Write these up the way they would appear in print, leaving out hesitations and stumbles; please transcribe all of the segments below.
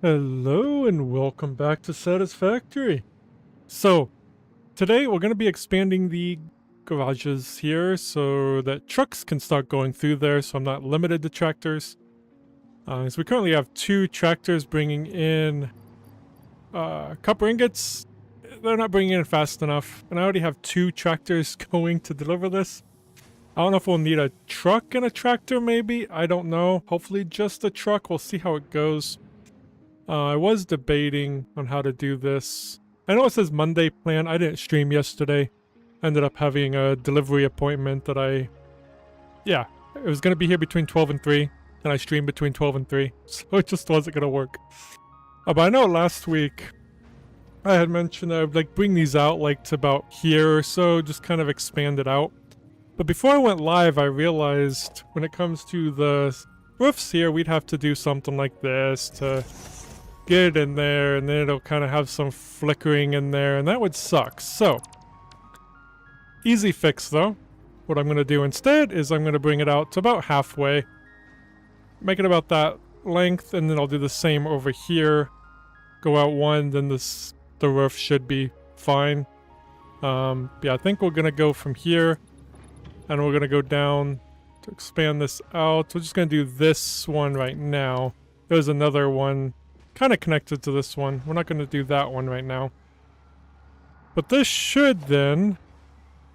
Hello and welcome back to Satisfactory. So, today we're going to be expanding the garages here so that trucks can start going through there so I'm not limited to tractors. So we currently have two tractors bringing in copper ingots. They're not bringing in fast enough, and I already have two tractors going to deliver this. I don't know if we'll need a truck and a tractor maybe, I don't know. Hopefully just a truck, we'll see how it goes. I was debating on how to do this. I know it says Monday plan. I didn't stream yesterday. I ended up having a delivery appointment that yeah, it was going to be here between 12 and 3, and I streamed between 12 and 3, so it just wasn't going to work. But I know last week I had mentioned I would like bring these out like to about here or so, just kind of expand it out. But before I went live, I realized when it comes to the roofs here, we'd have to do something like this to get it in there, and then it'll kind of have some flickering in there, and that would suck. So, easy fix though. What I'm going to do instead is I'm going to bring it out to about halfway. Make it about that length, and then I'll do the same over here. Go out one, then the roof should be fine. Yeah, I think we're going to go from here, and we're going to go down to expand this out. We're just going to do this one right now. There's another one kind of connected to this one. We're not going to do that one right now. But this should then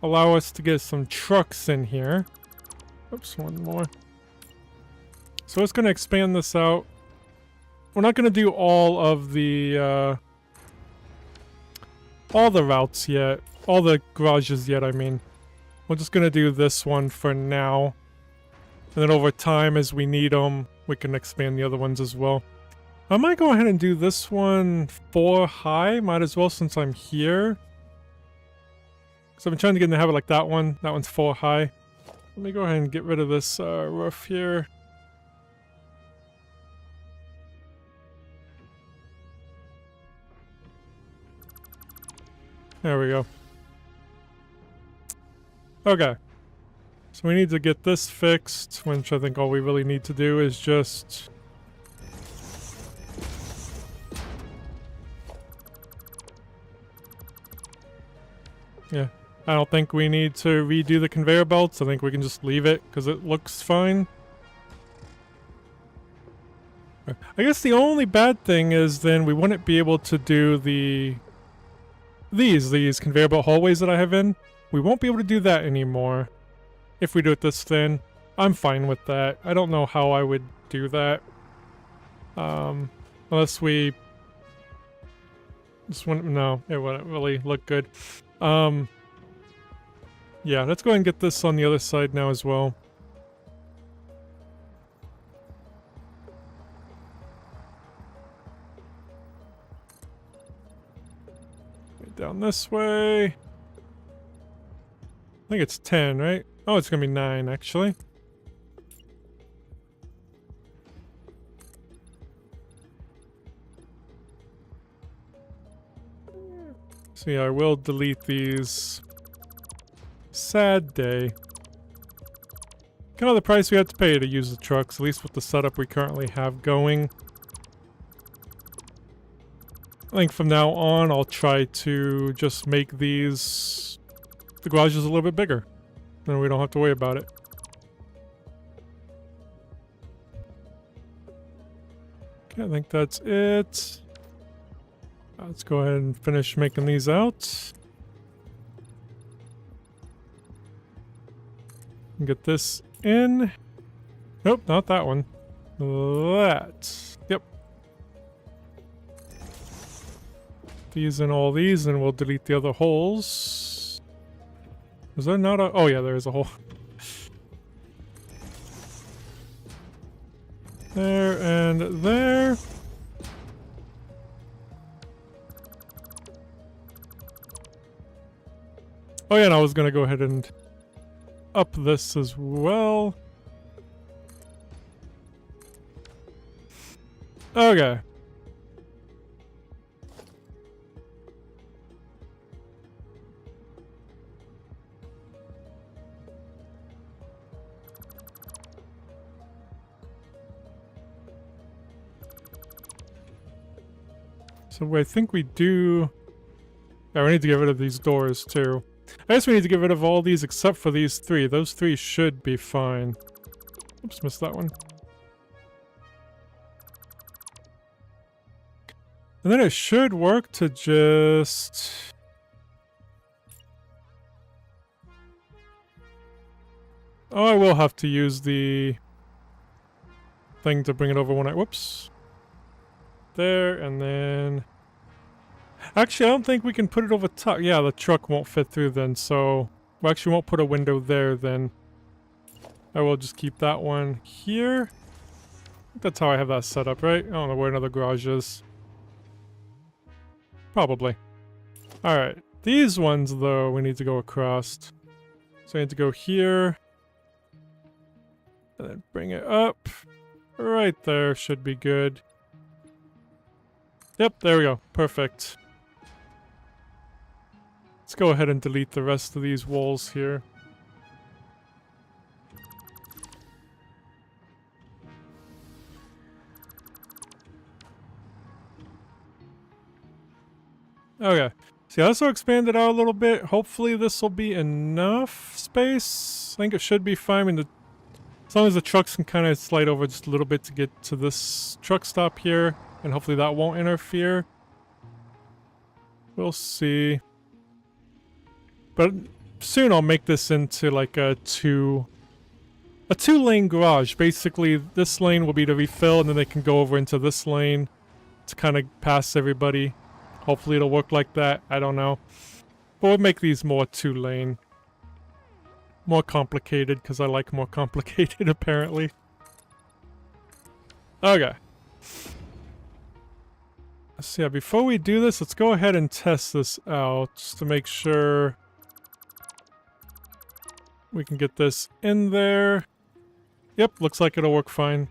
allow us to get some trucks in here. Oops, one more. So it's going to expand this out. We're not going to do all the routes yet. All the garages yet, I mean. We're just going to do this one for now. And then over time, as we need them, we can expand the other ones as well. I might go ahead and do this one 4 high. Might as well since I'm here. Because I've been trying to get in the habit like that one. That one's 4 high. Let me go ahead and get rid of this roof here. There we go. Okay. So we need to get this fixed, which I think all we really need to do is just... yeah, I don't think we need to redo the conveyor belts. I think we can just leave it because it looks fine. I guess the only bad thing is then we wouldn't be able to do these conveyor belt hallways that I have in. We won't be able to do that anymore if we do it this thin. I'm fine with that. I don't know how I would do that. Unless we... this one, no, it wouldn't really look good. Yeah, let's go ahead and get this on the other side now as well. Down this way. I think it's 10, right? Oh, it's gonna be 9, actually. So yeah, I will delete these. Sad day. Kind of the price we have to pay to use the trucks, at least with the setup we currently have going. I think from now on I'll try to just make the garages a little bit bigger. Then we don't have to worry about it. Okay, I think that's it. Let's go ahead and finish making these out. Get this in. Nope, not that one. That. Yep. These and all these, and we'll delete the other holes. Is there not a... oh yeah, there is a hole. There and there. Oh yeah, and I was gonna go ahead and up this as well. Okay. So I think we do... Yeah, we need to get rid of these doors too. I guess we need to get rid of all these except for these three. Those three should be fine. Oops, missed that one. And then it should work to just... Oh, I will have to use the thing to bring it over when I... Whoops. There, and then... Actually, I don't think we can put it over top. Yeah, the truck won't fit through then, so... We actually won't put a window there then. I will just keep that one here. I think that's how I have that set up, right? I don't know where another garage is. Probably. Alright. These ones, though, we need to go across. So I need to go here. And then bring it up. Right there should be good. Yep, there we go. Perfect. Let's go ahead and delete the rest of these walls here. Okay. See, I also expanded out a little bit. Hopefully this will be enough space. I think it should be fine. I mean, as long as the trucks can kind of slide over just a little bit to get to this truck stop here. And hopefully that won't interfere. We'll see. But soon I'll make this into like a two-lane garage. Basically, this lane will be to refill, and then they can go over into this lane to kind of pass everybody. Hopefully it'll work like that. I don't know. But we'll make these more two-lane. More complicated, because I like more complicated, apparently. Okay. So yeah, before we do this, let's go ahead and test this out, just to make sure we can get this in there. Yep, looks like it'll work fine.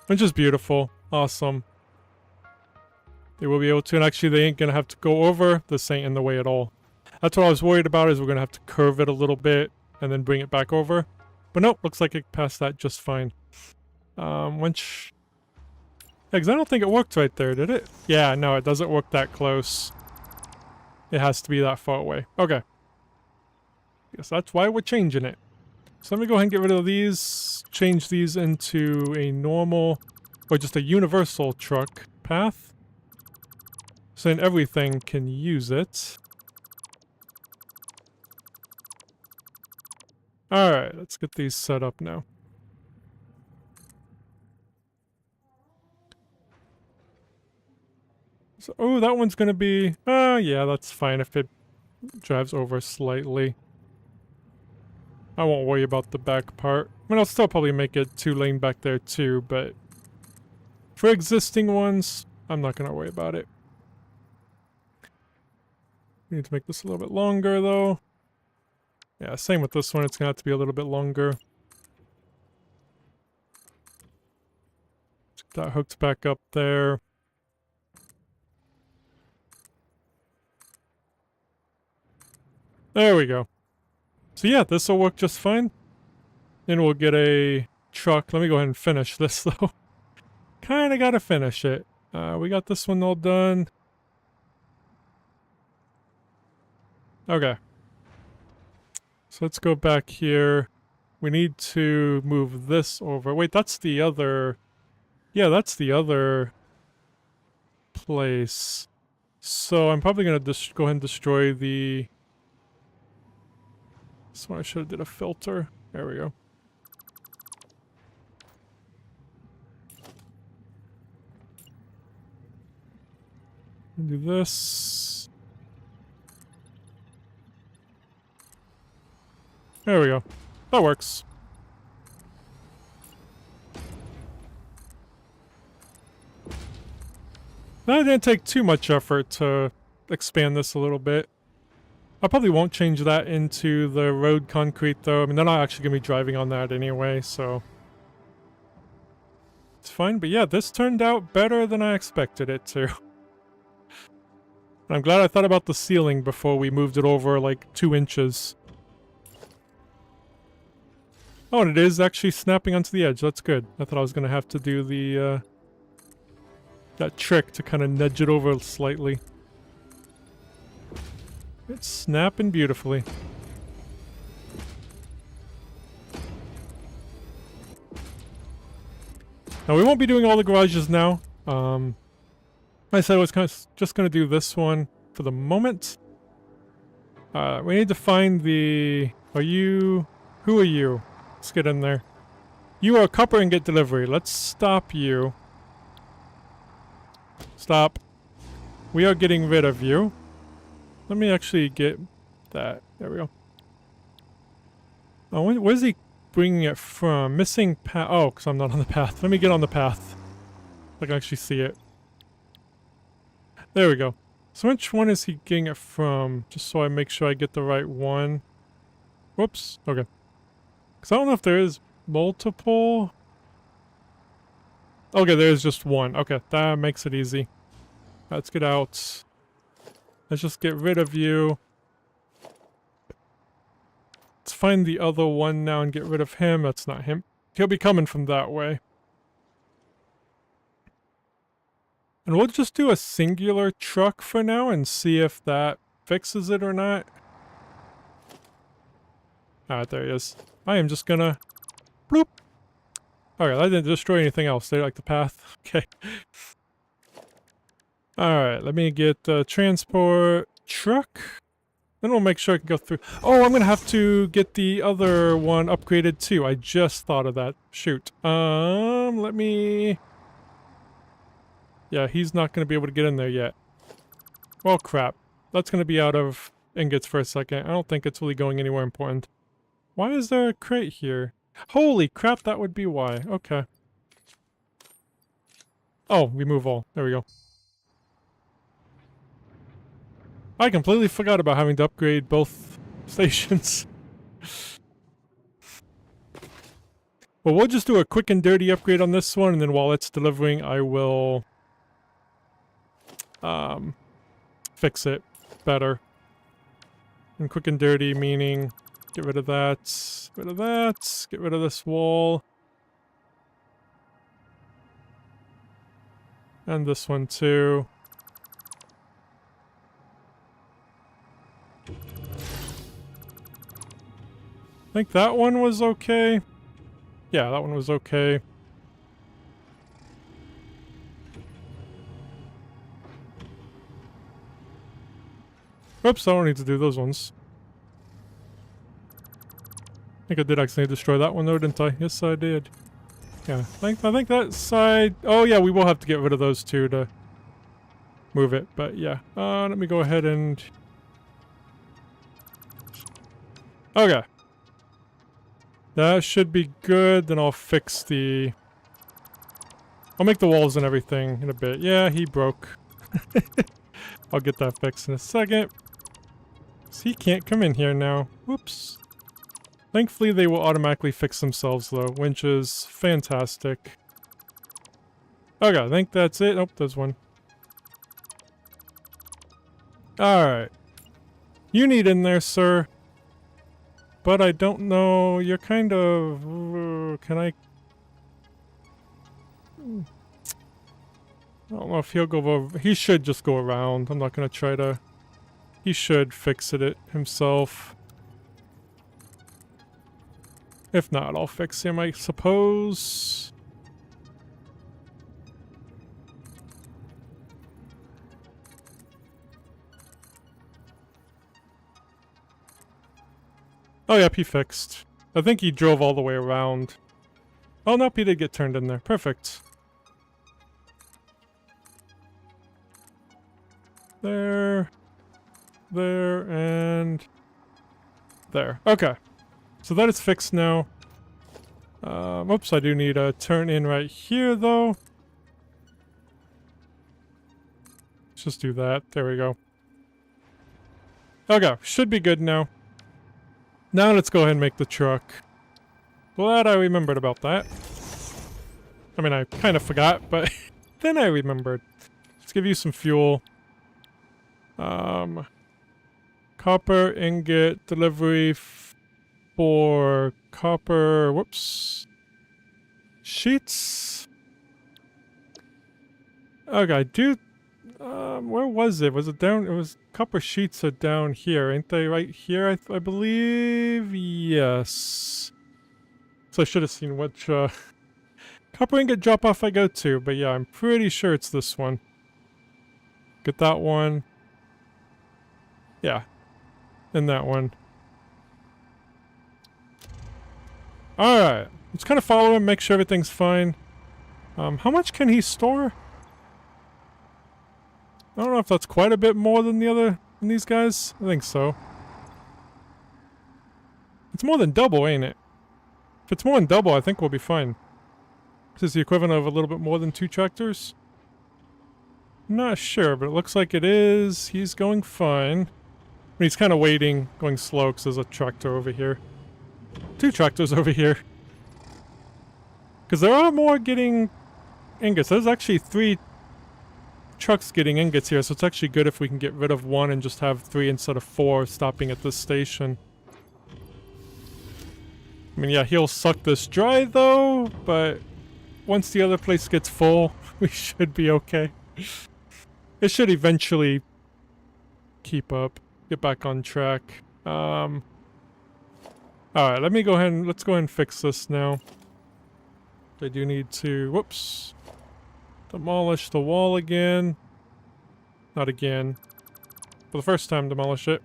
Which is beautiful. Awesome. They will be able to, and actually they ain't gonna have to go over. This ain't in the way at all. That's what I was worried about, is we're gonna have to curve it a little bit and then bring it back over. But nope, looks like it passed that just fine. Which... Yeah, because I don't think it worked right there, did it? Yeah, no, it doesn't work that close. It has to be that far away. Okay. Guess that's why we're changing it. So let me go ahead and get rid of these. Change these into a normal, or just a universal truck path. So then everything can use it. Alright, let's get these set up now. So, oh, that one's gonna be... yeah, that's fine if it drives over slightly. I won't worry about the back part. I mean, I'll still probably make it two-lane back there too, but... For existing ones, I'm not gonna worry about it. We need to make this a little bit longer, though. Yeah, same with this one, it's gonna have to be a little bit longer. Get that hooked back up there. There we go. So yeah, this will work just fine. Then we'll get a truck. Let me go ahead and finish this, though. Kinda gotta finish it. We got this one all done. Okay. So let's go back here. We need to move this over. Wait, that's the other... Yeah, that's the other place. So I'm probably gonna just go ahead and destroy the... This one I should have did a filter. There we go. Do this. There we go. That works. That didn't take too much effort to expand this a little bit. I probably won't change that into the road concrete, though. I mean, they're not actually going to be driving on that anyway, so... It's fine, but yeah, this turned out better than I expected it to. And I'm glad I thought about the ceiling before we moved it over, like, 2 inches. Oh, and it is actually snapping onto the edge. That's good. I thought I was going to have to do the, that trick to kind of nudge it over slightly. It's snapping beautifully. Now we won't be doing all the garages now. I said I was just going to do this one for the moment. We need to find the... Who are you? Let's get in there. You are a copper ingot delivery. Let's stop you. Stop. We are getting rid of you. Let me actually get that. There we go. Oh, where's he bringing it from? Missing path. Oh, because I'm not on the path. Let me get on the path. I can actually see it. There we go. So which one is he getting it from? Just so I make sure I get the right one. Whoops. Okay. Because I don't know if there is multiple. Okay, there's just one. Okay, that makes it easy. Let's get out. Let's just get rid of you. Let's find the other one now and get rid of him. That's not him. He'll be coming from that way. And we'll just do a singular truck for now and see if that fixes it or not. Alright, there he is. I am just gonna... Bloop! Okay, that didn't destroy anything else. They like the path. Okay. Alright, let me get the transport truck. Then we'll make sure I can go through... Oh, I'm gonna have to get the other one upgraded too. I just thought of that. Shoot. Let me... Yeah, he's not going to be able to get in there yet. Well, crap. That's going to be out of ingots for a second. I don't think it's really going anywhere important. Why is there a crate here? Holy crap, that would be why. Okay. Oh, remove all. There we go. I completely forgot about having to upgrade both stations. Well, we'll just do a quick and dirty upgrade on this one, and then while it's delivering, I will... fix it better. And quick and dirty meaning get rid of that, get rid of this wall. And this one too. I think that one was okay. Yeah, that one was okay. Oops, I don't need to do those ones. I think I did accidentally destroy that one though, didn't I? Yes, I did. Yeah, I think that side... Oh yeah, we will have to get rid of those two to move it, but yeah. Let me go ahead and... Okay. That should be good, then I'll fix the... I'll make the walls and everything in a bit. Yeah, he broke. I'll get that fixed in a second. So he can't come in here now. Whoops. Thankfully, they will automatically fix themselves, though, which is fantastic. Okay, I think that's it. Oh, there's one. Alright. You need in there, sir. But I don't know. You're kind of... can I... I don't know if he'll go over... He should just go around. I'm not going to try to... He should fix it himself. If not, I'll fix him, I suppose. Oh, yep, he fixed. I think he drove all the way around. Oh, nope, he did get turned in there. Perfect. There, and there. Okay. So that is fixed now. Oops, I do need a turn in right here, though. Let's just do that. There we go. Okay, should be good now. Now let's go ahead and make the truck. Glad I remembered about that. I mean, I kind of forgot, but then I remembered. Let's give you some fuel. Copper ingot delivery for copper, whoops, sheets. Okay, dude. Where was it? Was it down? It was copper sheets are down here, ain't they? Right here, I believe. Yes. So I should have seen which copper ingot drop off I go to, but yeah, I'm pretty sure it's this one. Get that one. Yeah, and that one. All right, let's kind of follow him, make sure everything's fine. How much can he store? I don't know if that's quite a bit more than than these guys. I think so. It's more than double, ain't it? If it's more than double, I think we'll be fine. This is the equivalent of a little bit more than 2 tractors. I'm not sure, but it looks like it is. He's going fine. I mean, he's kind of waiting, going slow, because there's a tractor over here. 2 tractors over here. Because there are more getting ingots. There's actually 3 trucks getting ingots here, so it's actually good if we can get rid of 1 and just have 3 instead of 4 stopping at this station. I mean, yeah, he'll suck this dry, though, but once the other place gets full, we should be okay. It should eventually keep up, get back on track. Alright, let's go ahead and fix this now. I do need to, whoops, demolish the wall again. Not again. For the first time, demolish it.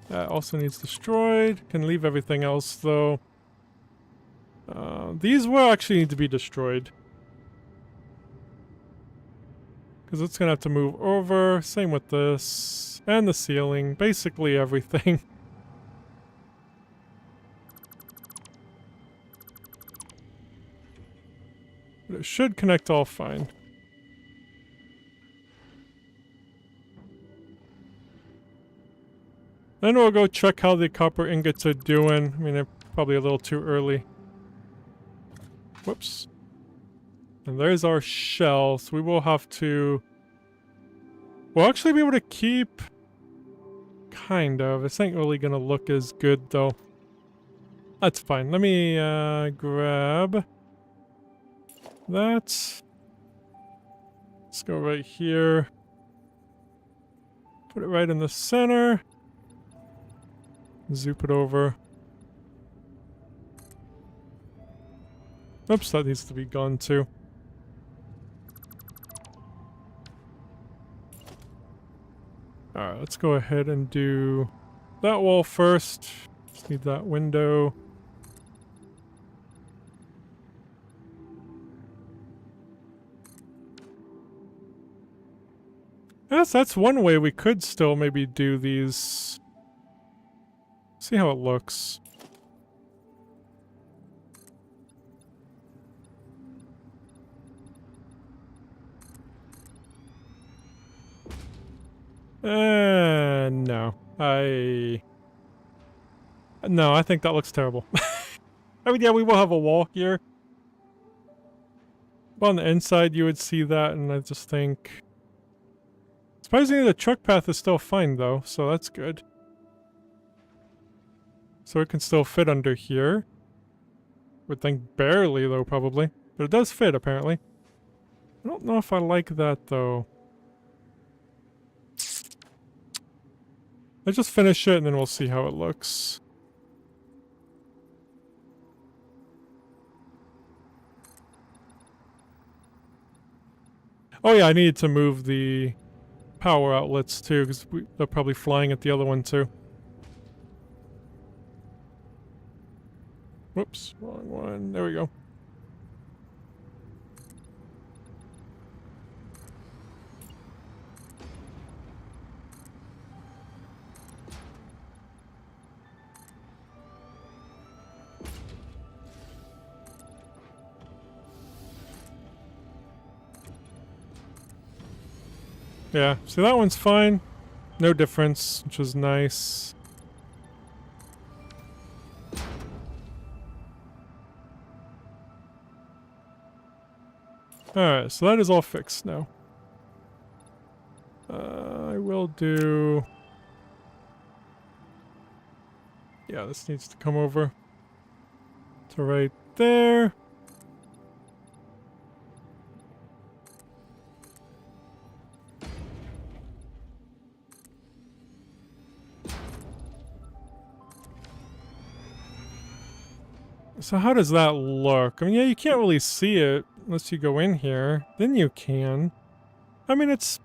That also needs destroyed. Can leave everything else, though. These will actually need to be destroyed. Because it's going to have to move over. Same with this. And the ceiling. Basically everything. But it should connect all fine. Then we'll go check how the copper ingots are doing. I mean, they're probably a little too early. Whoops. And there's our shell, so we will have to... We'll actually be able to keep... Kind of. This ain't really gonna look as good, though. That's fine. Let me, grab... that. Let's go right here. Put it right in the center. Zoop it over. Oops, that needs to be gone too. Alright, let's go ahead and do that wall first. Just need that window. Yes, that's one way we could still maybe do these. See how it looks. No. No, I think that looks terrible. I mean, yeah, we will have a wall here. But on the inside, you would see that, and I just think... Surprisingly, the truck path is still fine, though, so that's good. So it can still fit under here. Would think barely, though, probably. But it does fit, apparently. I don't know if I like that, though. Let's just finish it, and then we'll see how it looks. Oh yeah, I needed to move the power outlets, too, because they're probably flying at the other one, too. Whoops, wrong one. There we go. Yeah, so that one's fine. No difference, which is nice. Alright, so that is all fixed now. I will do... Yeah, this needs to come over to right there. So how does that look? I mean, yeah, you can't really see it unless you go in here. Then you can. I mean, it's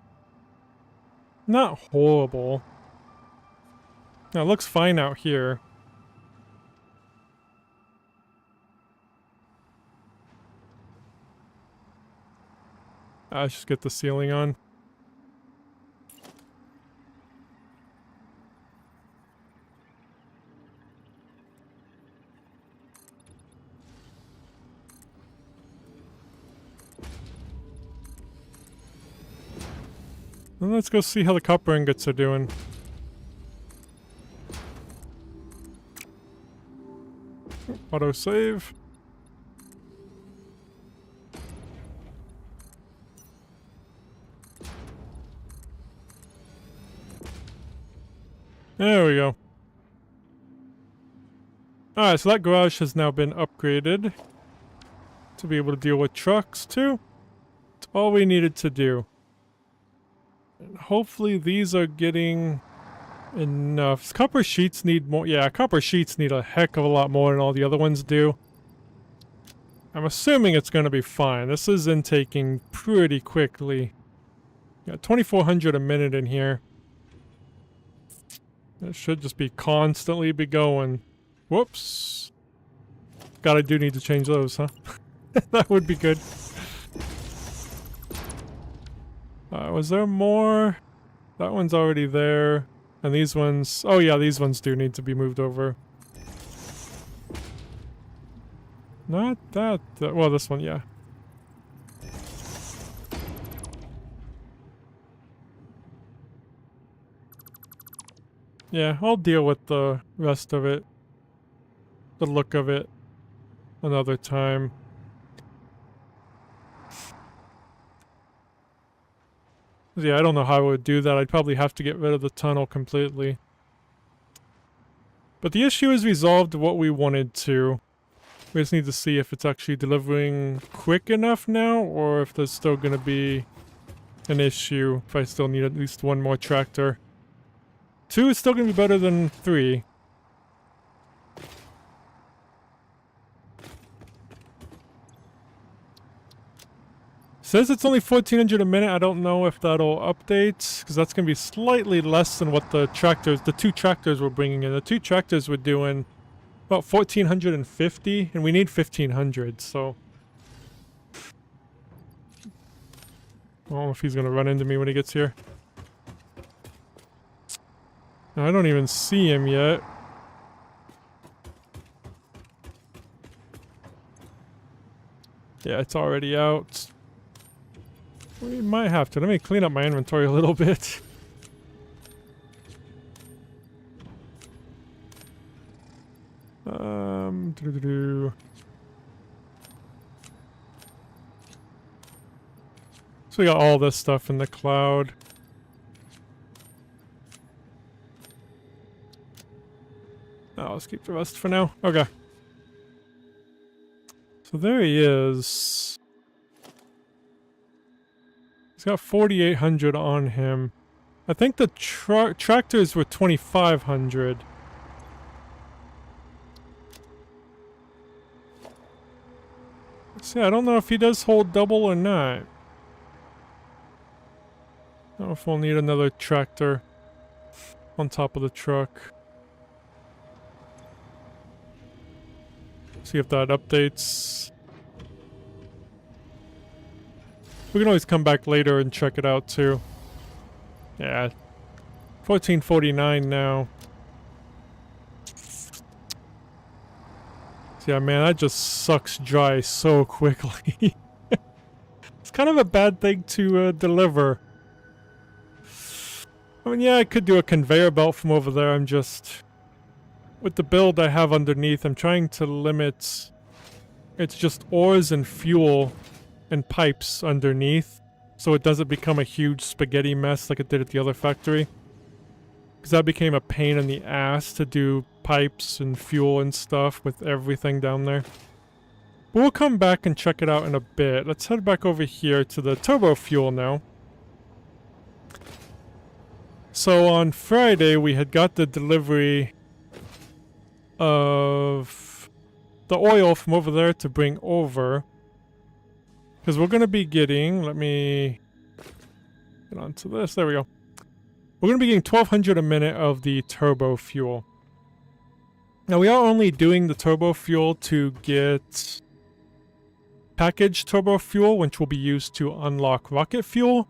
not horrible. No, it looks fine out here. Let's just get the ceiling on. And let's go see how the copper ingots are doing. Auto save. There we go. Alright, so that garage has now been upgraded to be able to deal with trucks too. That's all we needed to do. And hopefully these are getting enough. Copper sheets need more. Yeah, copper sheets need a heck of a lot more than all the other ones do. I'm assuming it's going to be fine. This is intaking pretty quickly. Got 2,400 a minute in here. It should just be constantly be going. Whoops. God, I do need to change those, huh? That would be good. Was there more? That one's already there. And these ones... Oh yeah, these ones do need to be moved over. Not that... well, this one, yeah. Yeah, I'll deal with the rest of it. The look of it. Another time. Yeah, I don't know how I would do that. I'd probably have to get rid of the tunnel completely. But the issue is resolved what we wanted to. We just need to see if it's actually delivering quick enough now, or if there's still going to be an issue if I still need at least one more tractor. 2 is still going to be better than 3. Says it's only 1,400 a minute. I don't know if that'll update, because that's going to be slightly less than what the 2 tractors were bringing in. The 2 tractors were doing about 1,450, and we need 1,500, so... I don't know if he's going to run into me when he gets here. I don't even see him yet. Yeah, it's already out. We might have to. Let me clean up my inventory a little bit. So we got all this stuff in the cloud. Oh, let's keep the rest for now. Okay. So there he is. He's got 4,800 on him. I think the tractors were 2,500. See, I don't know if he does hold double or not. I don't know if we'll need another tractor on top of the truck. See if that updates. We can always come back later and check it out too. Yeah. 1449 now. So yeah, man, that just sucks dry so quickly. It's kind of a bad thing to deliver. I mean, yeah, I could do a conveyor belt from over there. I'm just... With the build I have underneath, I'm trying to limit... It's just ores and fuel and pipes underneath, so it doesn't become a huge spaghetti mess like it did at the other factory. Because that became a pain in the ass to do pipes and fuel and stuff with everything down there. But we'll come back and check it out in a bit. Let's head back over here to the Turbofuel now. So on Friday we had got the delivery of the oil from over there to bring over. Because we're going to be getting, let me get onto this, there we go. We're going to be getting 1,200 a minute of the turbo fuel. Now we are only doing the turbo fuel to get packaged turbo fuel, which will be used to unlock rocket fuel.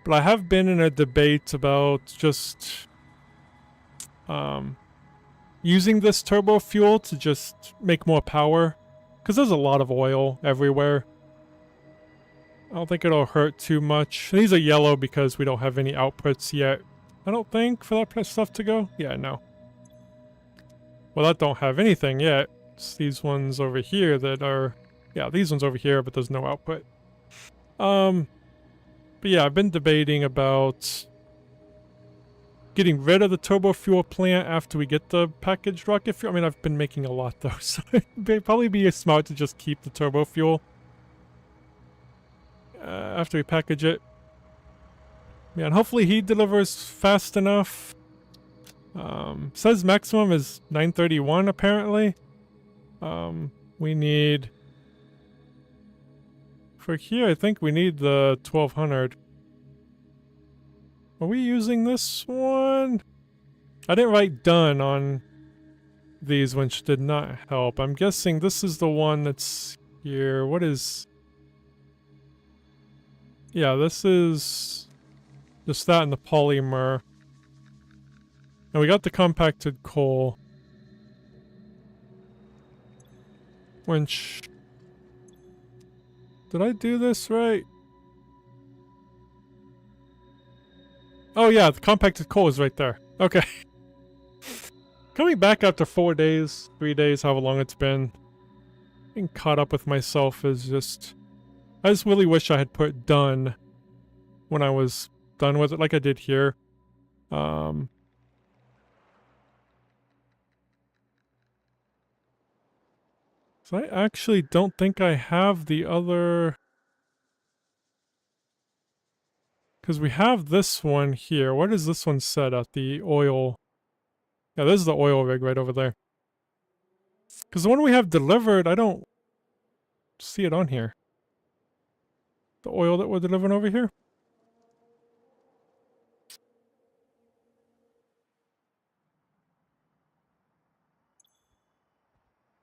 But I have been in a debate about just using this turbo fuel to just make more power. Because there's a lot of oil everywhere. I don't think it'll hurt too much. These are yellow because we don't have any outputs yet. I don't think for that stuff to go. Yeah, no. Well, that don't have anything yet. It's these ones over here that are... Yeah, these ones over here, but there's no output. But yeah, I've been debating about getting rid of the turbo fuel plant after we get the packaged rocket fuel. I mean, I've been making a lot though, so it'd probably be smart to just keep the turbo fuel after we package it. Yeah, and hopefully he delivers fast enough. Says maximum is 931 apparently. We need... For here, I think we need the 1,200. Are we using this one? I didn't write done on these, which did not help. I'm guessing this is the one that's here. What is... Yeah, this is just that and the polymer. And we got the compacted coal. Which... Did I do this right? Oh yeah, the compacted coal is right there. Okay. Coming back after 4 days, 3 days, however long it's been. Being caught up with myself is just... I just really wish I had put done when I was done with it, like I did here. So I actually don't think I have the other... Because we have this one here. What is this one set at? The oil... Yeah, this is the oil rig right over there. Because the one we have delivered, I don't see it on here. The oil that we're delivering over here.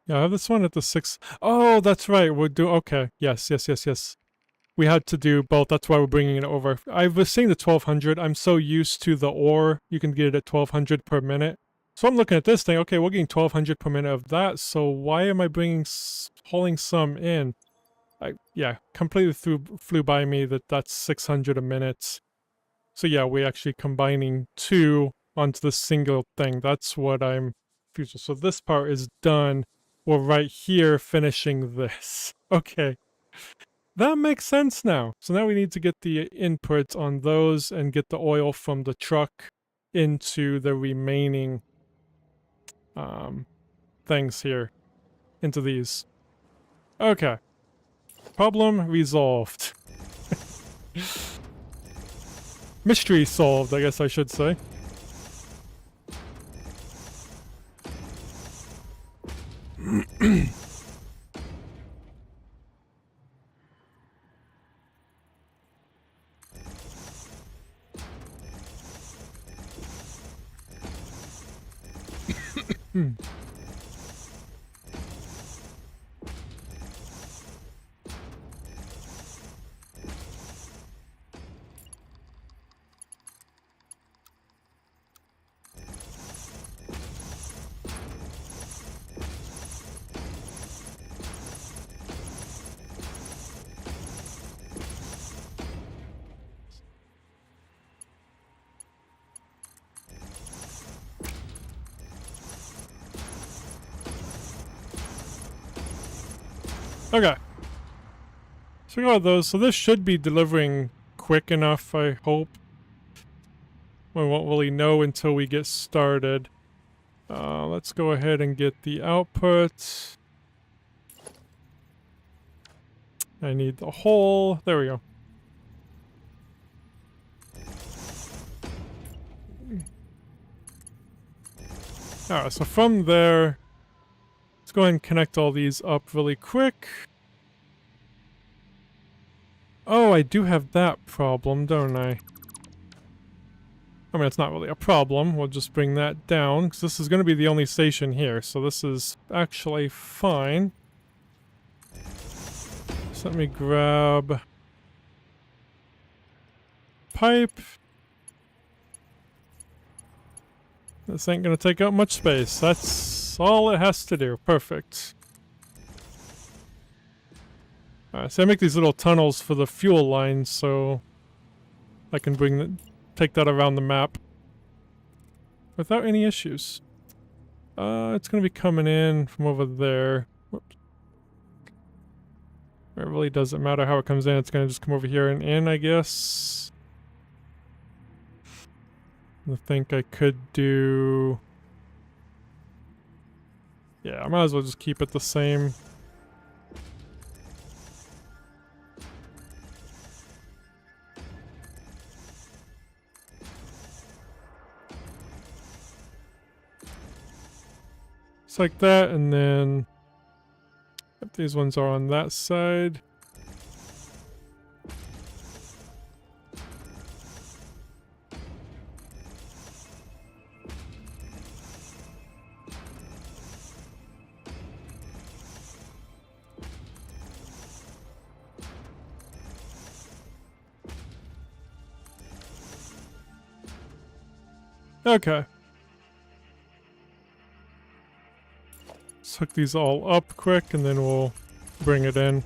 Yeah, I have this one at the 6... Oh, that's right. We're doing... Okay. Yes. We had to do both. That's why we're bringing it over. I was saying the 1,200. I'm so used to the ore. You can get it at 1,200 per minute. So I'm looking at this thing. Okay, we're getting 1,200 per minute of that. So why am I hauling some in? Yeah, completely flew by me that that's 600 a minute. So yeah, we're actually combining two onto the single thing. That's what I'm confused. So this part is done. We're right here finishing this. Okay. That makes sense now. So now we need to get the input on those and get the oil from the truck into the remaining things here. Into these. Okay. Problem resolved. Mystery solved, I guess I should say. Okay. So we got those. So this should be delivering quick enough, I hope. We won't really know until we get started. Let's go ahead and get the output. I need the hole. There we go. Alright, so from there... Let's go ahead and connect all these up really quick. Oh, I do have that problem, don't I? I mean, it's not really a problem. We'll just bring that down, because this is going to be the only station here, so this is actually fine. So let me grab pipe. This ain't going to take up much space. That's all it has to do. Perfect. Alright, so I make these little tunnels for the fuel lines, so I can take that around the map without any issues. It's gonna be coming in from over there. Whoops. It really doesn't matter how it comes in, it's gonna just come over here and in, I guess. I think I could do... Yeah, I might as well just keep it the same. It's like that, and then if these ones are on that side. Okay. Let's hook these all up quick and then we'll bring it in.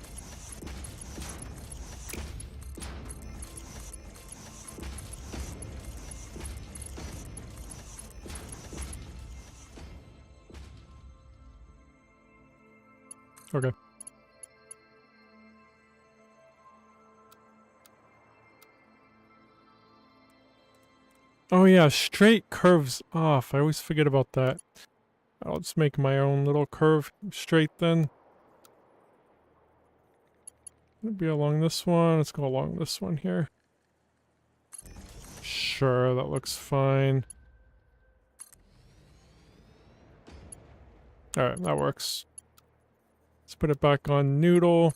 Okay. Oh yeah, straight curves off. I always forget about that. I'll just make my own little curve straight then. It'll be along this one. Let's go along this one here. Sure, that looks fine. Alright, that works. Let's put it back on noodle.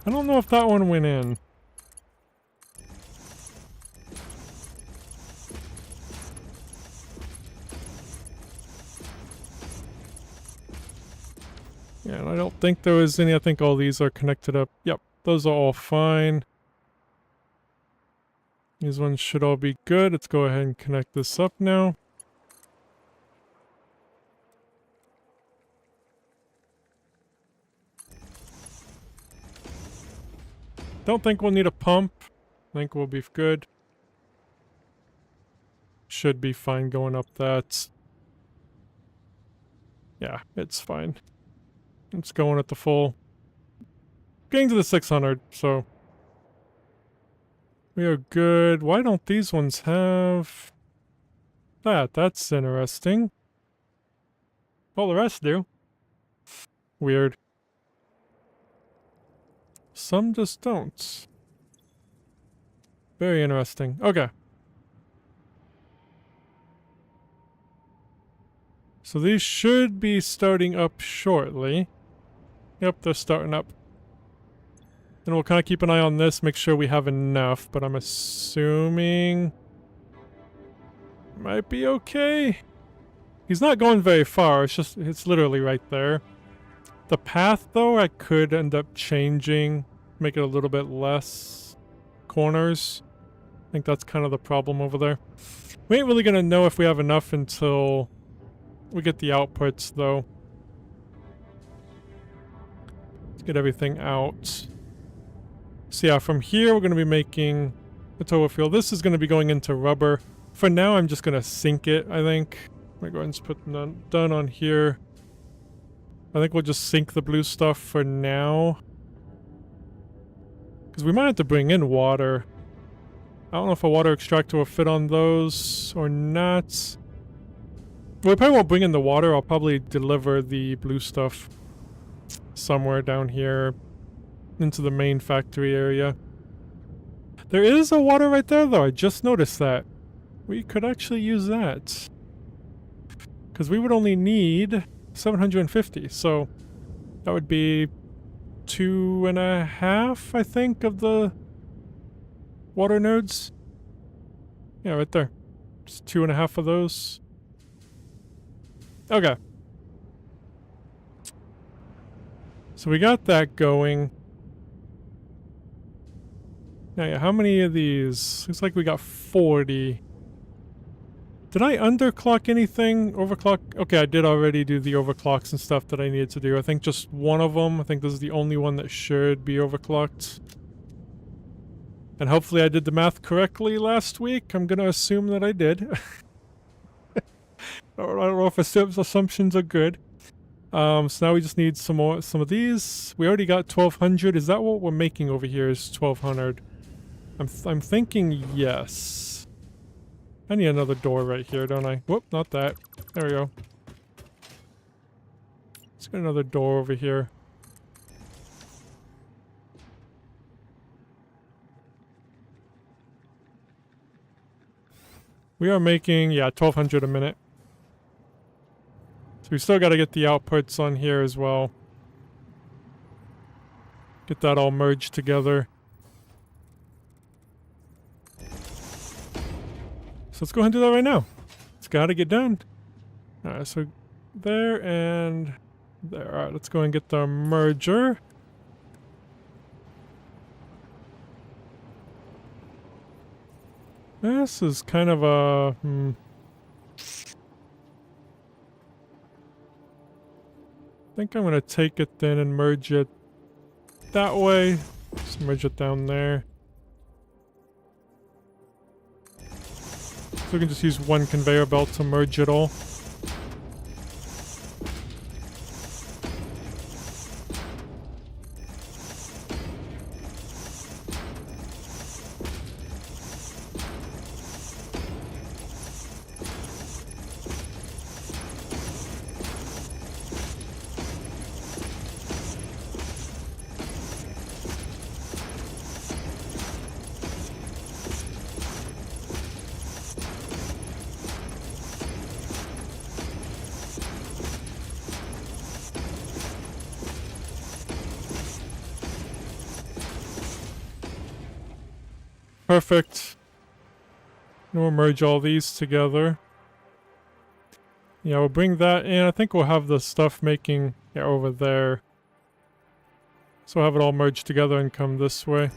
I don't know if that one went in. Yeah, and I don't think there was any. I think all these are connected up. Yep, those are all fine. These ones should all be good. Let's go ahead and connect this up now. Don't think we'll need a pump. I think we'll be good. Should be fine going up that. Yeah, it's fine. It's going at the full. Getting to the 600, so we are good. Why don't these ones have that? That's interesting. Well, the rest do. Weird. Some just don't. Very interesting. Okay. So these should be starting up shortly. Yep, they're starting up. And we'll kind of keep an eye on this, make sure we have enough, but I'm assuming... might be okay. He's not going very far, it's literally right there. The path, though, I could end up changing, make it a little bit less corners. I think that's kind of the problem over there. We ain't really gonna know if we have enough until we get the outputs, though. Let's get everything out. So yeah, from here we're gonna be making the Turbofuel. This is gonna be going into rubber. For now, I'm just gonna sink it, I think. I'm gonna go ahead and just put done on here. I think we'll just sink the blue stuff for now. Because we might have to bring in water. I don't know if a water extractor will fit on those or not. We probably won't bring in the water. I'll probably deliver the blue stuff. somewhere down here into the main factory area. There is a water right there, though. I just noticed that. We could actually use that. Because we would only need 750, so that would be 2.5, I think, of the water nodes. Yeah, right there. Just 2.5 of those. Okay. So we got that going. Now, yeah, how many of these? Looks like we got 40. Did I underclock anything? Overclock? Okay, I did already do the overclocks and stuff that I needed to do. I think just one of them. I think this is the only one that should be overclocked. And hopefully I did the math correctly last week. I'm gonna assume that I did. I don't know if assumptions are good. So now we just need some of these. We already got 1200. Is that what we're making over here is 1200? I'm thinking yes. I need another door right here, don't I? Whoop, not that. There we go. Let's get another door over here. We are making, yeah, 1200 a minute. So we still got to get the outputs on here as well. Get that all merged together. So let's go ahead and do that right now. It's got to get done. Alright, so there and there. Alright, let's go and get the merger. This is kind of a... I think I'm going to take it then and merge it that way. Just merge it down there. So we can just use one conveyor belt to merge it all. Perfect. And we'll merge all these together. Yeah, we'll bring that in. I think we'll have the stuff making over there. So we'll have it all merged together and come this way.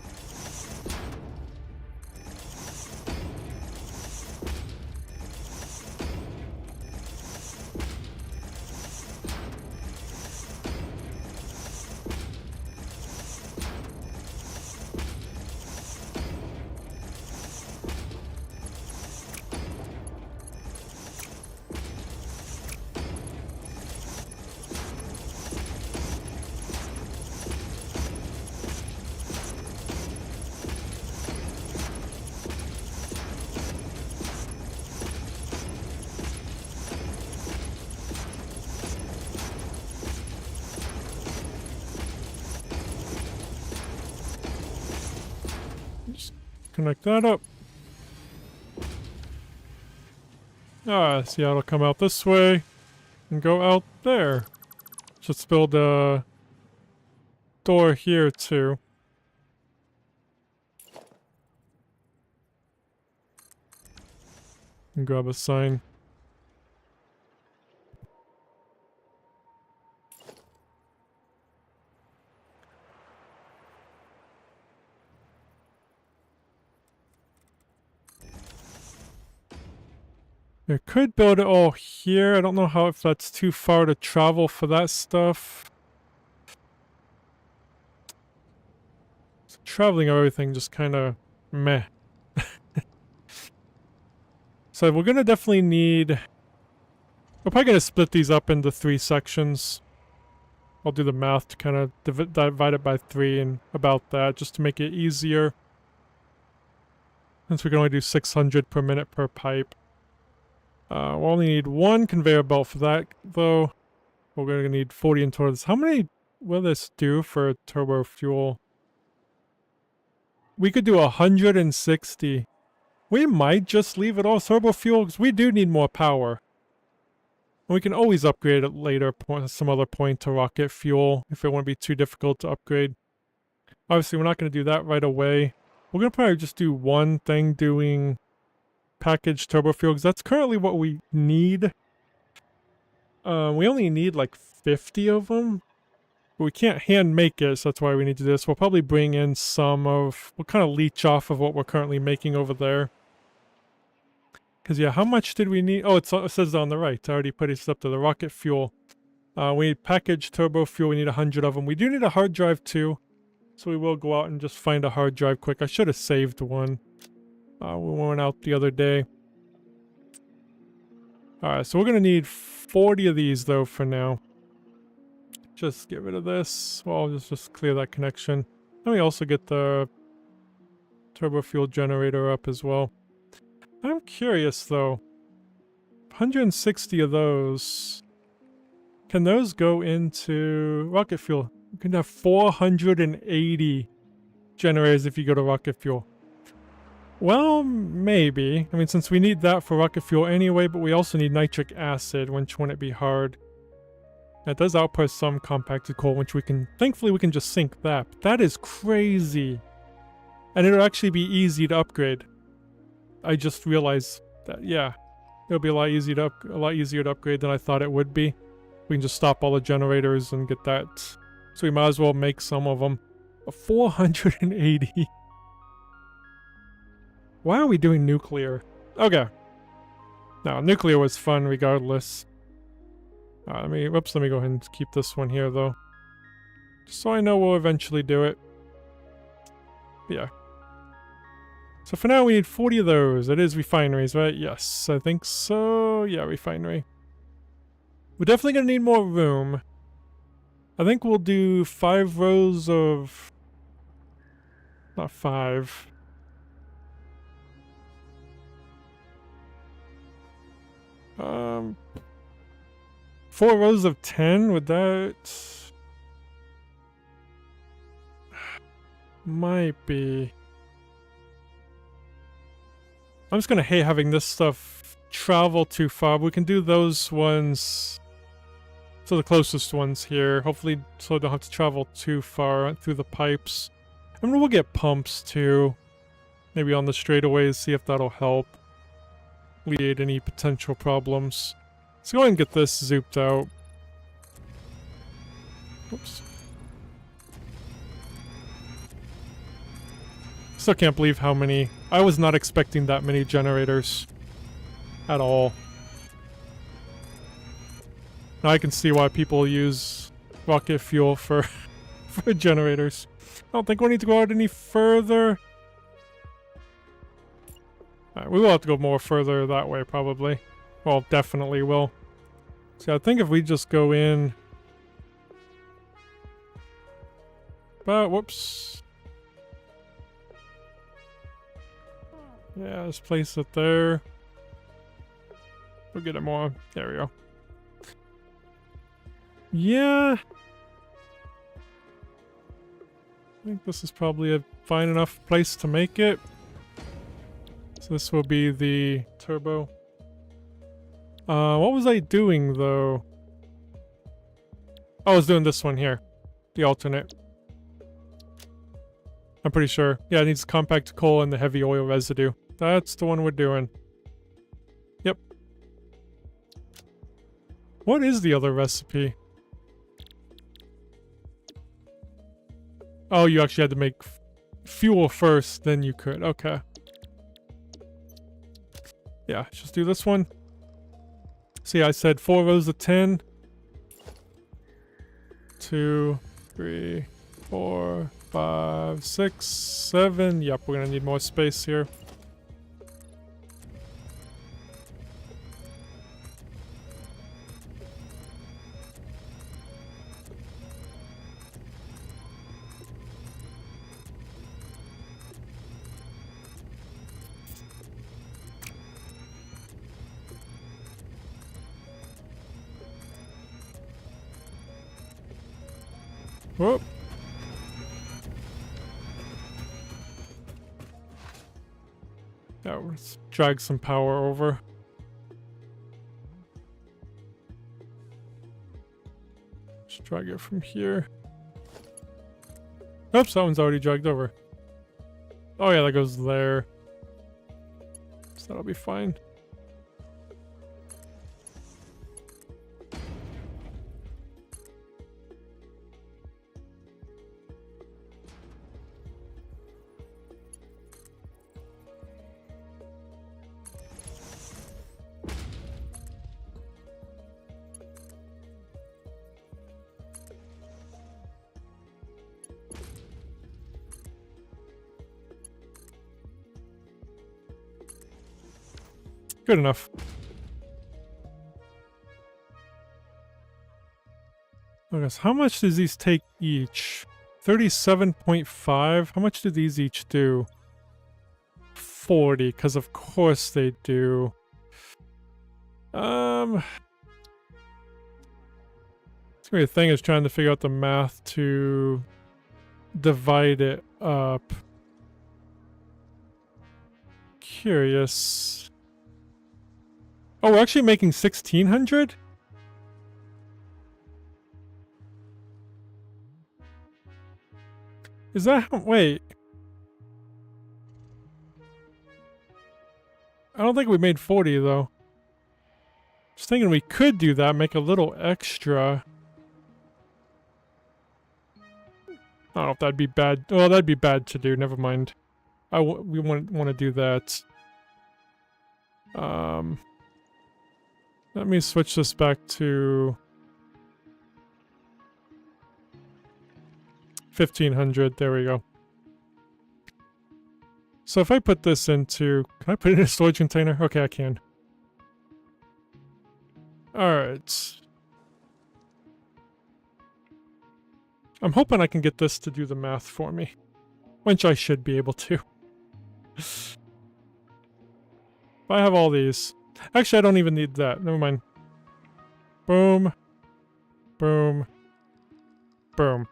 Connect that up. See how it'll come out this way and go out there. Just build a door here too. And grab a sign. I could build it all here. I don't know how if that's too far to travel for that stuff. So traveling everything just kind of meh. So we're gonna definitely need... We're probably gonna split these up into 3 sections. I'll do the math to kind of divide it by 3 and about that, just to make it easier. Since we can only do 600 per minute per pipe. We'll only need 1 conveyor belt for that, though. We're going to need 40 in total. How many will this do for turbo fuel? We could do 160. We might just leave it all turbo fuel because we do need more power. And we can always upgrade it later, some other point to rocket fuel if it won't be too difficult to upgrade. Obviously, we're not going to do that right away. We're going to probably just do one thing doing packaged turbo fuel because that's currently what we need. We only need like 50 of them. But we can't hand make it, so that's why we need to do this. We'll probably bring in some of... We'll kind of leech off of what we're currently making over there. Because, yeah, how much did we need? Oh, it says on the right. I already put it up to the rocket fuel. We need packaged turbo fuel. We need 100 of them. We do need a hard drive, too. So we will go out and just find a hard drive quick. I should have saved one. We went out the other day. Alright, so we're going to need 40 of these, though, for now. Just get rid of this. Well, just clear that connection. Let me also get the turbo fuel generator up as well. I'm curious though. 160 of those. Can those go into rocket fuel? You can have 480 generators if you go to rocket fuel. Well, maybe. I mean, since we need that for rocket fuel anyway, but we also need nitric acid, which wouldn't it be hard. It does output some compacted coal, which we can... Thankfully, we can just sink that. But that is crazy. And it'll actually be easy to upgrade. I just realized that, yeah. It'll be a lot easier to upgrade than I thought it would be. We can just stop all the generators and get that. So we might as well make some of them. 480. Why are we doing nuclear? Okay. No, nuclear was fun regardless. Let me go ahead and keep this one here, though. Just so I know we'll eventually do it. Yeah. So for now, we need 40 of those. It is refineries, right? Yes, I think so. Yeah, refinery. We're definitely going to need more room. I think we'll do 5 rows of... Not 5. Um... 4 rows of 10, would that... Might be... I'm just gonna hate having this stuff travel too far. We can do those ones... So the closest ones here. Hopefully so I don't have to travel too far through the pipes. I mean, we'll get pumps too. Maybe on the straightaways, see if that'll help. Alleviate any potential problems. Let's go ahead and get this zooped out. Oops. Still can't believe how many... I was not expecting that many generators. At all. Now I can see why people use rocket fuel for, for generators. I don't think we need to go out any further. Alright, we will have to go more further that way, probably. Well, definitely will. So I think if we just go in... But, whoops. Yeah, let's place it there. We'll get it more. There we go. Yeah. I think this is probably a fine enough place to make it. So this will be the turbo. What was I doing, though? Oh, I was doing this one here. The alternate. I'm pretty sure. Yeah, it needs compact coal and the heavy oil residue. That's the one we're doing. Yep. What is the other recipe? Oh, you actually had to make fuel first, then you could. Okay. Yeah, just do this one. See, I said 4 rows of 10. 2, 3, 4, 5, 6, 7. Yep, we're gonna need more space here. Whoop. Yeah, let's drag some power over. Just drag it from here. Oops, that one's already dragged over. Oh yeah, that goes there. So that'll be fine. Good enough. I guess how much does these take each? 37.5. How much do these each do? 40, because of course they do. The thing is trying to figure out the math to divide it up. Curious. Oh, we're actually making 1600? Is that how, wait. I don't think we made 40 though. Just thinking we could do that, make a little extra. I don't know if that'd be bad. Well, that'd be bad to do. Never mind. We want to do that. Let me switch this back to 1500. There we go. So if I put this into, can I put it in a storage container? Okay, I can. All right. I'm hoping I can get this to do the math for me, which I should be able to. If I have all these. Actually, I don't even need that. Never mind. Boom. Boom. Boom.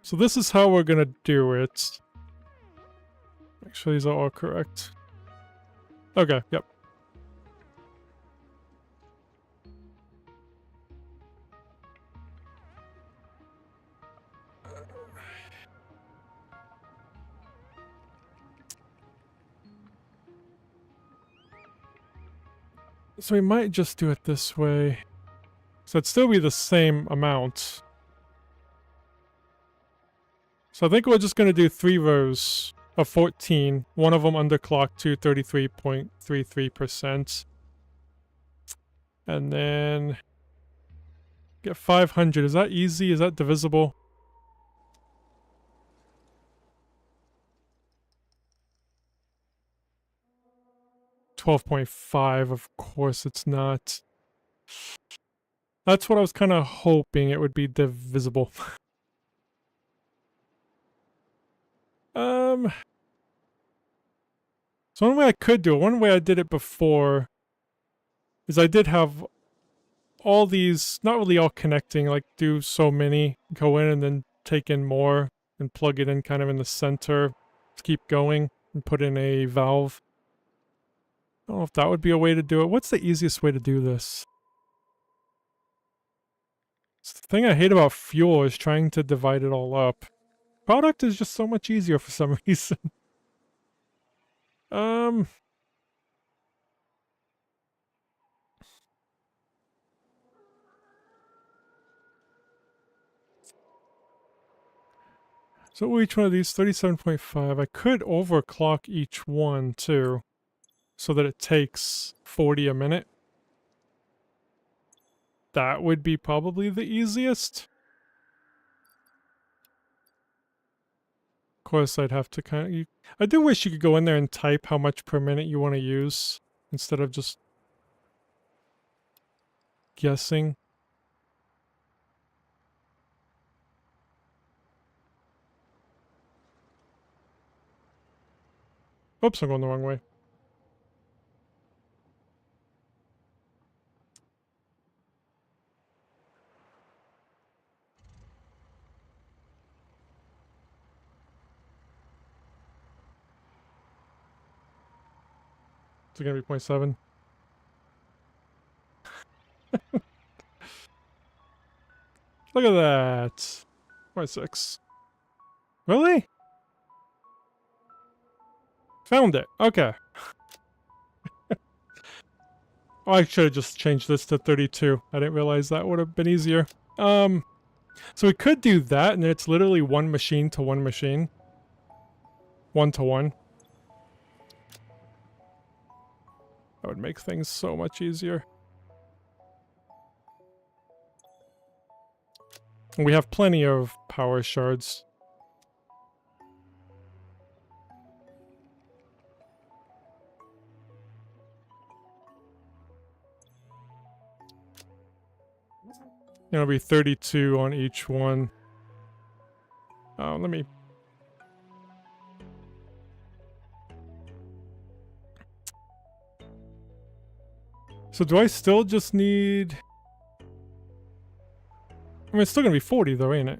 So this is how we're gonna do it. Make sure these are all correct. Okay, yep. So we might just do it this way. So it'd still be the same amount. So I think we're just going to do 3 rows of 14. One of them underclocked to 33.33%. And then get 500. Is that easy? Is that divisible? $12.5. Of course it's not. That's what I was kind of hoping it would be divisible. So one way I could do it, one way I did it before, is I did have all these, not really all connecting, like do so many, go in and then take in more, and plug it in kind of in the center, to keep going, and put in a valve. I don't know if that would be a way to do it. What's the easiest way to do this? It's the thing I hate about fuel is trying to divide it all up. Product is just so much easier for some reason. So each one of these, 37.5. I could overclock each one too, so that it takes 40 a minute. That would be probably the easiest. Of course, I'd have to kind of... I do wish you could go in there and type how much per minute you want to use, instead of just guessing. Oops, I'm going the wrong way. It's gonna be 0.7. Look at that. 0.6. Really? Found it. Okay. Oh, I should have just changed this to 32. I didn't realize that would have been easier. So we could do that, and it's literally one machine to one machine. 1 to 1. That would make things so much easier. And we have plenty of power shards. It'll be 32 on each one. Oh, let me... So do I still just need... I mean, it's still gonna be 40 though, ain't it?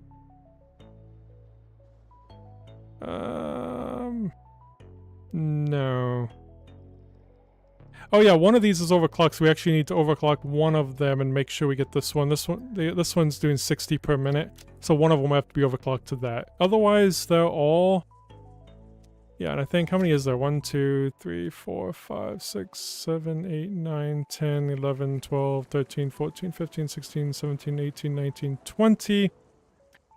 No. Oh yeah, one of these is overclocked, so we actually need to overclock one of them and make sure we get this one. This one's doing 60 per minute, so one of them will have to be overclocked to that. Otherwise, they're all... Yeah, and I think, how many is there? 1, 2, 3, 4, 5, 6, 7, 8, 9, 10, 11, 12, 13, 14, 15, 16, 17, 18, 19, 20...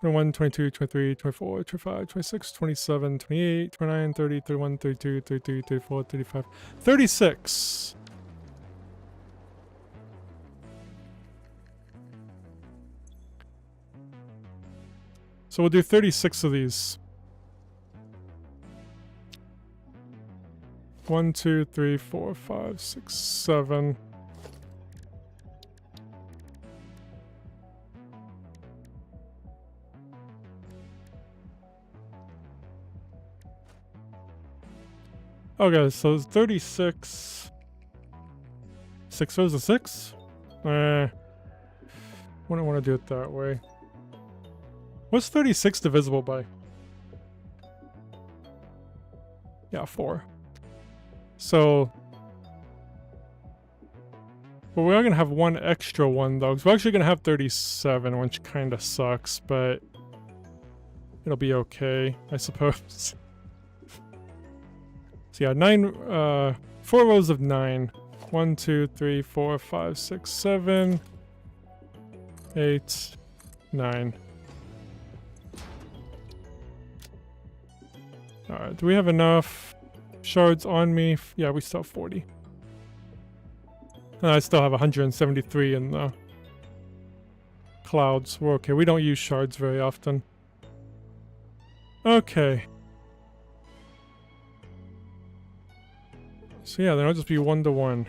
21, 22, 23, 24, 25, 26, 27, 28, 29, 30, 31, 32, 33, 34, 35, 36. So we'll do 36 of these. 1, 2, 3, 4, 5, 6, 7. Okay, so it's 36. 6 rows of 6? Wouldn't want to do it that way. What's 36 divisible by? Yeah, 4. So... Well, we are going to have one extra one, though, because we're actually going to have 37, which kind of sucks, but... It'll be okay, I suppose. So yeah, 4 rows of 9. 1, 2, 3, 4, 5, 6, 7, 8, 9. Alright, do we have enough shards on me? Yeah, we still have 40. I still have 173 in the clouds. We're okay. We don't use shards very often. Okay. So yeah, then I'll just be 1 to 1.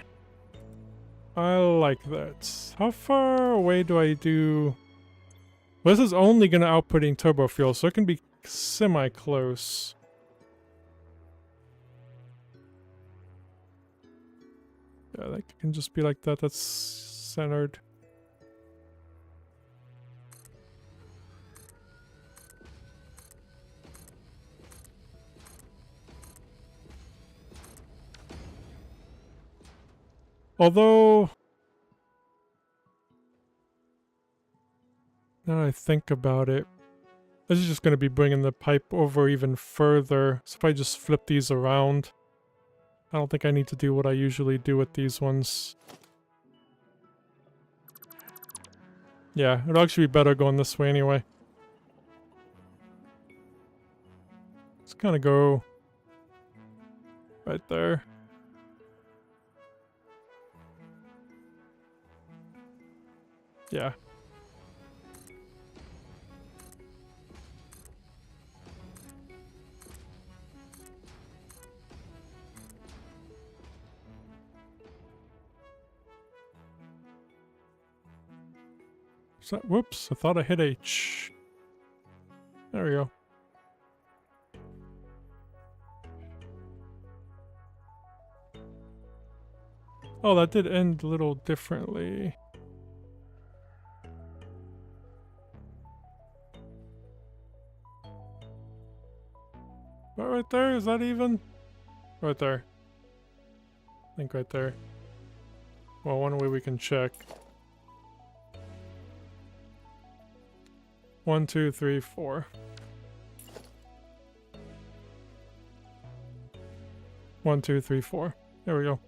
I like that. How far away do I do... Well, this is only going to outputting Turbofuel, so it can be semi-close. Yeah, that can just be like that. That's centered. Although, now that I think about it, this is just going to be bringing the pipe over even further. So if I just flip these around, I don't think I need to do what I usually do with these ones. Yeah, it'll actually be better going this way anyway. Let's kind of go right there. Yeah. So, whoops, I thought I hit H. There we go. Oh, that did end a little differently. Right there, is that even? Right there. think right there. Well, one way we can check. 1, 2, 3, 4. 1, 2, 3, 4. There we go.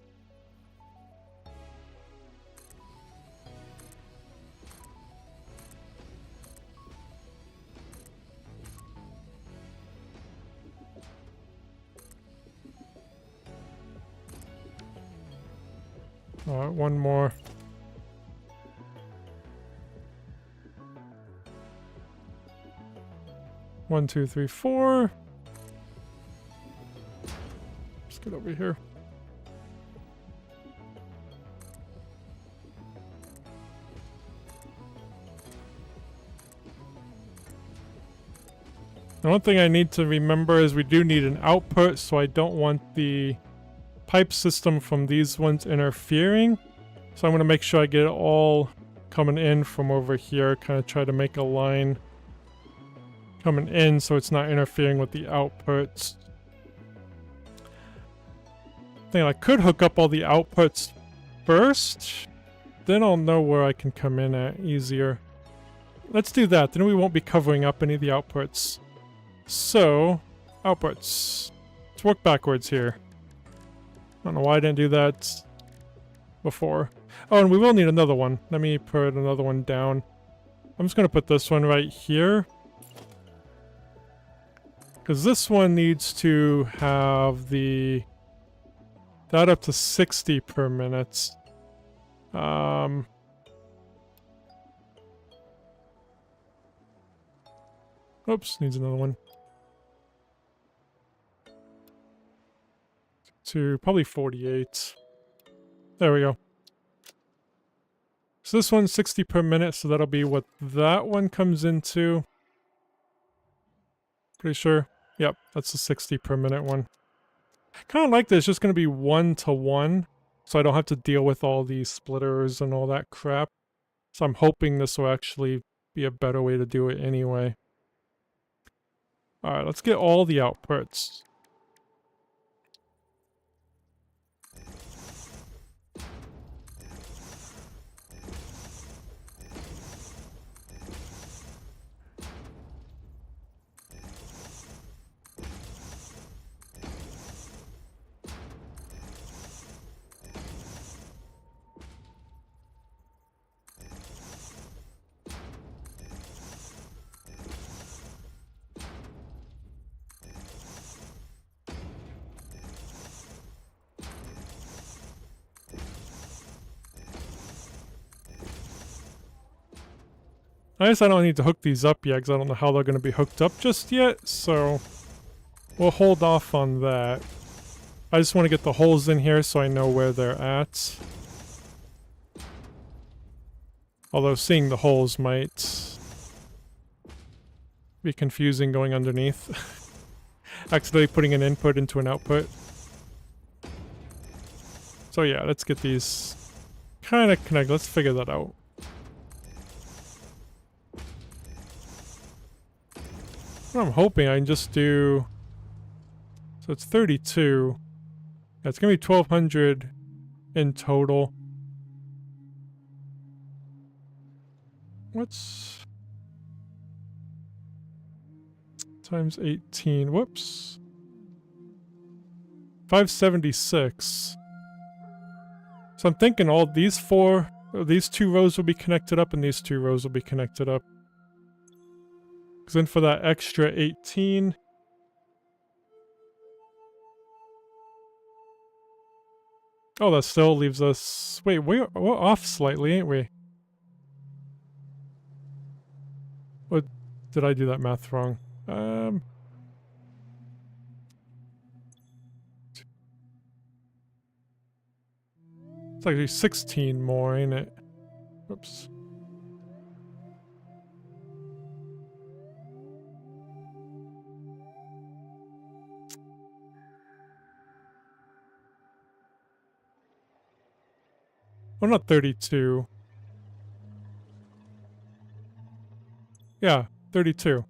Alright, one more. One, two, three, four. Let's get over here. The one thing I need to remember is we do need an output, so I don't want the pipe system from these ones interfering. So I'm going to make sure I get it all coming in from over here, kind of try to make a line coming in so it's not interfering with the outputs. I think I could hook up all the outputs first, then I'll know where I can come in at easier. Let's do that, then we won't be covering up any of the outputs. So, outputs. Let's work backwards here. I don't know why I didn't do that before. Oh, and we will need another one. Let me put another one down. I'm just going to put this one right here. Because this one needs to have that up to 60 per minute. Oops, needs another one. To probably 48. There we go. So this one's 60 per minute, so that'll be what that one comes into. Pretty sure. Yep, that's the 60 per minute one. Kind of like this, it's just going to be 1-to-1, so I don't have to deal with all these splitters and all that crap. So I'm hoping this will actually be a better way to do it anyway. Alright, let's get all the outputs. I guess I don't need to hook these up yet because I don't know how they're going to be hooked up just yet, so we'll hold off on that. I just want to get the holes in here so I know where they're at. Although seeing the holes might be confusing going underneath. Accidentally putting an input into an output. So yeah, let's get these kind of connected. Let's figure that out. What I'm hoping I can just do... So it's 32. Yeah, it's going to be 1,200 in total. What's... Times 18. Whoops. 576. So I'm thinking all these these two rows will be connected up and these two rows will be connected up. Because then for that extra 18... Oh, that still leaves us... Wait, we're off slightly, ain't we? What? Did I do that math wrong? It's actually 16 more, ain't it? Oops. Well, not 32. Yeah, 32.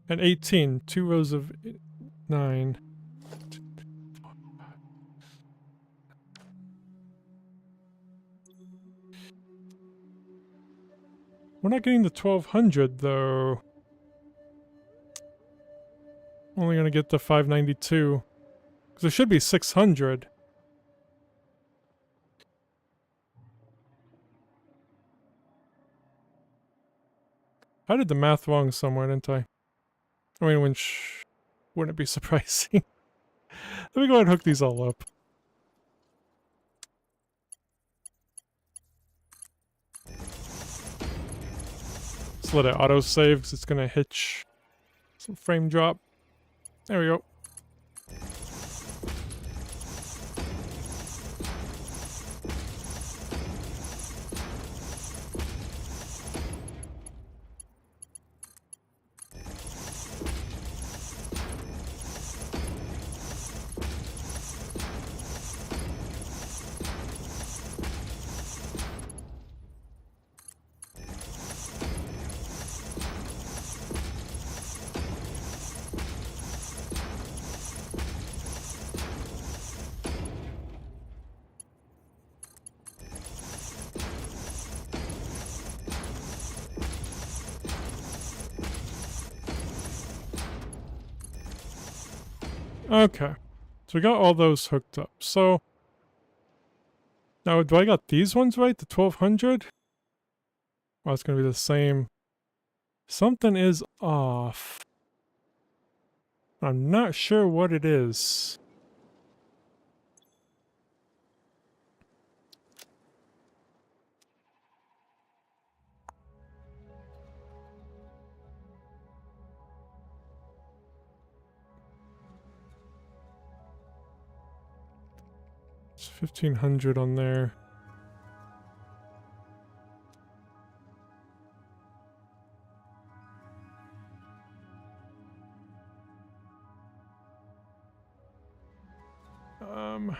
And 18. 2 rows of 9. We're not getting the 1200 though. Only gonna get the 592. Because there should be 600. I did the math wrong somewhere, didn't I? I mean, wouldn't it be surprising? Let me go ahead and hook these all up. Just let it auto-save because it's gonna hitch some frame drop. There we go. Okay, so we got all those hooked up. So now, do I got these ones right? The 1200? Well, it's gonna be the same. Something is off. I'm not sure what it is. It's 1500 on there. Um,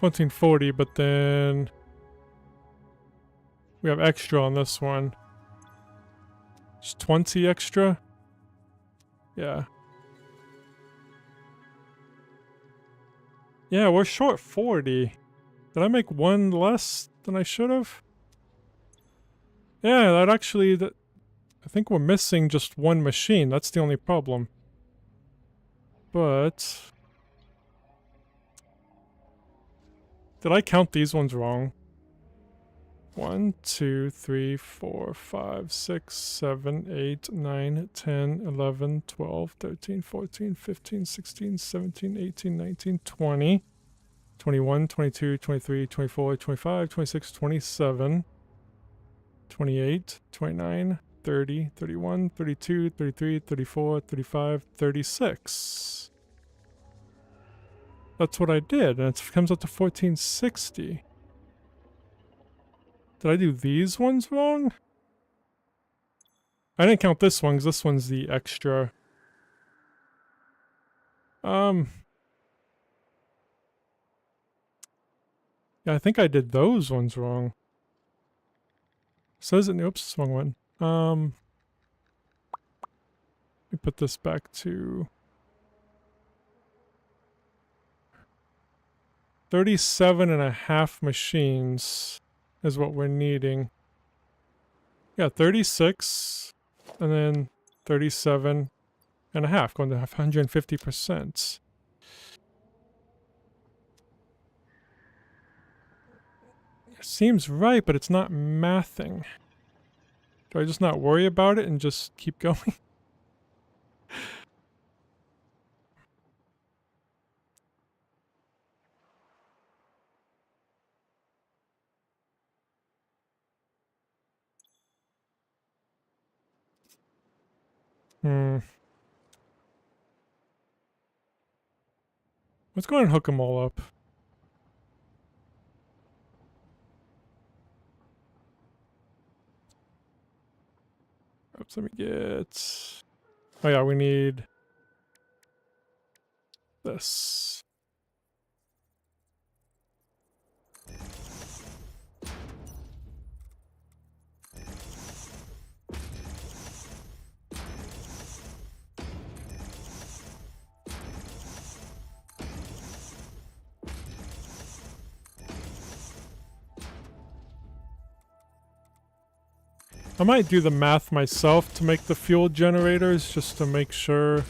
1440, but then we have extra on this one. Just 20 extra? Yeah. Yeah, we're short 40. Did I make one less than I should have? Yeah, that actually... I think we're missing just one machine. That's the only problem. But... did I count these ones wrong? 1, 2, 3, 4, 5, 6, 7, 8, 9, 10, 11, 12, 13, 14, 15, 16, 17, 18, 19, 20, 21, 22, 23, 24, 25, 26, 27, 28, 29, 30, 31, 32, 33, 34, 35, 36. That's what I did, and it comes up to 1460. Did I do these ones wrong? I didn't count this one, because this one's the extra. Yeah, I think I did those ones wrong. Says it, oops, wrong one. Let me put this back to 37.5 machines is what we're needing. Yeah, 36 and then 37.5, going to 150%. Seems right, but it's not mathing. Do I just not worry about it and just keep going? Let's go ahead and hook them all up. Oops, let me get... oh yeah, we need this. I might do the math myself to make the fuel generators, just to make sure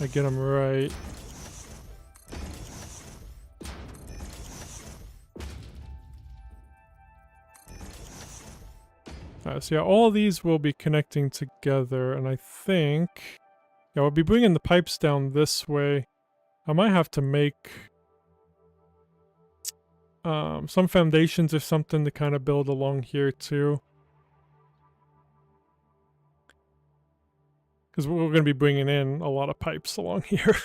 I get them right. Alright, so yeah, all of these will be connecting together, and I think... Yeah, we'll be bringing the pipes down this way. I might have to make some foundations or something to kind of build along here too. Because we're going to be bringing in a lot of pipes along here.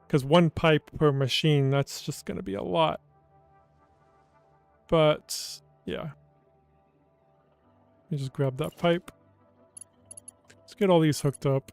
Because one pipe per machine, that's just going to be a lot. But, yeah. Let me just grab that pipe. Let's get all these hooked up.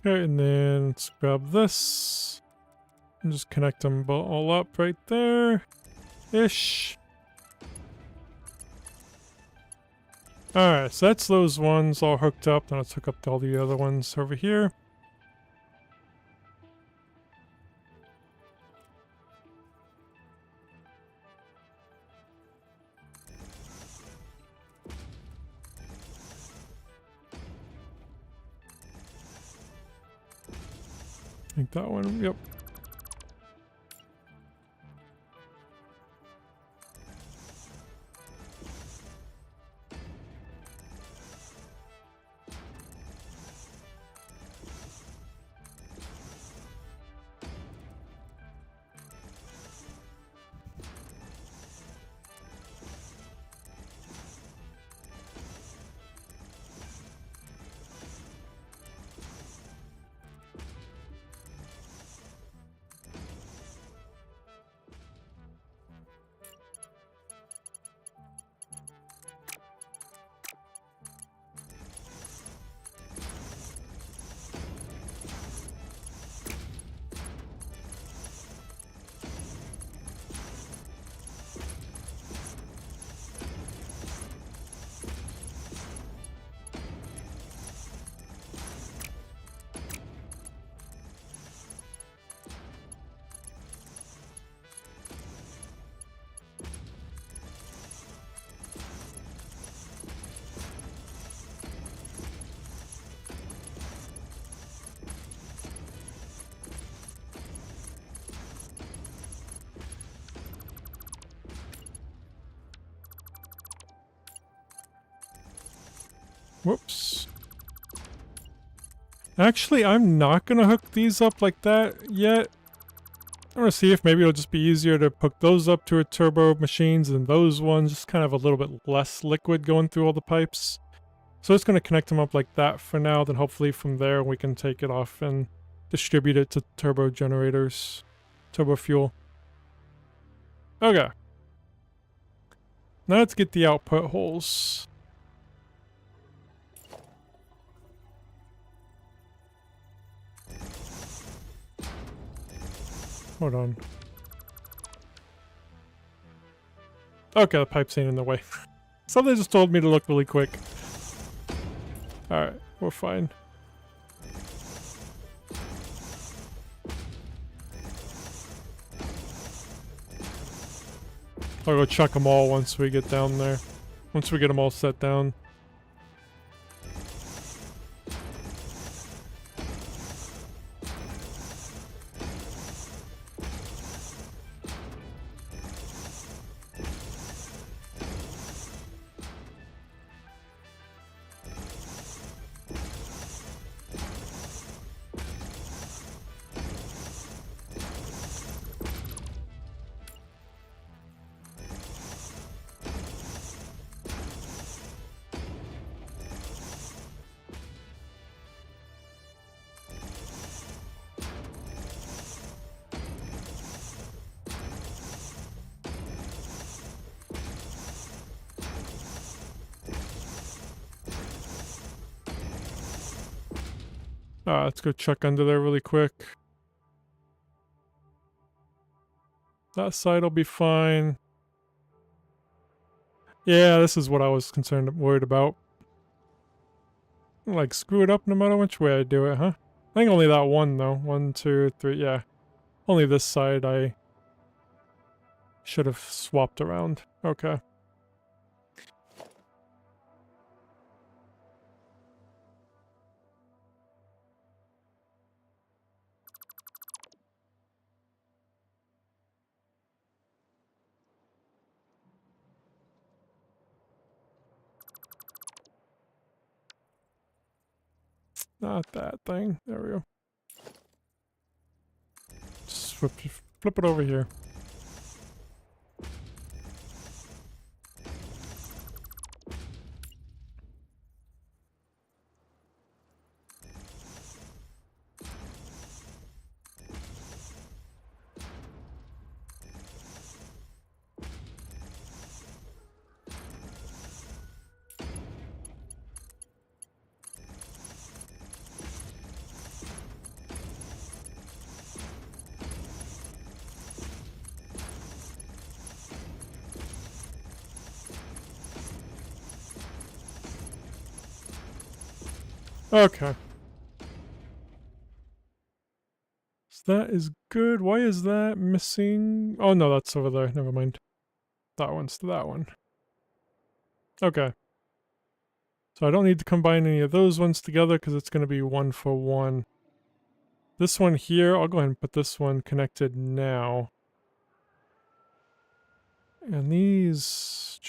Okay, and then let's grab this and just connect them all up right there-ish. Alright, so that's those ones all hooked up. Now let's hook up to all the other ones over here. I think that one, yep. Whoops. Actually, I'm not gonna hook these up like that yet. I want to see if maybe it'll just be easier to hook those up to a turbo machines and those ones, just kind of a little bit less liquid going through all the pipes. So it's going to connect them up like that for now, then hopefully from there we can take it off and distribute it to turbo generators, turbo fuel. Okay. Now let's get the output holes. Hold on. Okay, the pipes ain't in the way. Something just told me to look really quick. Alright, we're fine. I'll go chuck them all once we get down there. Once we get them all set down. Let's go check under there really quick. That side will be fine. Yeah, this is what I was worried about. Like, screw it up no matter which way I do it, huh? I think only that one, though. 1, 2, 3, yeah. Only this side I should have swapped around. Okay. Not that thing. There we go. Just flip it over here. Okay. So that is good. Why is that missing? Oh no, that's over there. Never mind. That one's to that one. Okay. So I don't need to combine any of those ones together because it's going to be 1 for 1. This one here, I'll go ahead and put this one connected now. And these...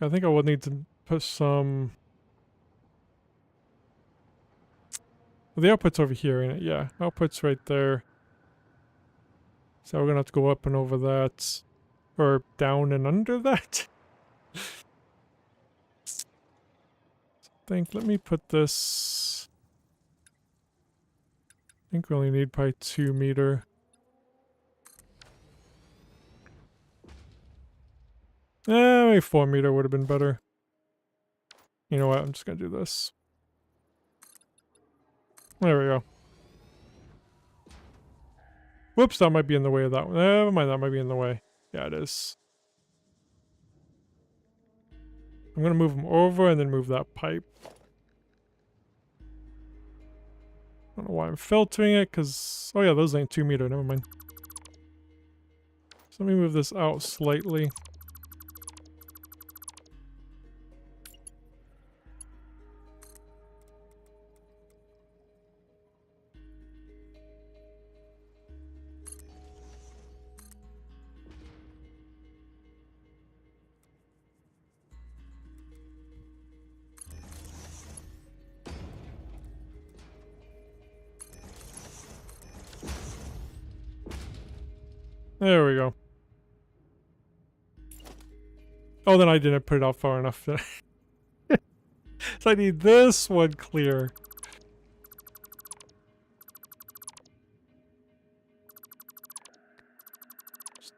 I think I will need to put some... Well, the output's over here, ain't it? Yeah, output's right there. So we're going to have to go up and over that. Or down and under that. Let me put this... I think we only need probably 2 meter. Maybe 4 meter would have been better. You know what? I'm just gonna do this. There we go. Whoops, that might be in the way of that one. Never mind, that might be in the way. Yeah, it is. I'm gonna move them over and then move that pipe. I don't know why I'm filtering it, because... Oh yeah, those ain't 2 meter, never mind. So let me move this out slightly. There we go. Oh, then I didn't put it out far enough. So I need this one clear.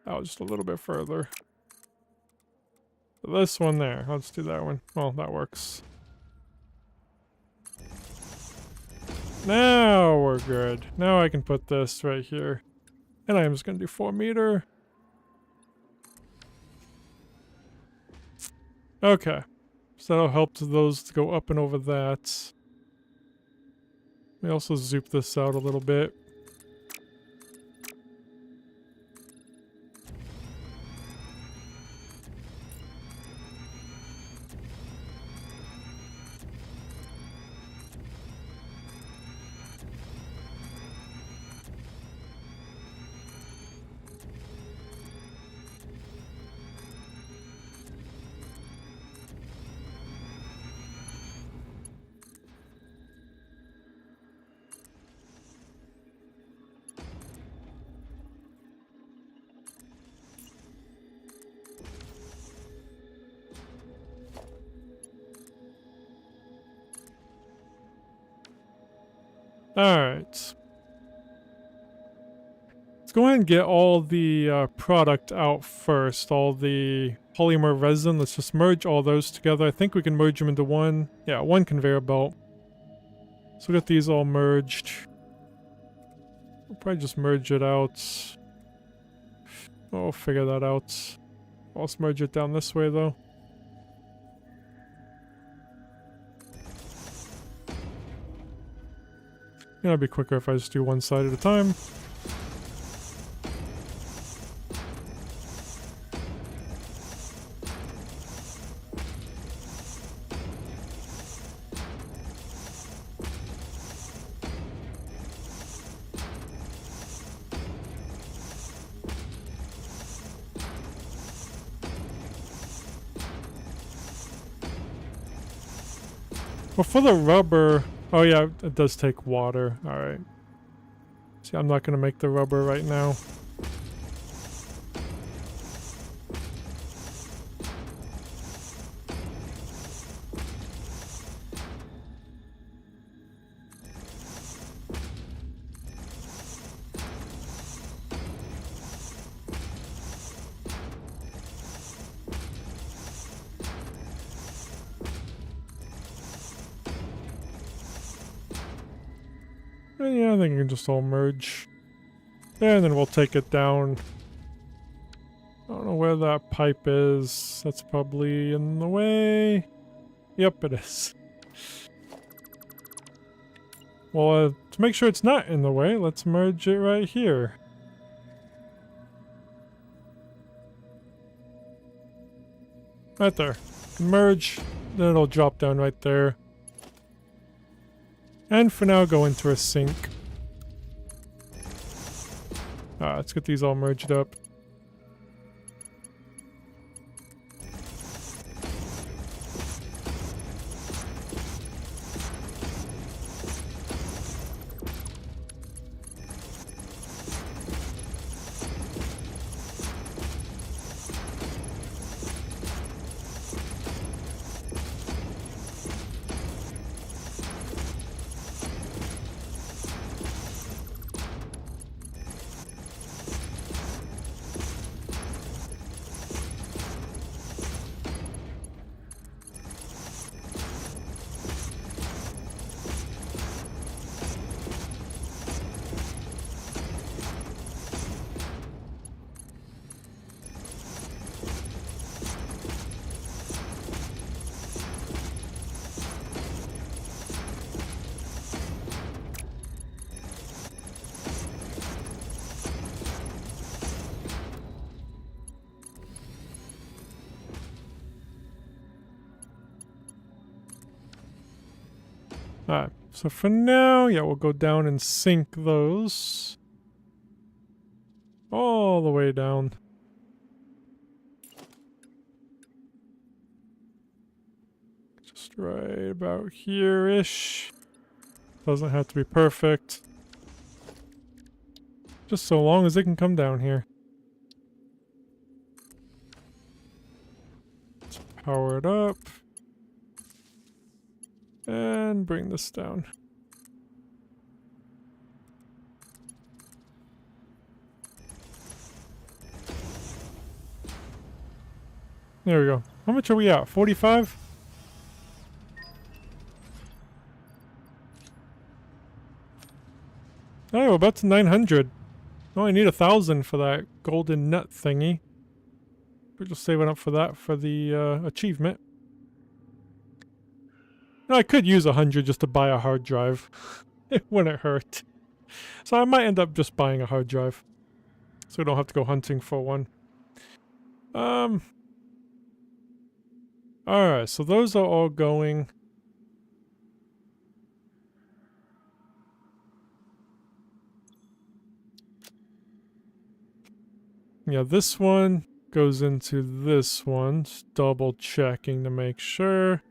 Out just a little bit further. This one there. Let's do that one. Well, that works. Now we're good. Now I can put this right here. And I'm just going to do 4 meter. Okay. So that'll help those to go up and over that. We also zoop this out a little bit. Alright. Let's go ahead and get all the product out first. All the polymer resin. Let's just merge all those together. I think we can merge them into one. Yeah, one conveyor belt. So get these all merged. We'll probably just merge it out. We'll figure that out. I'll merge it down this way though. It'll be quicker if I just do one side at a time. Well, for the rubber... Oh yeah, it does take water. Alright. See, I'm not going to make the rubber right now. Yeah, I think it can just all merge. And then we'll take it down. I don't know where that pipe is. That's probably in the way. Yep, it is. Well, to make sure it's not in the way, let's merge it right here. Right there. Merge, then it'll drop down right there. And for now, go into a sink. Let's get these all merged up. Alright, so for now, yeah, we'll go down and sink those. All the way down. Just right about here-ish. Doesn't have to be perfect. Just so long as it can come down here. Let's power it up. And bring this down. There we go. How much are we at? 45? Oh, we're about to 900. Oh, I need 1,000 for that golden nut thingy. We're just saving up for that for the achievement. No, I could use 100 just to buy a hard drive. It wouldn't hurt. So I might end up just buying a hard drive. So we don't have to go hunting for one. Alright, so those are all going. Yeah, this one goes into this one. Just double checking to make sure.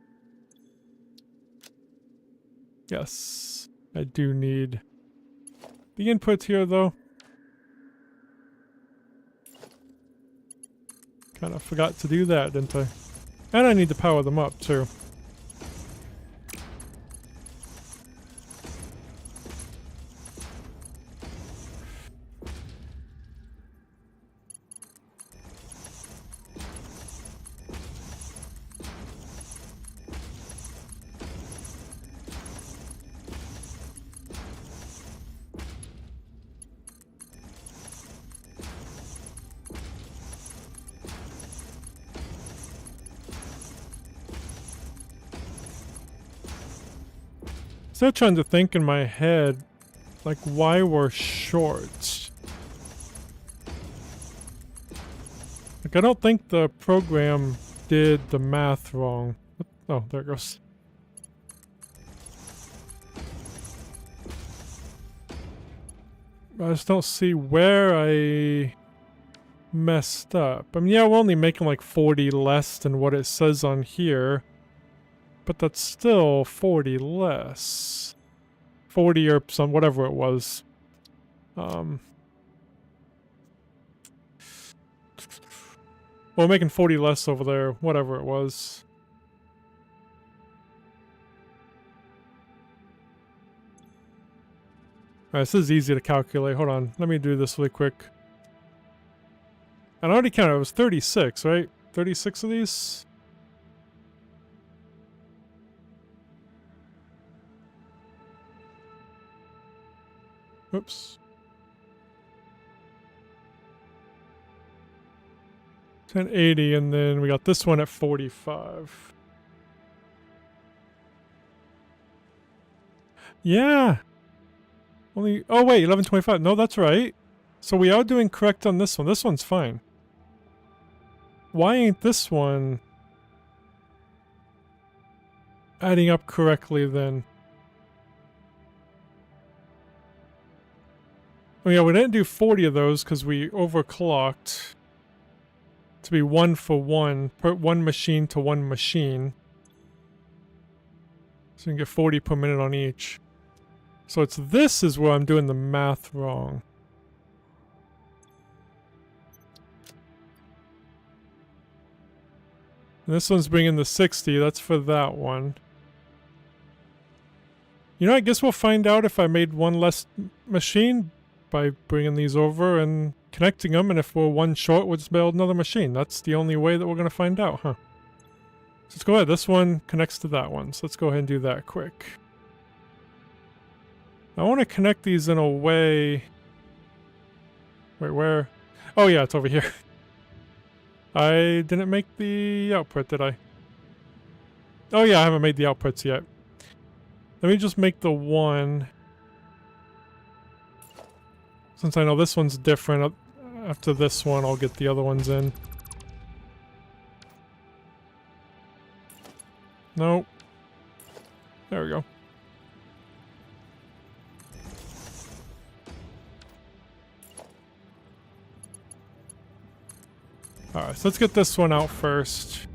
Yes, I do need the input here though. Kind of forgot to do that, didn't I? And I need to power them up too. Still trying to think in my head, like, why we're short. Like, I don't think the program did the math wrong. Oh, there it goes. I just don't see where I messed up. I mean, yeah, we're only making like 40 less than what it says on here. But that's still 40 less. 40 or some, whatever it was. Well, we're making 40 less over there, whatever it was. Alright, this is easy to calculate. Hold on, let me do this really quick. And I already counted, it was 36, right? 36 of these? Oops. 1080, and then we got this one at 45. Yeah! Only, oh wait, 1125. No, that's right. So we are doing correct on this one. This one's fine. Why ain't this one adding up correctly then? Oh yeah, we didn't do 40 of those because we overclocked to be 1 for 1, per one machine to one machine. So you can get 40 per minute on each. So it's this is where I'm doing the math wrong. And this one's bringing the 60, that's for that one. You know, I guess we'll find out if I made one less machine by bringing these over and connecting them, and if we're one short, we'll just build another machine. That's the only way that we're going to find out, huh? So let's go ahead. This one connects to that one, so let's go ahead and do that quick. I want to connect these in a way... Wait, where? Oh yeah, it's over here. I didn't make the output, did I? Oh yeah, I haven't made the outputs yet. Let me just make the one. Since I know this one's different, after this one I'll get the other ones in. Nope. There we go. Alright, so let's get this one out first.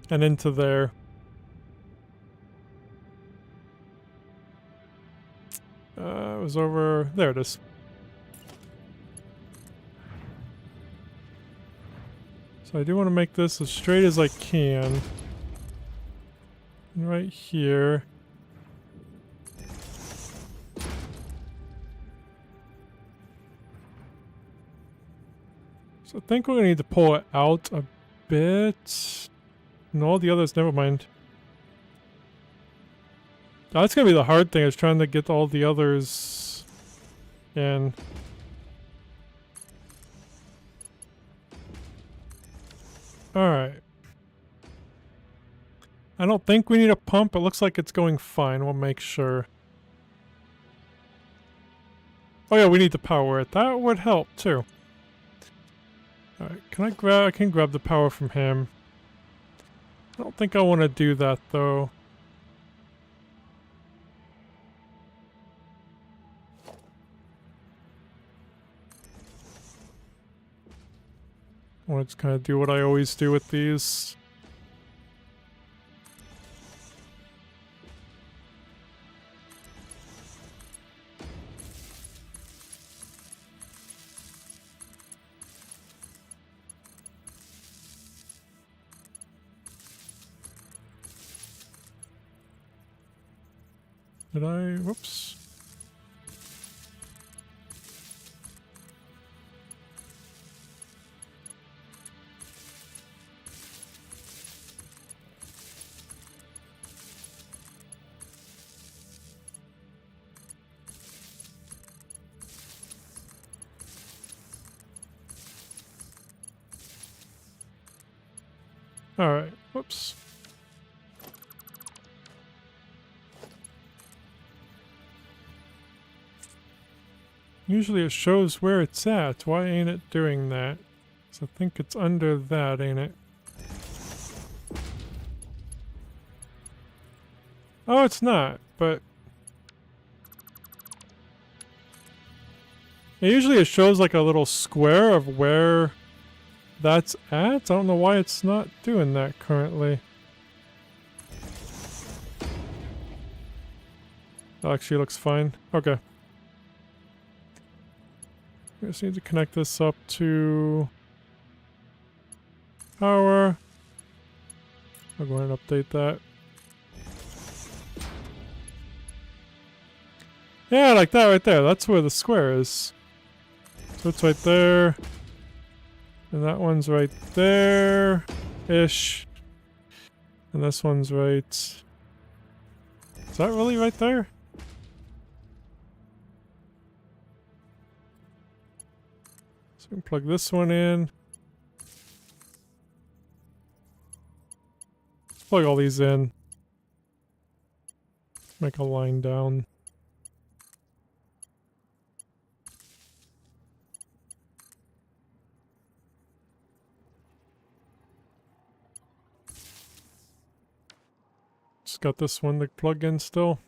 And into there. It was over... There it is. So I do want to make this as straight as I can. And right here. So I think we're going to need to pull it out a bit. No, the others, never mind. That's going to be the hard thing, is trying to get all the others in. Alright. I don't think we need a pump. It looks like it's going fine. We'll make sure. Oh yeah, we need to power it. That would help too. Alright, I can grab the power from him. I don't think I want to do that though. I want to just kind of do what I always do with these. Did I? Whoops. Alright, whoops. Usually it shows where it's at. Why ain't it doing that? So I think it's under that, ain't it? Oh, it's not, but... Usually it shows like a little square of where that's at. I don't know why it's not doing that currently. That actually looks fine. Okay. We just need to connect this up to power. I'll go ahead and update that. Yeah, like that right there. That's where the square is. So it's right there. And that one's right there-ish. And this one's right... Is that really right there? So we can plug this one in. Let's plug all these in. Make a line down. Just got this one to plug in still.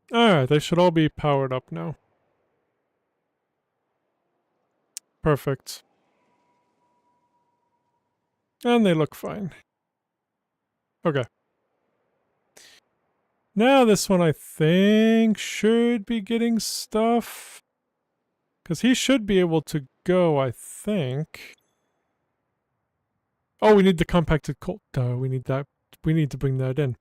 Alright, they should all be powered up now. Perfect. And they look fine. Okay. Now this one I think should be getting stuff. Because he should be able to go, I think. Oh, we need the compacted coal. Duh, we need that. We need to bring that in.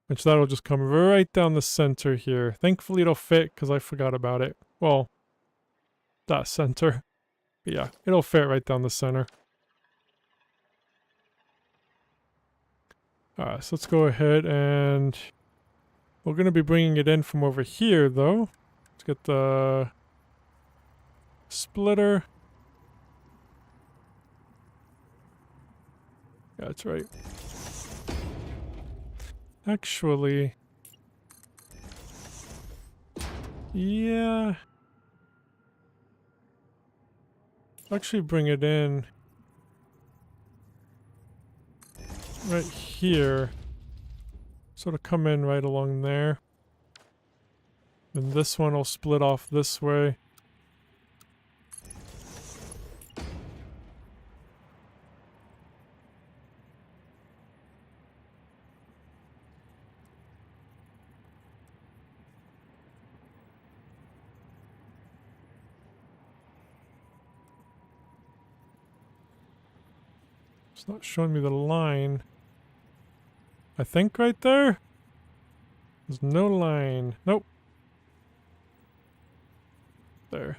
Which that'll just come right down the center here. Thankfully it'll fit because I forgot about it. Well, that center. But yeah, it'll fit right down the center. Alright, so let's go ahead and... We're going to be bringing it in from over here, though. Let's get the... splitter. Yeah, that's right. Actually... Yeah... Actually bring it in... right here. Sort of come in right along there. And this one will split off this way. It's not showing me the line. I think right there? There's no line. Nope. There.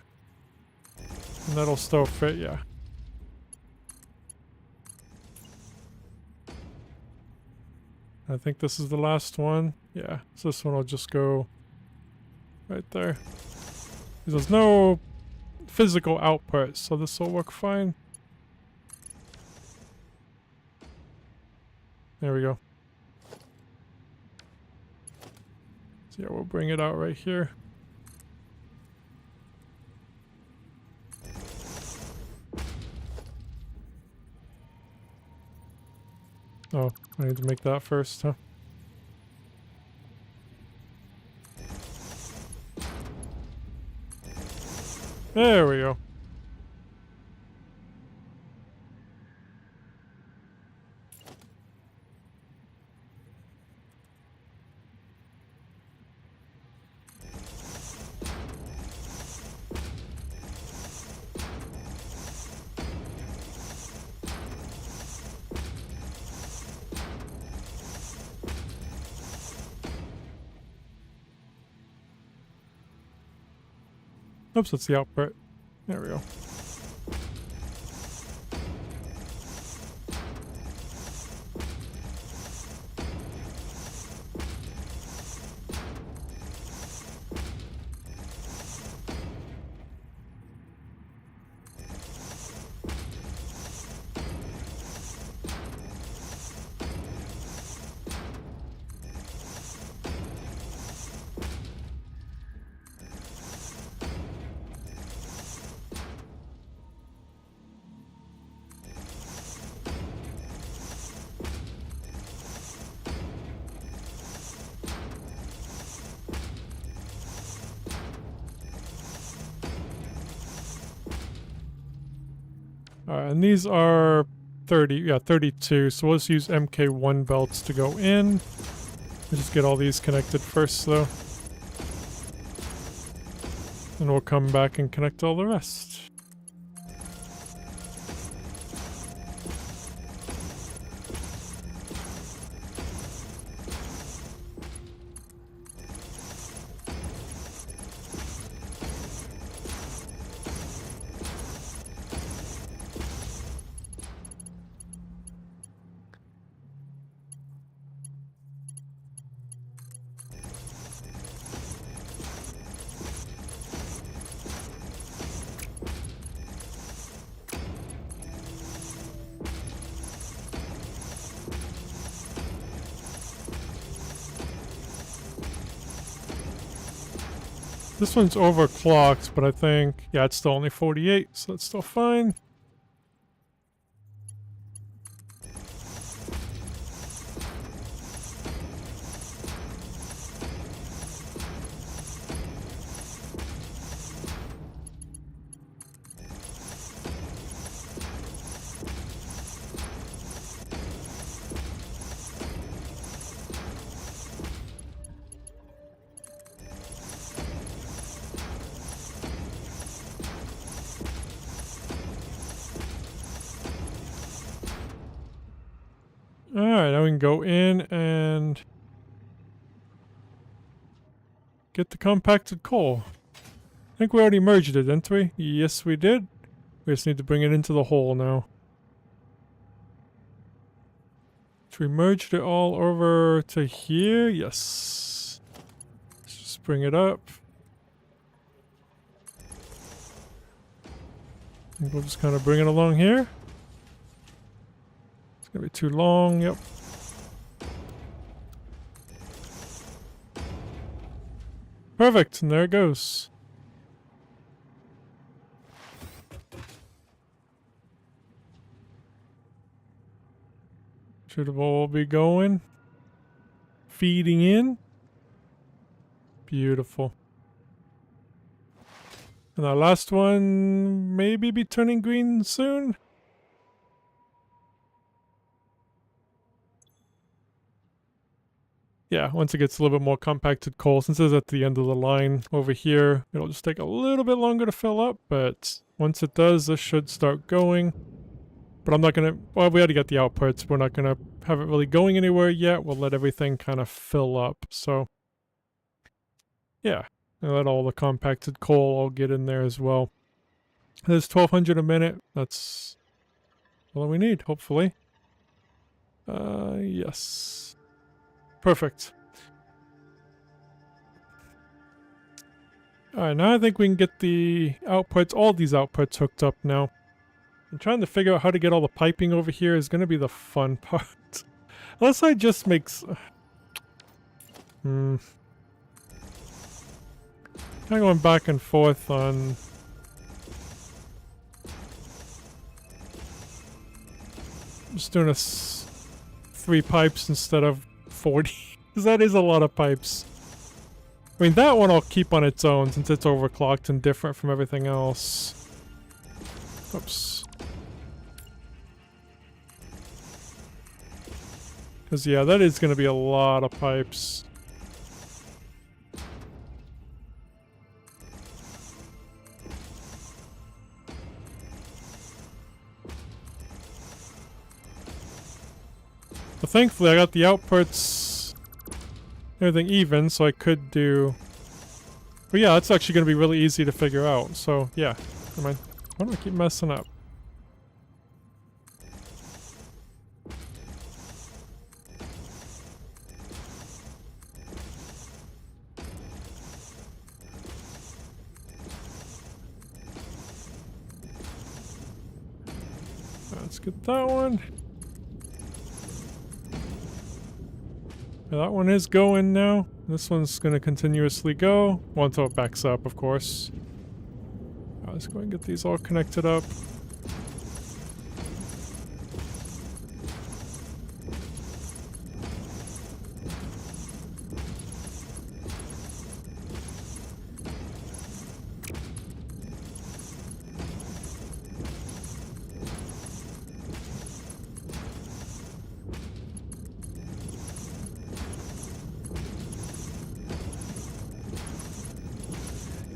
And that'll still fit, yeah. I think this is the last one. Yeah, so this one will just go right there. There's no physical output, so this will work fine. There we go. So yeah, we'll bring it out right here. Oh, I need to make that first, huh? There we go. Oops, that's the output. There we go. Alright, and these are 32, so we'll just use MK1 belts to go in. We'll just get all these connected first, though. And we'll come back and connect all the rest. This one's overclocked, but I think, yeah, it's still only 48, so that's still fine. Alright, now we can go in and get the compacted coal. I think we already merged it, didn't we? Yes, we did. We just need to bring it into the hole now. So we merged it all over to here. Yes. Let's just bring it up. I think we'll just kind of bring it along here. It's gonna be too long, yep. Perfect, and there it goes. Should have all be going. Feeding in. Beautiful. And our last one maybe be turning green soon. Yeah, once it gets a little bit more compacted coal, since it's at the end of the line over here, it'll just take a little bit longer to fill up, but once it does, this should start going. But I'm not gonna, well, we already got the outputs, we're not gonna have it really going anywhere yet, we'll let everything kind of fill up, so. Yeah, and let all the compacted coal all get in there as well. There's 1,200 a minute, that's all we need, hopefully. Yes. Perfect. Alright, now I think we can get the outputs, all these outputs hooked up now. I'm trying to figure out how to get all the piping over here is going to be the fun part. Unless I just make... Kind of going back and forth on... Just doing 3 pipes instead of 40. Because that is a lot of pipes. I mean, that one I'll keep on its own since it's overclocked and different from everything else. Oops. Because, yeah, that is going to be a lot of pipes. But thankfully, I got the outputs, everything even, so I could do... But yeah, that's actually going to be really easy to figure out, so yeah. Never mind. Why do I keep messing up? Let's get that one. Yeah, that one is going now. This one's going to continuously go. Well, until it backs up, of course. Let's go and get these all connected up.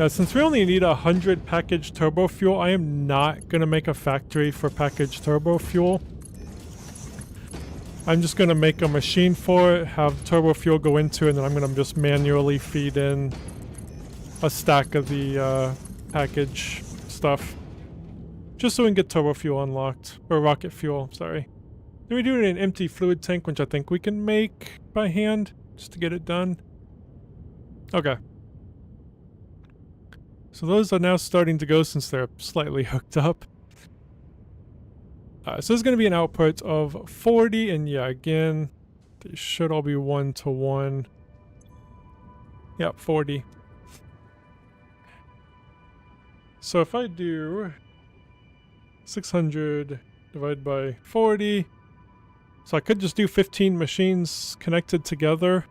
Yeah, since we only need 100 packaged turbo fuel, I am not gonna make a factory for packaged turbo fuel. I'm just gonna make a machine for it, have turbo fuel go into it, and then I'm gonna just manually feed in a stack of the package stuff. Just so we can get turbo fuel unlocked. Or rocket fuel, sorry. Then we do it in an empty fluid tank, which I think we can make by hand, just to get it done. Okay. So those are now starting to go since they're slightly hooked up. So there's going to be an output of 40, and yeah, again, they should all be 1-to-1. Yep, 40. So if I do 600 divided by 40, so I could just do 15 machines connected together.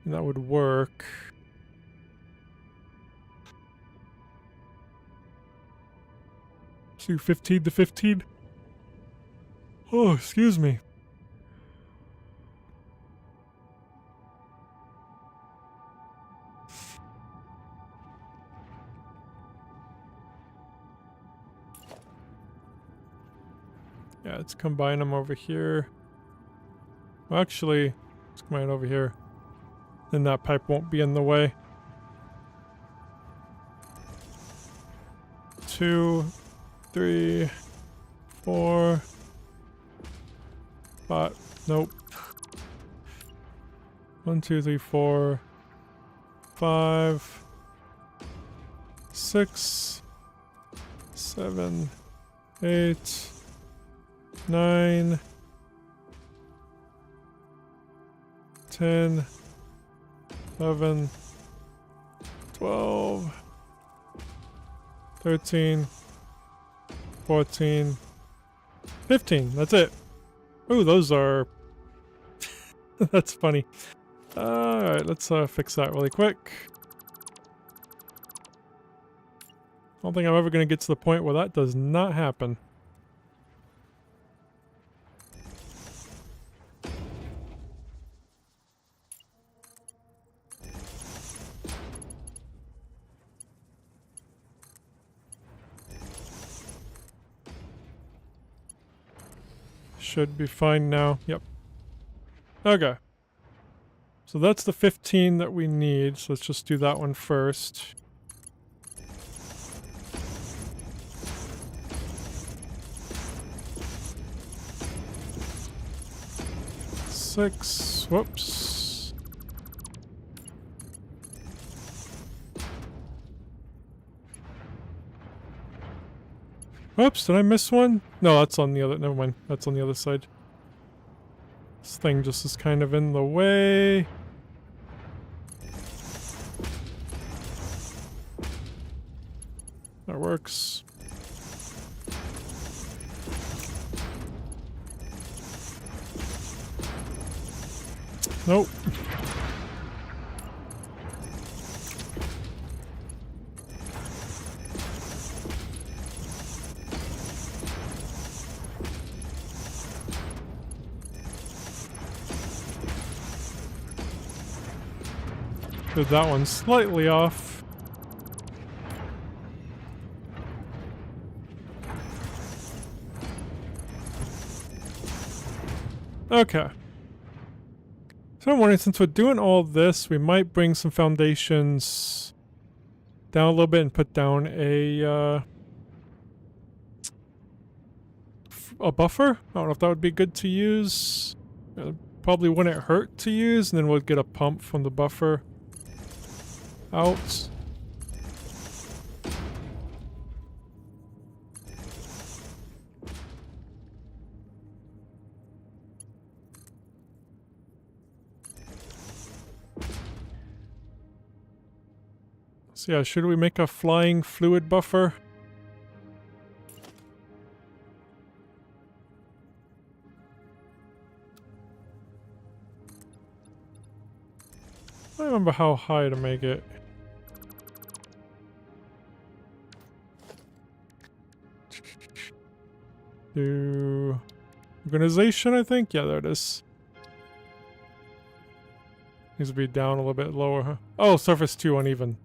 And that would work. Do 15 to 15. Oh, excuse me. Yeah, let's combine them over here. Well, actually, let's combine it over here. Then that pipe won't be in the way. 2, 3, 4, 5. Nope. 1, 2, 3, 4, 5, 6, 7, 8, 9, 10, 11, 12, 13, 14, 15. That's it. Ooh, those are... That's funny. Alright, let's fix that really quick. I don't think I'm ever going to get to the point where that does not happen. Should be fine now. Yep. Okay. So that's the 15 that we need. So let's just do that one first. Six. Whoops. Whoops, did I miss one? No, that's on the other... Never mind. That's on the other side. This thing just is kind of in the way. That works. Nope. Did that one slightly off. Okay. So I'm wondering, since we're doing all this, we might bring some foundations down a little bit and put down a buffer. I don't know if that would be good to use. Probably wouldn't hurt to use, and then we'll get a pump from the buffer out. So yeah, should we make a flying fluid buffer? I don't remember how high to make it. Do Organization, I think? Yeah, there it is. Needs to be down a little bit lower, huh? Oh, surface too uneven.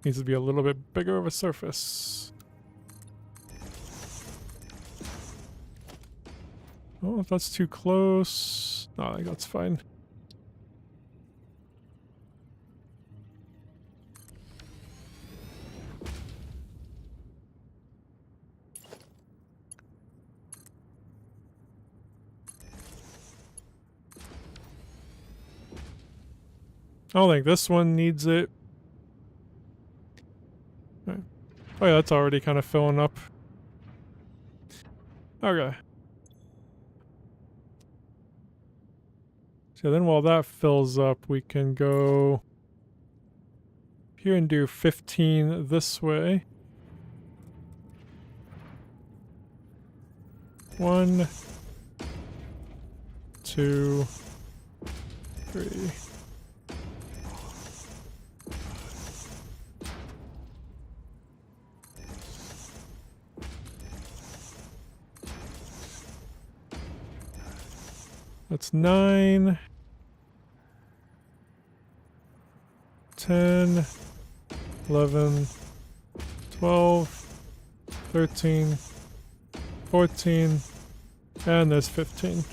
Needs to be a little bit bigger of a surface. Oh, if that's too close... No, I think that's fine. I don't think this one needs it. Oh yeah, that's already kind of filling up. Okay. So then while that fills up, we can go here and do 15 this way. 1, 2, 3. That's 9, 10, 11, 12, 13, 14, and there's 15.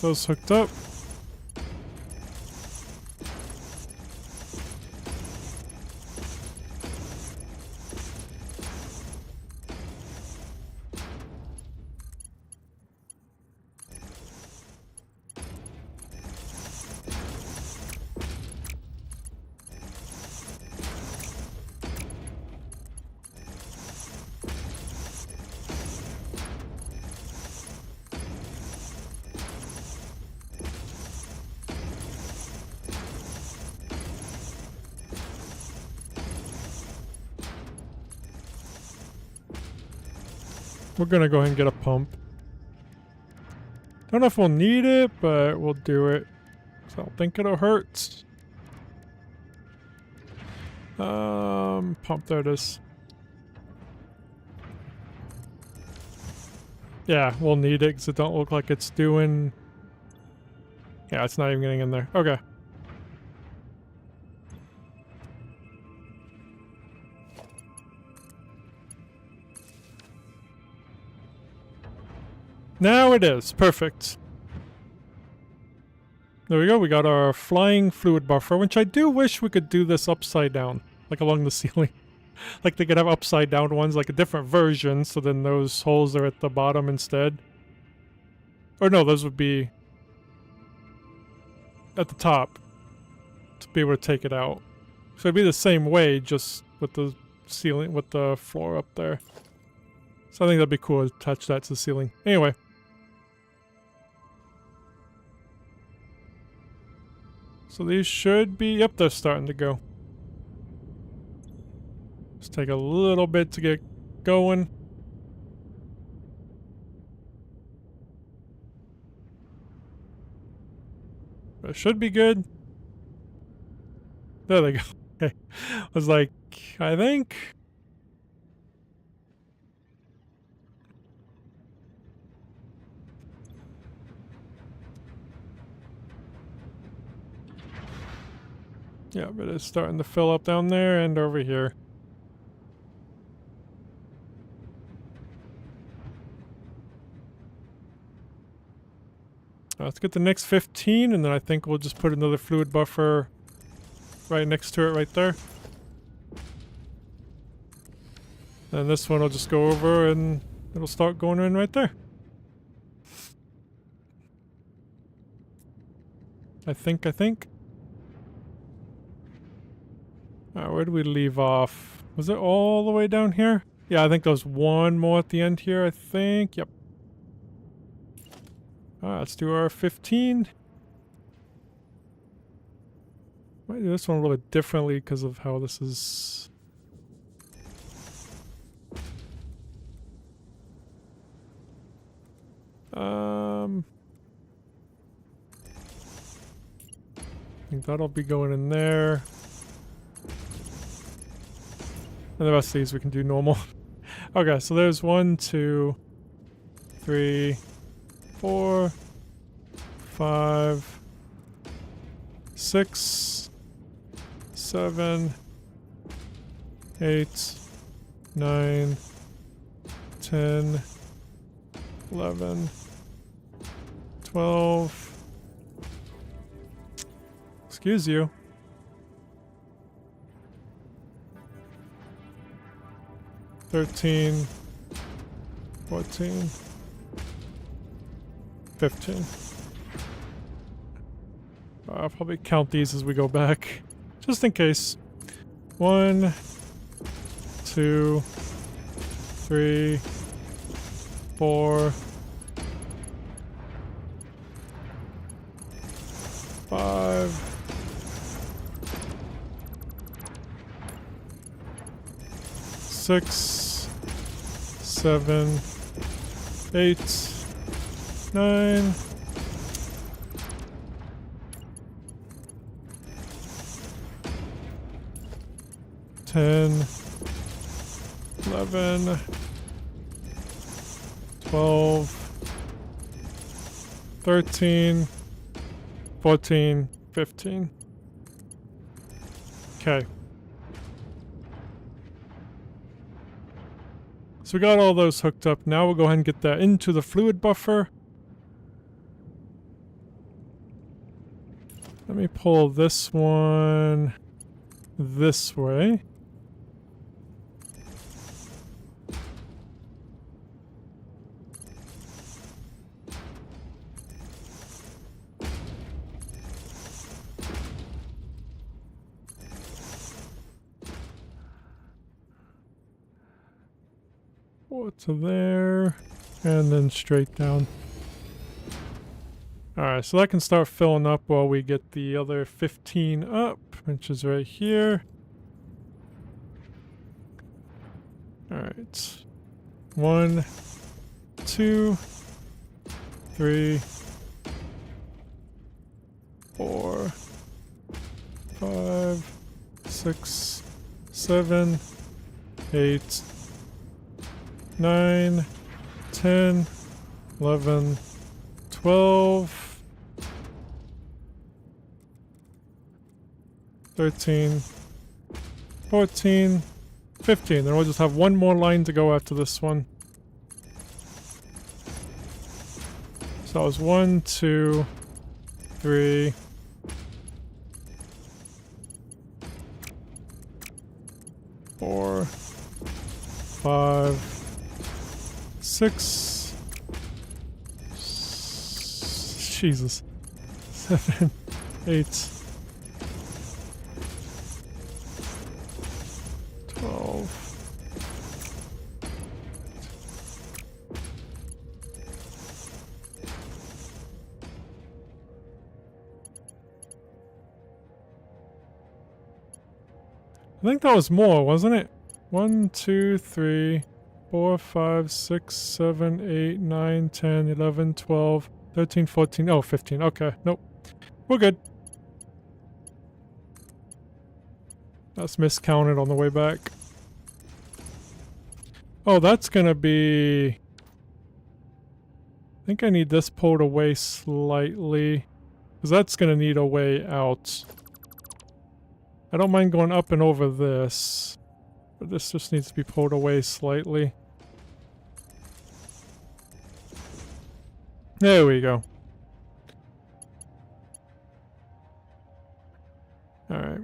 Those hooked up. We're gonna go ahead and get a pump. Don't know if we'll need it, but we'll do it. So I don't think it'll hurt. Pump, there it is. Yeah, we'll need it because it don't look like it's doing... Yeah, it's not even getting in there. Okay. Now it is. Perfect. There we go. We got our flying fluid buffer, which I do wish we could do this upside down, like along the ceiling. Like they could have upside down ones, like a different version, so then those holes are at the bottom instead. Or no, those would be at the top to be able to take it out. So it'd be the same way, just with the ceiling, with the floor up there. So I think that'd be cool to attach that to the ceiling. Anyway. So these should be... Yep, they're starting to go. Just take a little bit to get going. But it should be good. There they go. Okay. I was like, I think... Yeah, but it's starting to fill up down there and over here. Let's get the next 15, and then I think we'll just put another fluid buffer right next to it right there. And this one will just go over and it'll start going in right there. I think. Where did we leave off? Was it all the way down here? Yeah, I think there was one more at the end here, I think. Yep. Let's do our 15. Might do this one a little bit differently because of how this is... I think that'll be going in there. And the rest of these we can do normal. Okay, so there's 1, 2, 3, 4, 5, 6, 7, 8, 9, 10, 11, 12. Excuse you. 13, 14, 15. I'll probably count these as we go back, just in case. 1, 2, 3, 4, 5, 6, 7, 8, 9, 10, 11, 12, 13, 14, 15. Okay. So we got all those hooked up. Now we'll go ahead and get that into the fluid buffer. Let me pull this one this way. To there, and then straight down. Alright, so that can start filling up while we get the other 15 up, which is right here. Alright. 1, 2, 3, 4, 5, 6, 7, 8, 9, 10, 11, 12, 13, 14, 15. Then we'll just have one more line to go after this one. So that was 1, 2, 3, 4, 5, 6, Jesus, 7, 8, 12. I think that was more, wasn't it? 1, 2, 3, 4, 5, 6, 7, 8, 9, 10, 11, 12, 13, 14, oh, 15. Okay, nope. We're good. That's miscounted on the way back. Oh, that's gonna be... I think I need this pulled away slightly, because that's gonna need a way out. I don't mind going up and over this, but this just needs to be pulled away slightly. There we go. Alright.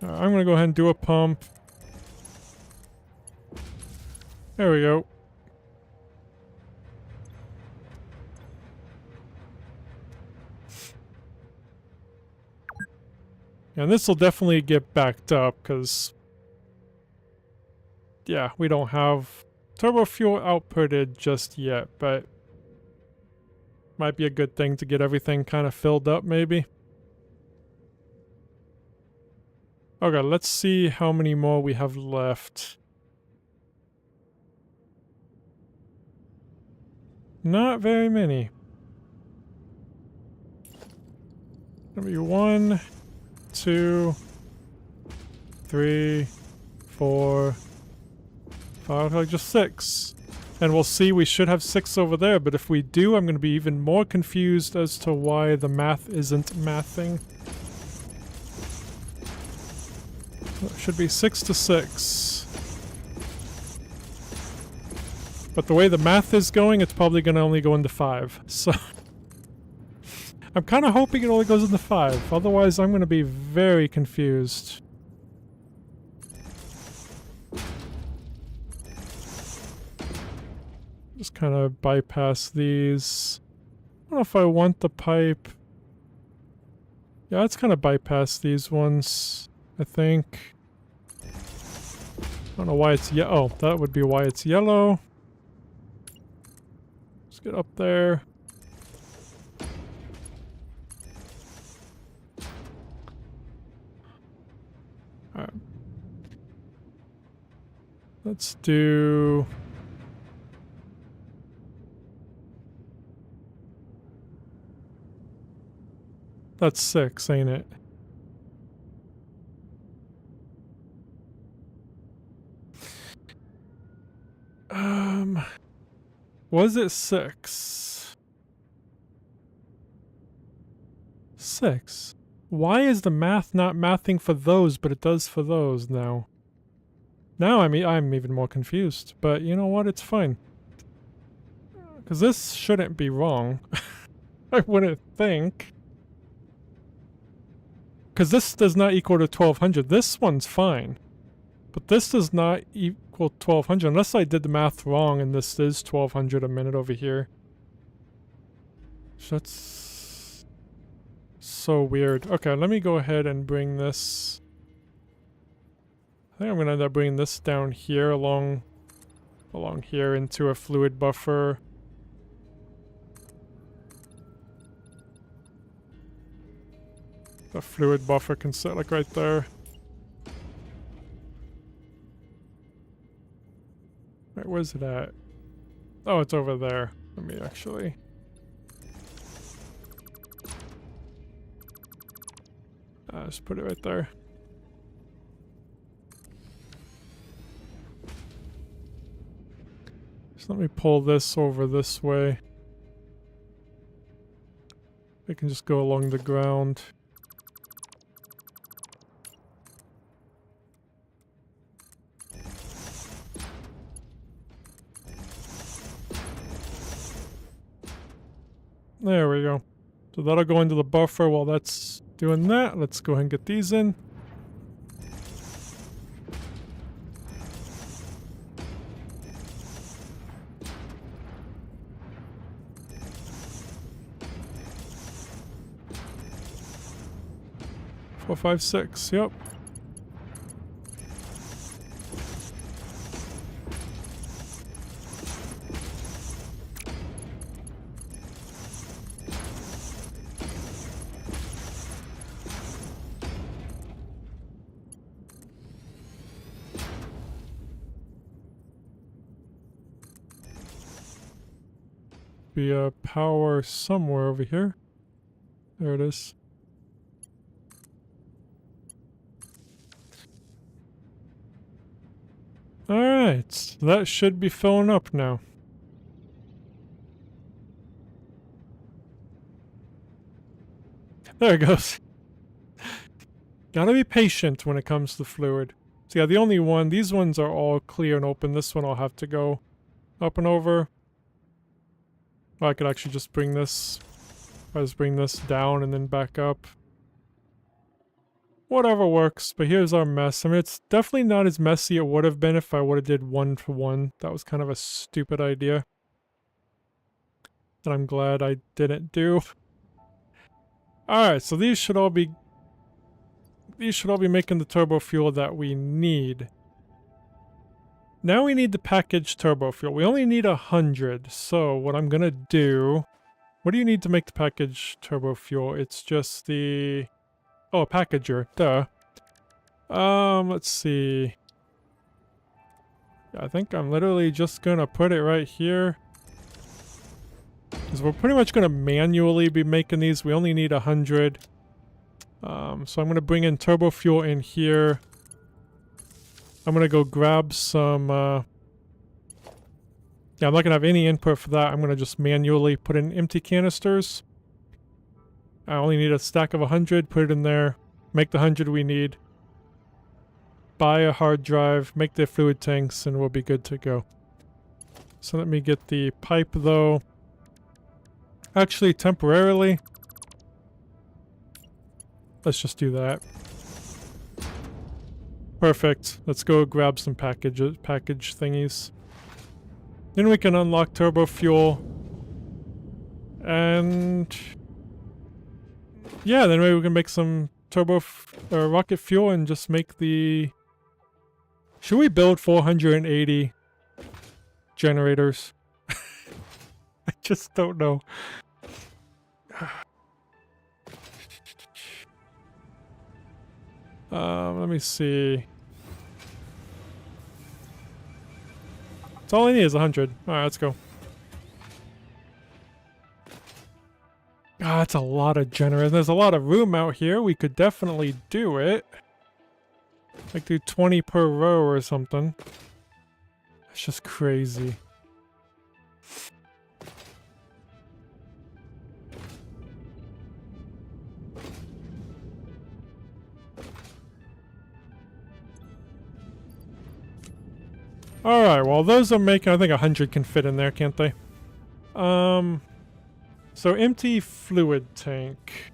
I'm gonna go ahead and do a pump. There we go. And this will definitely get backed up, because... yeah, we don't have Turbofuel outputted just yet, but... might be a good thing to get everything kind of filled up, maybe. Okay, let's see how many more we have left. Not very many. gonna be 1, 2, 3, 4, 5, like just 6. And we'll see, we should have 6 over there, but if we do, I'm gonna be even more confused as to why the math isn't mathing. It should be 6 to 6. But the way the math is going, it's probably gonna only go into 5. So I'm kind of hoping it only goes into 5. Otherwise, I'm gonna be very confused. Just kind of bypass these. I don't know if I want the pipe. Yeah, let's kind of bypass these ones, I think. I don't know why it's yellow. Oh, that would be why it's yellow. Let's get up there. Alright. Let's do... That's 6, ain't it? Was it 6? 6. Why is the math not mathing for those, but it does for those now? Now I'm even more confused, but you know what? It's fine. Because this shouldn't be wrong. I wouldn't think. Because this does not equal to 1200. This one's fine. But this does not equal 1200 unless I did the math wrong and this is 1200 a minute over here. So that's so weird. Okay, let me go ahead and bring this. I think I'm gonna end up bringing this down here along here into a fluid buffer. The fluid buffer can sit like right there. Right, where's it at? Oh, it's over there. Let me actually... just put it right there. So let me pull this over this way. It can just go along the ground. There we go. So that'll go into the buffer while that's doing that. Let's go ahead and get these in. Four, 5, 6. Yep. Be a power somewhere over here. There it is. Alright, that should be filling up now. There it goes. Gotta be patient when it comes to fluid. So yeah, the only one, these ones are all clear and open. This one I'll have to go up and over. Or I could actually just bring this, I just bring this down and then back up. Whatever works, but here's our mess. I mean, it's definitely not as messy it would have been if I would have did 1-to-1. That was kind of a stupid idea that I'm glad I didn't do. Alright, so these should all be making the turbo fuel that we need. Now we need to package turbo fuel. We only need 100, so what I'm gonna do... What do you need to make the package turbo fuel? It's just the... Oh, a packager. Duh. Let's see. I think I'm literally just gonna put it right here. Because we're pretty much gonna manually be making these. We only need 100. So I'm going to bring in Turbofuel in here. I'm going to go grab some... yeah, I'm not going to have any input for that. I'm going to just manually put in empty canisters. I only need a stack of 100. Put it in there. Make the 100 we need. Buy a hard drive. Make the fluid tanks, and we'll be good to go. So let me get the pipe, though. Actually, temporarily... let's just do that. Perfect. Let's go grab some package thingies. Then we can unlock Turbofuel. And... yeah, then maybe we can make some rocket fuel and just make the... should we build 480 generators? I just don't know. Let me see. That's all I need is 100. Alright, let's go. Ah, that's a lot of generators. There's a lot of room out here. We could definitely do it. Like do 20 per row or something. That's just crazy. Alright, well those are making, I think 100 can fit in there, can't they? So empty fluid tank.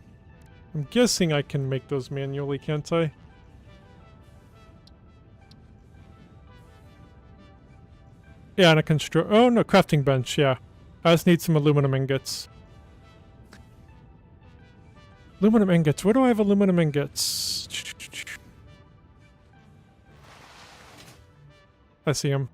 I'm guessing I can make those manually, can't I? Yeah, and a oh no, crafting bench, yeah. I just need some aluminum ingots. Aluminum ingots, where do I have aluminum ingots? I see them.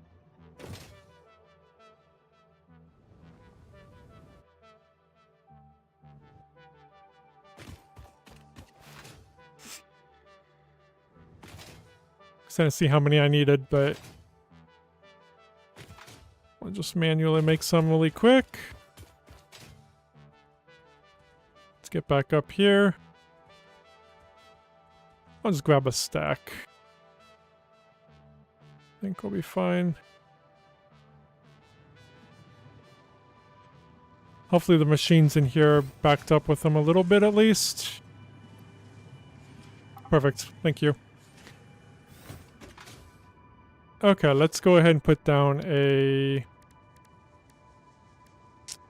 I didn't see how many I needed, but I'll just manually make some really quick. Let's get back up here. I'll just grab a stack. I think we'll be fine. Hopefully the machines in here are backed up with them a little bit at least. Perfect. Thank you. Okay, let's go ahead and put down a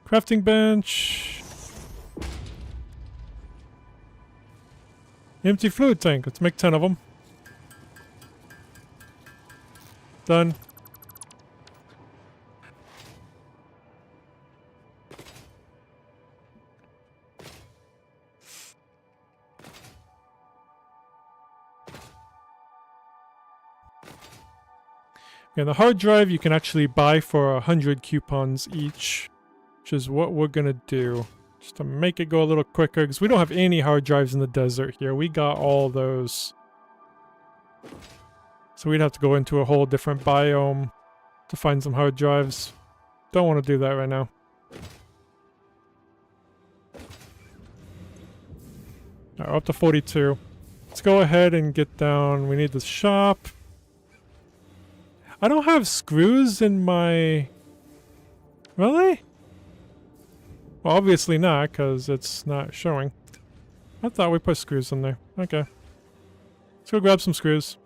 crafting bench. Empty fluid tank. Let's make 10 of them. Done. And the hard drive you can actually buy for 100 coupons each, which is what we're gonna do. Just to make it go a little quicker, because we don't have any hard drives in the desert here. We got all those. So we'd have to go into a whole different biome to find some hard drives. Don't want to do that right now. Alright, we're up to 42. Let's go ahead and get down. We need the shop. I don't have screws in my... Really? Well, obviously not, because it's not showing. I thought we put screws in there. Okay. Let's go grab some screws.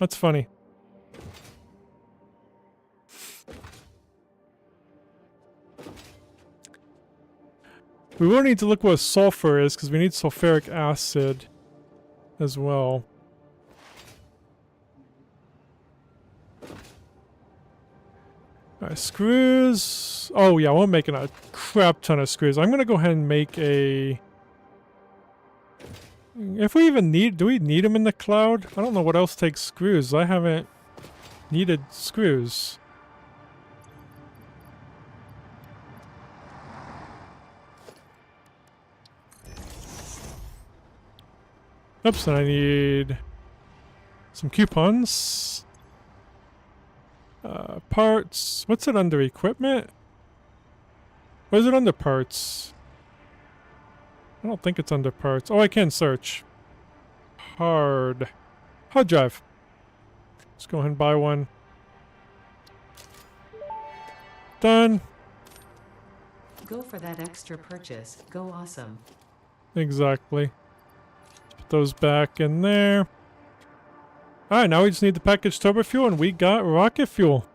That's funny. We will need to look what sulfur is, because we need sulfuric acid as well. Alright, screws. Oh yeah, we're making a crap ton of screws. I'm gonna go ahead and make a... If we even need... Do we need them in the cloud? I don't know what else takes screws. I haven't needed screws. Oops, and I need some coupons. Parts. What's it under? Equipment? What is it under parts? I don't think it's under parts. Oh, I can search. Hard drive. Let's go ahead and buy one. Done. Go for that extra purchase. Go awesome. Exactly. Put those back in there. Alright, now we just need the packaged turbofuel and we got rocket fuel.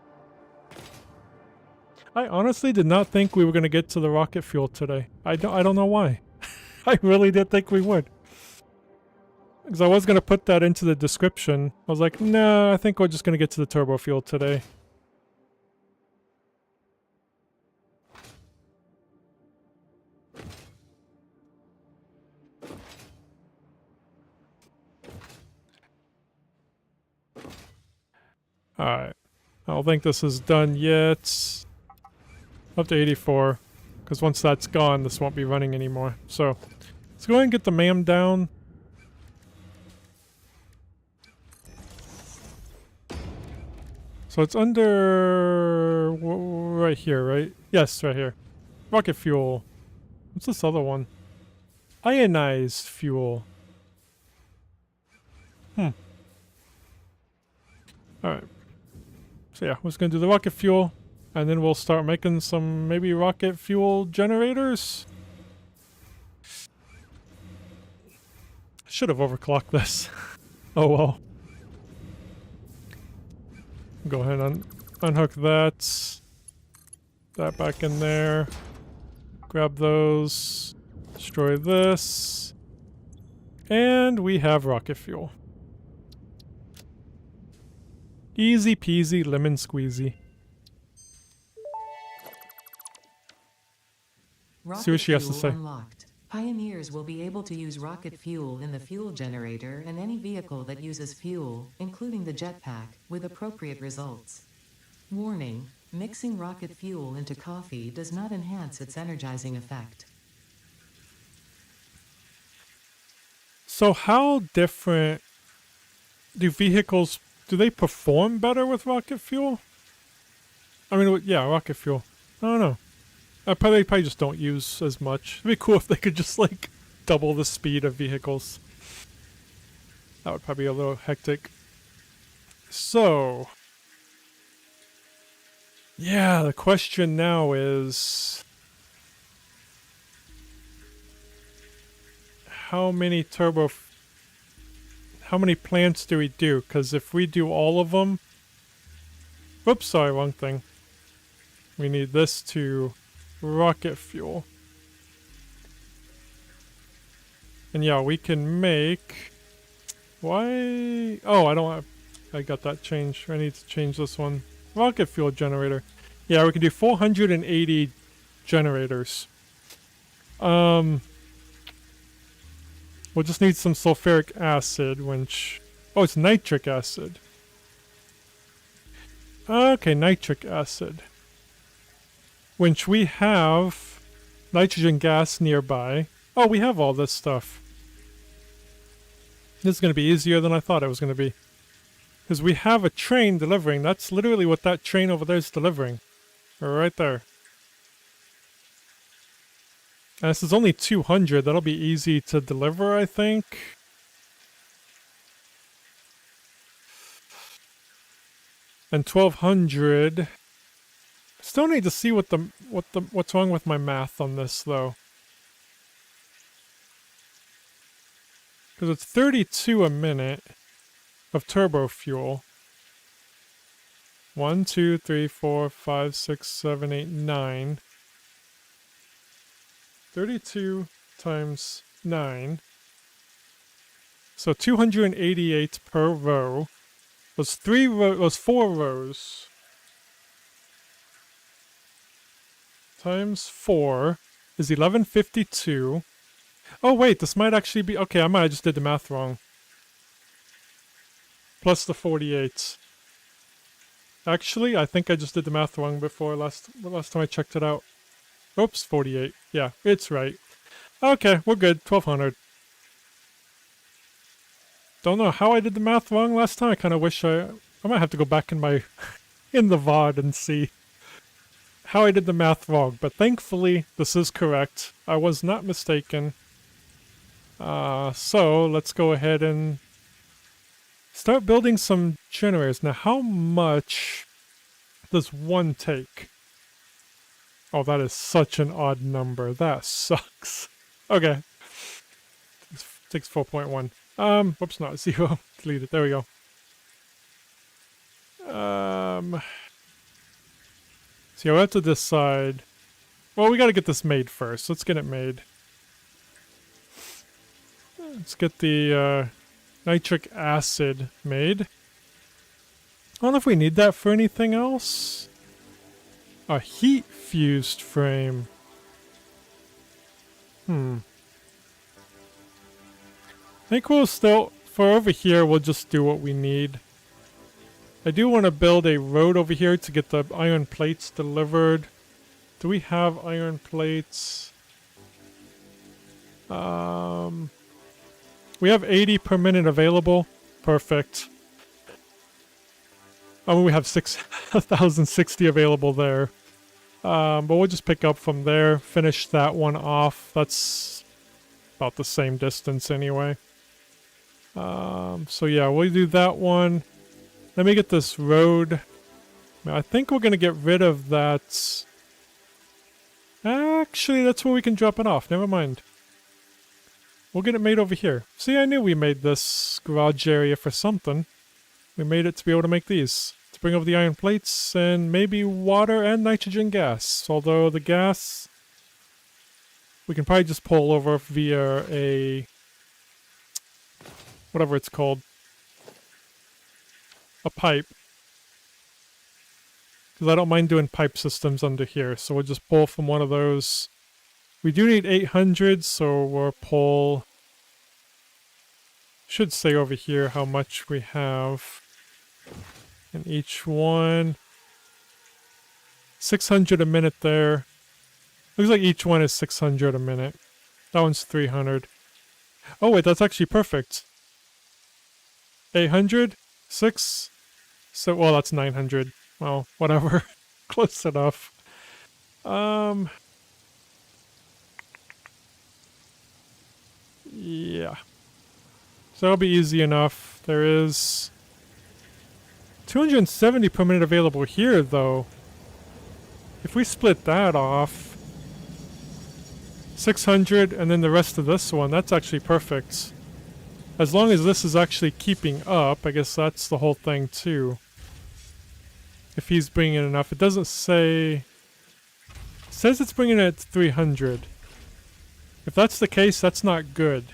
I honestly did not think we were going to get to the rocket fuel today. I don't know why. I really did think we would. Because I was going to put that into the description. I was like, no, I think we're just going to get to the turbofuel today. Alright. I don't think this is done yet. Up to 84. Because once that's gone, this won't be running anymore. So, let's go ahead and get the MAM down. So it's under... right here, right? Yes, right here. Rocket fuel. What's this other one? Ionized fuel. Alright. So yeah, we're just gonna do the rocket fuel. And then we'll start making some maybe rocket fuel generators. Should have overclocked this. Oh well. Go ahead and unhook that. That back in there. Grab those. Destroy this. And we have rocket fuel. Easy peasy lemon squeezy. Rocket See what she has to fuel say. Unlocked. Pioneers will be able to use rocket fuel in the fuel generator and any vehicle that uses fuel, including the jetpack, with appropriate results. Warning: mixing rocket fuel into coffee does not enhance its energizing effect. So how different do vehicles, do they perform better with rocket fuel? I mean, yeah, rocket fuel. I don't know. They probably just don't use as much. It'd be cool if they could just, like, double the speed of vehicles. That would probably be a little hectic. So... yeah, the question now is... how many plants do we do? Because if we do all of them... whoops, sorry, wrong thing. We need this to... rocket fuel. And yeah, we can make... why... oh, I don't have... I got that changed. I need to change this one. Rocket fuel generator. Yeah, we can do 480 generators. We'll just need some sulfuric acid, which... oh, it's nitric acid. Okay, nitric acid. Which we have nitrogen gas nearby. Oh, we have all this stuff. This is going to be easier than I thought it was going to be. Because we have a train delivering. That's literally what that train over there is delivering. Right there. And this is only 200. That'll be easy to deliver, I think. And 1200. Still need to see what's wrong with my math on this though. Because it's 32 a minute of turbo fuel. 1, 2, 3, 4, 5, 6, 7, 8, 9. 32 times 9. So 288 per row. Those 4 rows. Times 4 is 1152. Oh wait, this might actually be... okay, I might have just did the math wrong. Plus the 48. Actually, I think I just did the math wrong before last time I checked it out. Oops, 48. Yeah, it's right. Okay, we're good. 1200. Don't know how I did the math wrong last time. I kind of wish I might have to go back in my... in the VOD and see how I did the math wrong. But thankfully, this is correct. I was not mistaken. So let's go ahead and start building some generators. Now, how much does one take? Oh, that is such an odd number. That sucks. Okay. Takes 4.1. Whoops, not 0. Delete it. There we go. So we have to decide. Well, we gotta get this made first. Let's get it made. Let's get the nitric acid made. I don't know if we need that for anything else. A heat fused frame. I think we'll still, for over here, we'll just do what we need. I do want to build a road over here to get the iron plates delivered. Do we have iron plates? We have 80 per minute available. Perfect. I mean, we have 6,060 available there. But we'll just pick up from there, finish that one off. That's about the same distance anyway. So yeah, we'll do that one. Let me get this road. I think we're going to get rid of that. Actually, that's where we can drop it off. Never mind. We'll get it made over here. See, I knew we made this garage area for something. We made it to be able to make these. To bring over the iron plates and maybe water and nitrogen gas. Although the gas, we can probably just pull over via a, whatever it's called, a pipe. Because I don't mind doing pipe systems under here, so we'll just pull from one of those. We do need 800, so we'll pull, should say over here how much we have in each one. 600 a minute there. Looks like each one is 600 a minute. That one's 300. Oh wait, that's actually perfect. 800, 6, so, well, that's 900. Well, whatever. Close enough. Yeah. So that'll be easy enough. There is 270 per minute available here, though. If we split that off, 600 and then the rest of this one, that's actually perfect. As long as this is actually keeping up, I guess that's the whole thing, too. If he's bringing enough. It doesn't say... It says it's bringing it at 300. If that's the case, that's not good.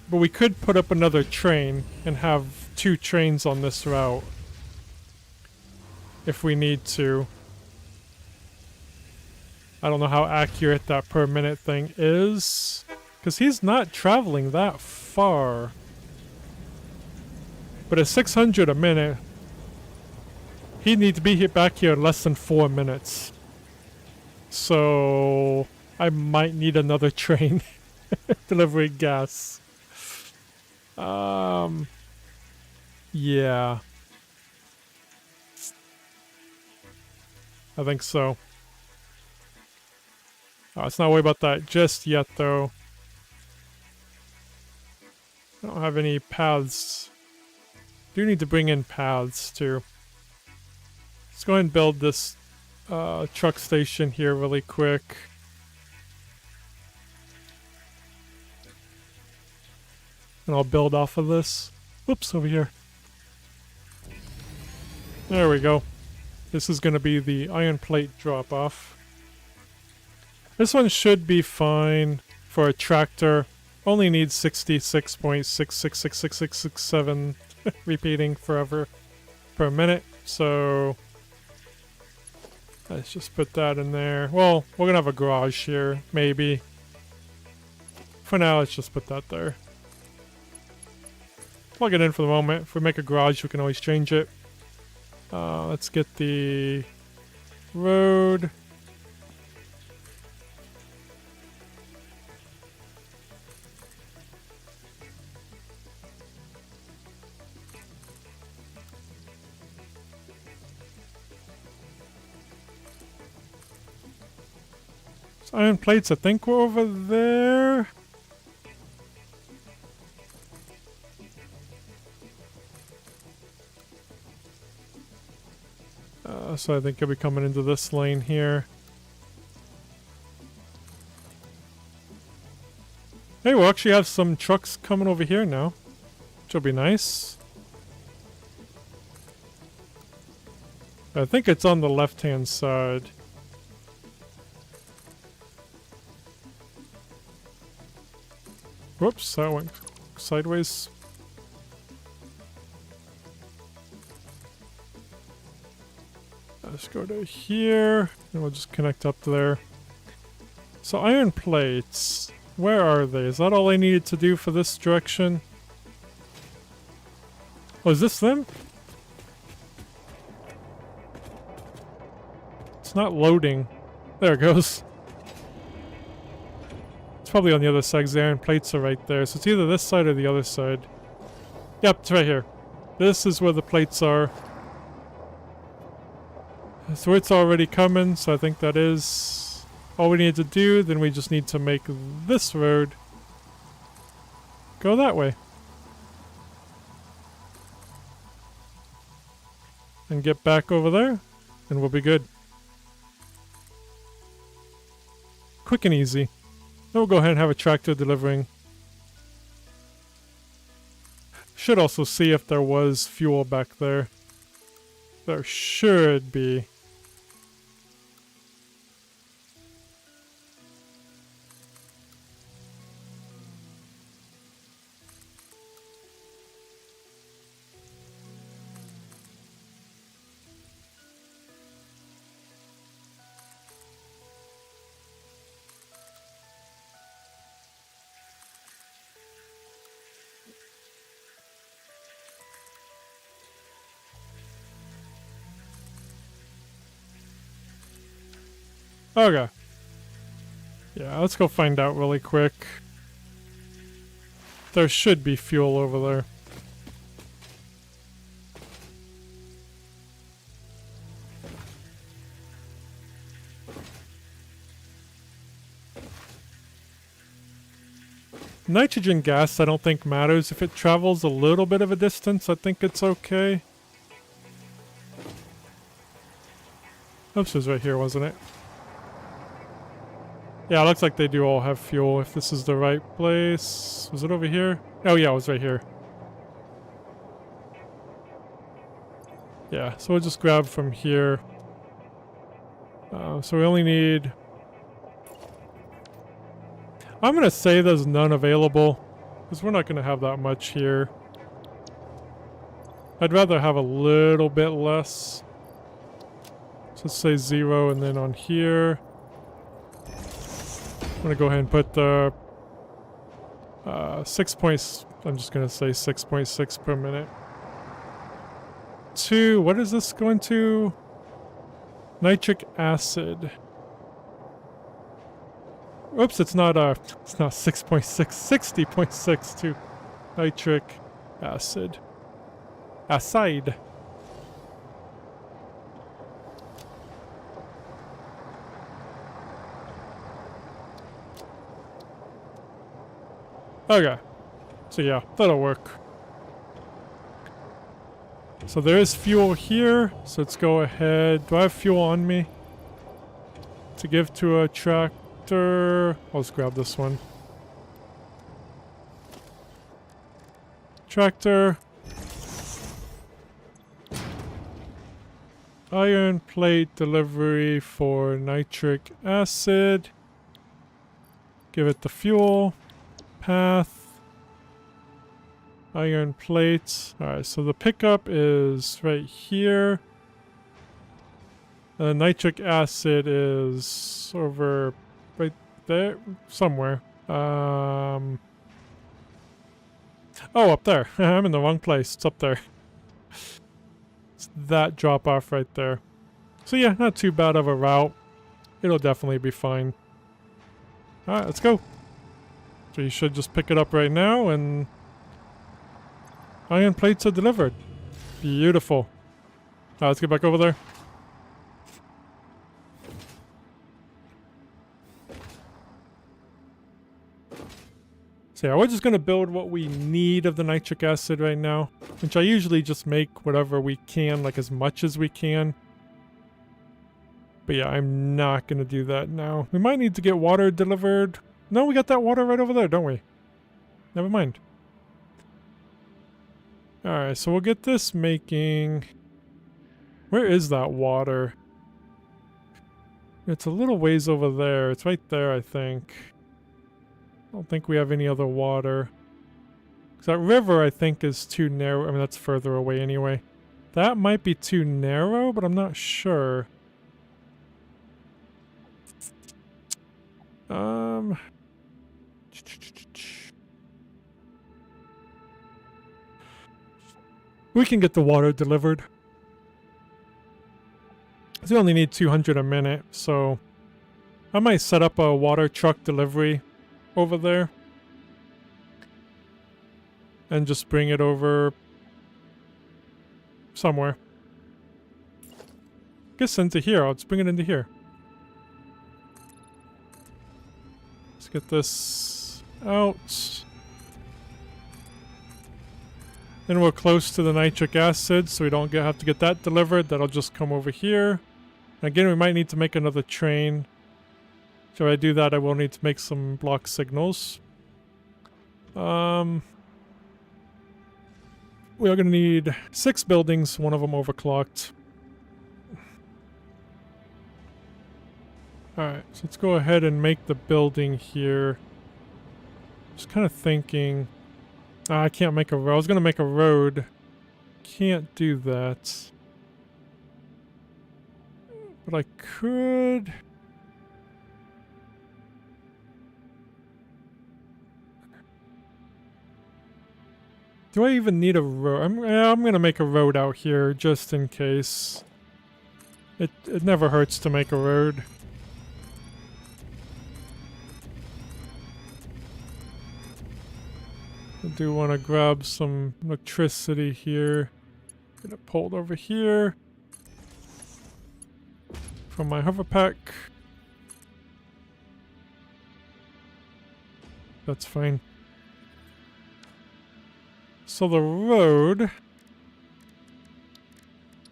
But we could put up another train and have 2 trains on this route. If we need to. I don't know how accurate that per minute thing is. Because he's not traveling that far. But at 600 a minute, he'd need to be back here in less than 4 minutes. So I might need another train delivering gas. Yeah. I think so. Let's not worry about that just yet, though. I don't have any paths. Do need to bring in paths, too. Let's go ahead and build this truck station here really quick. And I'll build off of this. Whoops, over here. There we go. This is going to be the iron plate drop-off. This one should be fine for a tractor. Only needs 66.666667 repeating forever per minute. So let's just put that in there. Well, we're going to have a garage here, maybe. For now, let's just put that there. Plug it in for the moment. If we make a garage, we can always change it. Let's get the road. Iron plates, I think we're over there. So I think he'll be coming into this lane here. Hey, we'll actually have some trucks coming over here now, which will be nice. I think it's on the left-hand side. Whoops, that went sideways. Let's go to here, and we'll just connect up there. So iron plates, where are they? Is that all I needed to do for this direction? Oh, is this them? It's not loading. There it goes. It's probably on the other side, 'cause the iron plates are right there. So it's either this side or the other side. Yep, it's right here. This is where the plates are. So it's already coming, so I think that is all we need to do. Then we just need to make this road go that way. And get back over there, and we'll be good. Quick and easy. Then we'll go ahead and have a tractor delivering. Should also see if there was fuel back there. There should be. Okay. Yeah, let's go find out really quick. There should be fuel over there. Nitrogen gas I don't think matters. If it travels a little bit of a distance, I think it's okay. Oops, it was right here, wasn't it? Yeah, it looks like they do all have fuel, if this is the right place. Was it over here? Oh yeah, it was right here. Yeah, so we'll just grab from here. So we only need... I'm going to say there's none available, because we're not going to have that much here. I'd rather have a little bit less. So let's say 0, and then on here... I'm going to go ahead and put the 6 points... I'm just going to say 6.6 per minute. 2, what is this going to? Nitric acid. Oops, it's not 6.6, 60.6 to nitric acid. Acid. Okay. So yeah, that'll work. So there is fuel here, so let's go ahead. Do I have fuel on me to give to a tractor? I'll just grab this one. Tractor. Iron plate delivery for nitric acid. Give it the fuel. Path. Iron plates. Alright, so the pickup is right here. The nitric acid is over right there somewhere. Oh, up there. I'm in the wrong place. It's up there. It's that drop off right there. So yeah, not too bad of a route. It'll definitely be fine. Alright, let's go. So you should just pick it up right now and iron plates are delivered. Beautiful. Let's get back over there. So yeah, we're just going to build what we need of the nitric acid right now, which I usually just make whatever we can, like as much as we can. But yeah, I'm not going to do that now. We might need to get water delivered. No, we got that water right over there, don't we? Never mind. Alright, so we'll get this making... Where is that water? It's a little ways over there. It's right there, I think. I don't think we have any other water. 'Cause that river, I think, is too narrow. I mean, that's further away anyway. That might be too narrow, but I'm not sure. We can get the water delivered. We only need 200 a minute, so I might set up a water truck delivery over there and just bring it over somewhere. Guess into here. I'll just bring it into here. Let's get this out. Then we're close to the nitric acid, so we don't have to get that delivered. That'll just come over here. Again, we might need to make another train. So if I do that, I will need to make some block signals. We are going to need 6 buildings, one of them overclocked. Alright, so let's go ahead and make the building here. Just kind of thinking... I can't make a road. I was going to make a road. Can't do that. But I could... Do I even need a road? I'm going to make a road out here just in case. It never hurts to make a road. I do want to grab some electricity here. Get it pulled over here from my hover pack. That's fine. So the road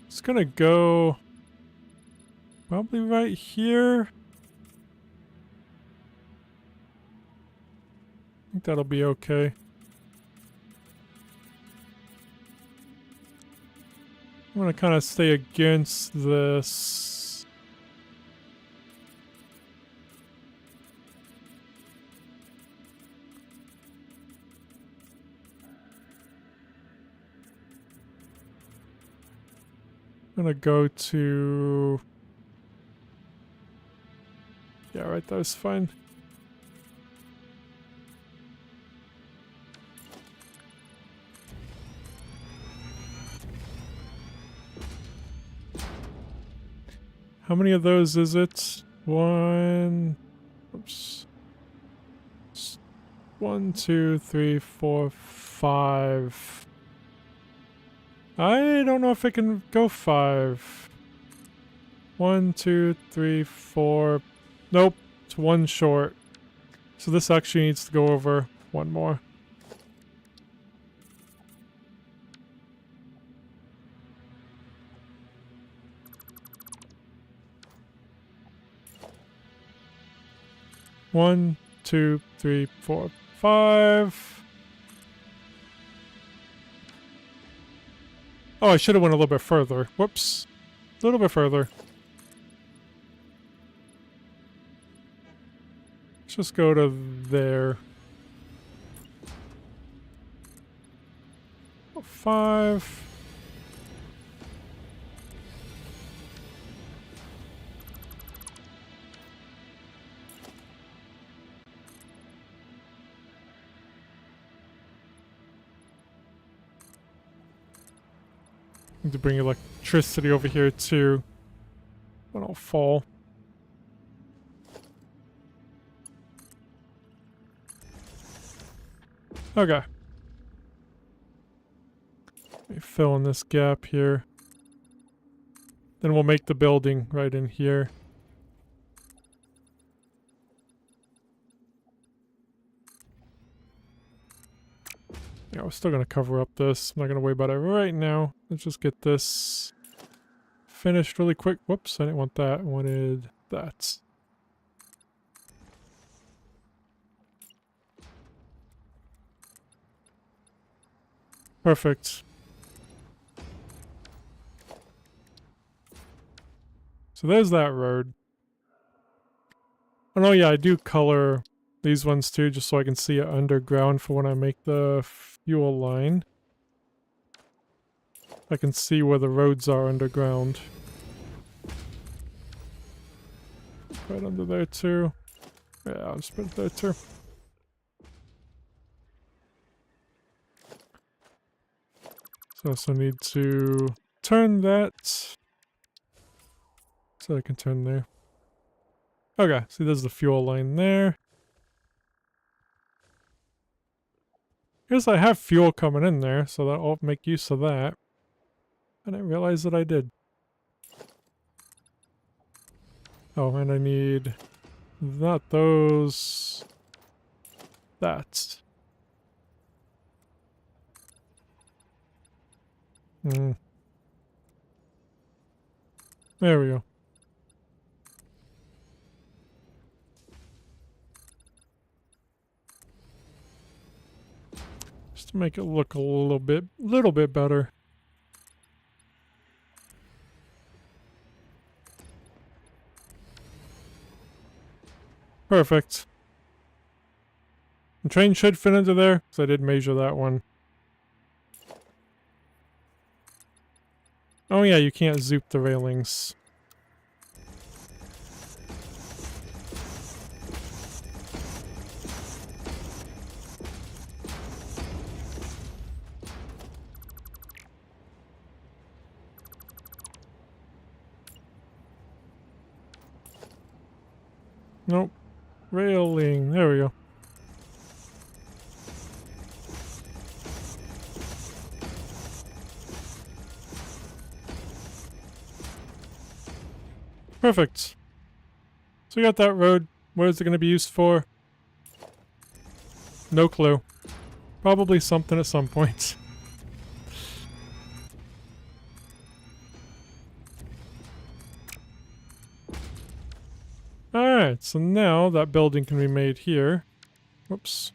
is gonna go probably right here. I think that'll be okay. I'm gonna kind of stay against this. I'm gonna go to... Yeah, right, that was fine. How many of those is it? One... Oops. 1, 2, 3, 4, 5. I don't know if I can go 5. 1, 2, 3, 4. Nope, it's 1 short. So this actually needs to go over 1 more. One, 2, 3, 4, 5. Oh, I should have went a little bit further. Whoops. A little bit further. Let's just go to there. 5. Need to bring electricity over here too. Then I'll fall. Okay. Let me fill in this gap here. Then we'll make the building right in here. Yeah, we're still gonna cover up this. I'm not gonna worry about it right now. Let's just get this finished really quick. Whoops, I didn't want that. I wanted that. Perfect. So there's that road. Oh yeah, I do color these ones too, just so I can see it underground for when I make the fuel line. I can see where the roads are underground. Right under there too. Yeah, I'll just put it there too. So I also need to turn that so I can turn there. Okay, see there's the fuel line there. Guess I have fuel coming in there, so that'll make use of that. I didn't realize that I did. Oh, and I need not those. That. There we go. Just to make it look a little bit better. Perfect. The train should fit into there, because I did measure that one. Oh yeah, you can't zoop the railings. Nope. Railing. There we go. Perfect. So we got that road. What is it going to be used for? No clue. Probably something at some point. Alright, so now that building can be made here. Whoops.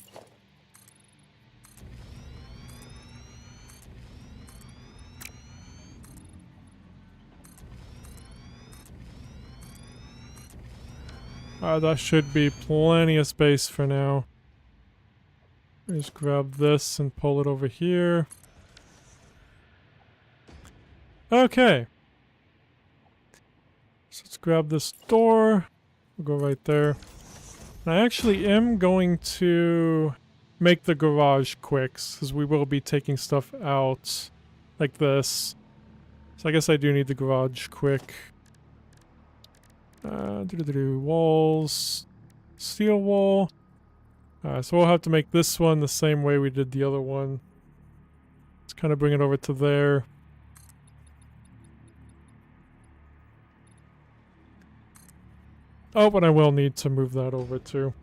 That should be plenty of space for now. Just grab this and pull it over here. Okay. So let's grab this door. We'll go right there. And I actually am going to make the garage quick, because we will be taking stuff out like this. So I guess I do need the garage quick. Walls. Steel wall. So we'll have to make this one the same way we did the other one. Let's kind of bring it over to there. Oh, but I will need to move that over too.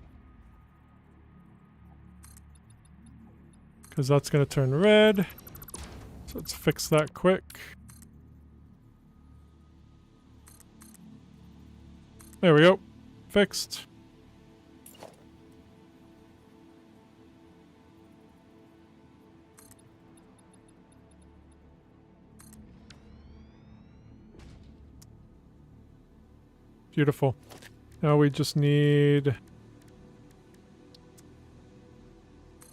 Because that's going to turn red. So let's fix that quick. There we go. Fixed. Beautiful. Now we just need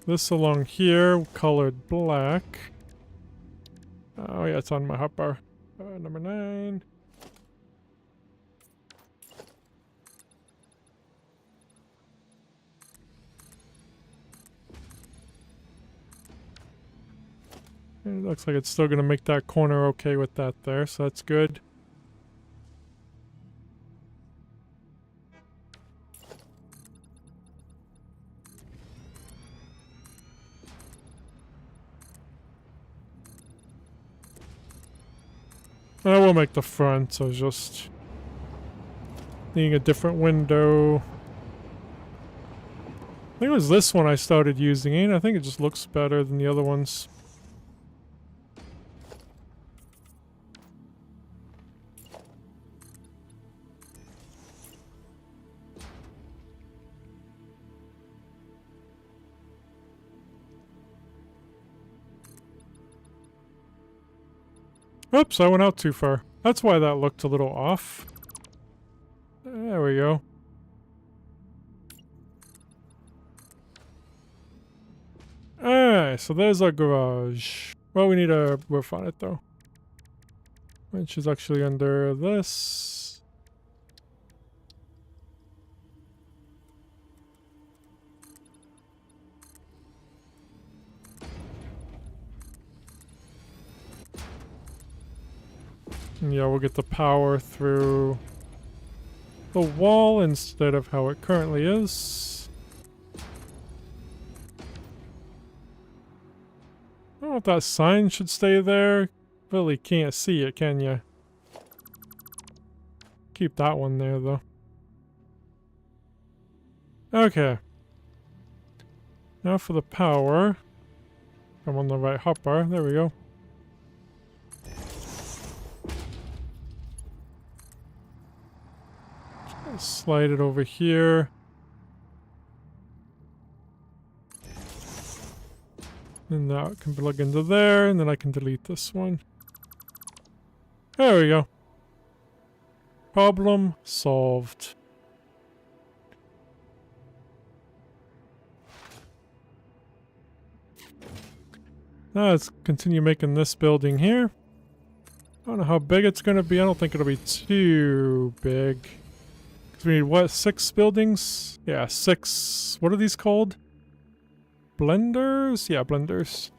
this along here, colored black. Oh yeah, it's on my hotbar. Number 9. It looks like it's still going to make that corner okay with that there, so that's good. I will make the front, so just needing a different window. I think it was this one I started using it. I think it just looks better than the other ones. Oops, I went out too far. That's why that looked a little off. There we go. Alright, so there's our garage. Well, we need a roof on it though. Which is actually under this. And yeah, we'll get the power through the wall instead of how it currently is. I don't know if that sign should stay there. Really can't see it, can you? Keep that one there, though. Okay. Now for the power. I'm on the right hotbar. There we go. Slide it over here. And now it can plug into there, and then I can delete this one. There we go. Problem solved. Now let's continue making this building here. I don't know how big it's going to be. I don't think it'll be too big. Because we need, what, 6 buildings? Yeah, 6. What are these called? Blenders? Yeah, blenders.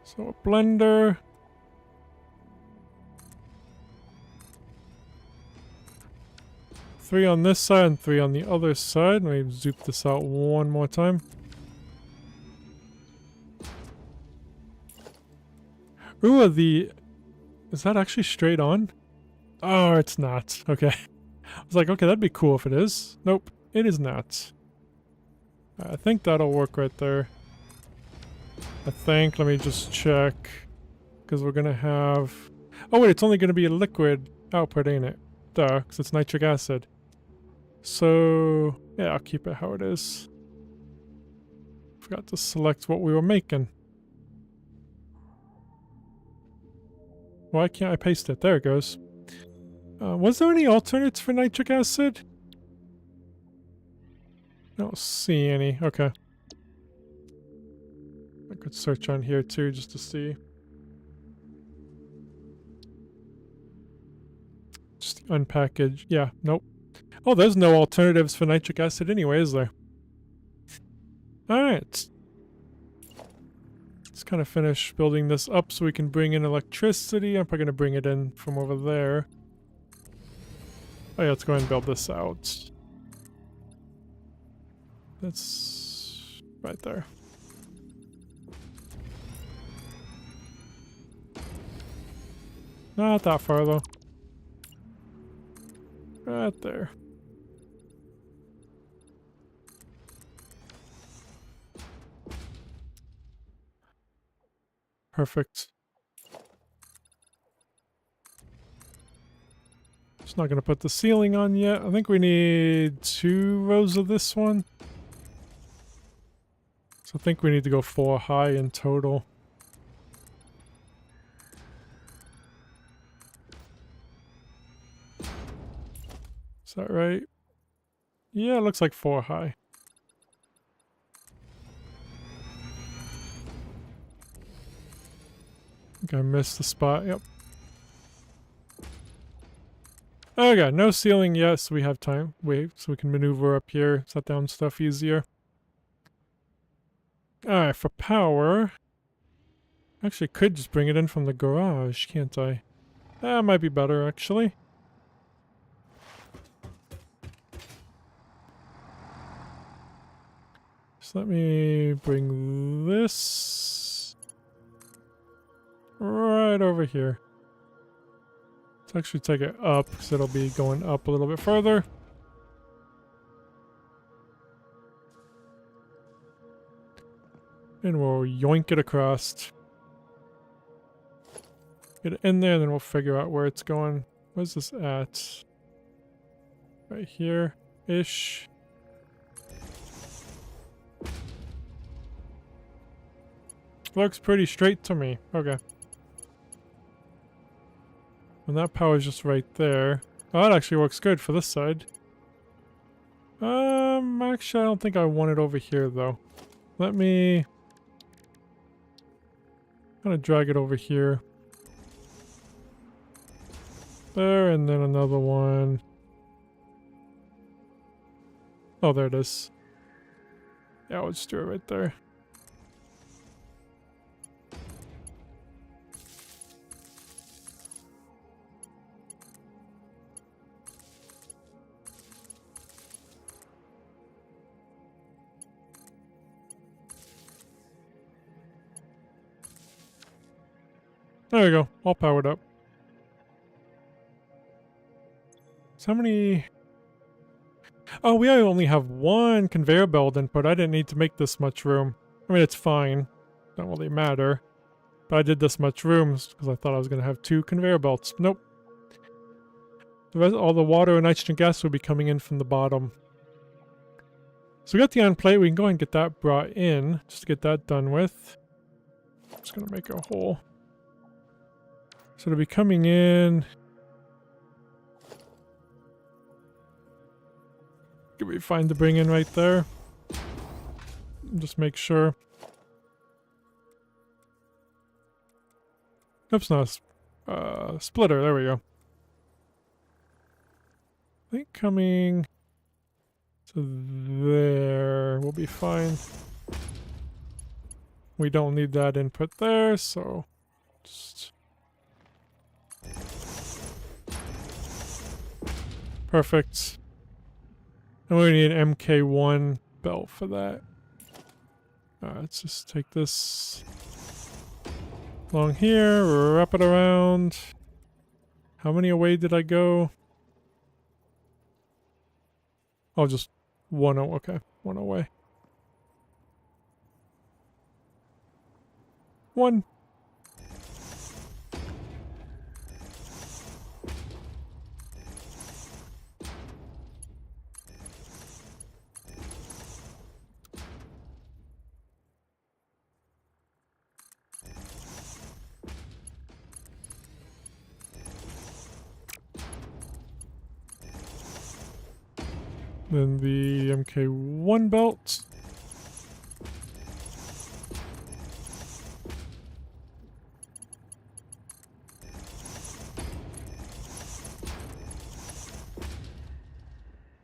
So a blender. Three on this side and 3 on the other side. Let me zoom this out one more time. Ooh, is that actually straight on? Oh, it's not. Okay. I was like, okay, that'd be cool if it is. Nope, it is not. I think that'll work right there. I think. Let me just check. Because we're going to have... Oh, wait, it's only going to be a liquid output, ain't it? Duh, because it's nitric acid. So, yeah, I'll keep it how it is. Forgot to select what we were making. Why can't I paste it? There it goes. Was there any alternates for nitric acid? I don't see any. Okay. I could search on here too, just to see. Just unpackage. Yeah, nope. Oh, there's no alternatives for nitric acid anyway, is there? Alright. Let's kind of finish building this up so we can bring in electricity. I'm probably going to bring it in from over there. Oh yeah, let's go ahead and build this out. That's right there. Not that far though. Right there. Perfect. Just not going to put the ceiling on yet. I think we need 2 rows of this one. So I think we need to go 4 high in total. Is that right? Yeah, it looks like 4 high. I think I missed the spot. Yep. Okay, no ceiling yet, so we have time. Wait, so we can maneuver up here, set down stuff easier. Alright, for power... Actually, could just bring it in from the garage, can't I? That might be better, actually. So let me bring this... right over here. Let's actually take it up, because it'll be going up a little bit further. And we'll yoink it across. Get it in there, then we'll figure out where it's going. Where's this at? Right here-ish. Looks pretty straight to me. Okay. And that power's just right there. Oh, that actually works good for this side. Actually, I don't think I want it over here, though. Let me kind of drag it over here. There, and then another one. Oh, there it is. Yeah, I'll just do it right there. There we go, all powered up. So how many... Oh, we only have one conveyor belt input. I didn't need to make this much room. I mean, it's fine. Don't really matter. But I did this much room because I thought I was going to have 2 conveyor belts. Nope. The rest, all the water and nitrogen gas will be coming in from the bottom. So we got the iron plate. We can go ahead and get that brought in. Just to get that done with. I'm just going to make a hole. So it'll be coming in. Could be fine to bring in right there. Just make sure. Oops, not a splitter. There we go. I think coming to there will be fine. We don't need that input there, so just... Perfect. And we need an MK1 belt for that. Let's just take this along here, wrap it around. How many away did I go? Oh, just one. Okay, one away. One. Then the MK1 belt.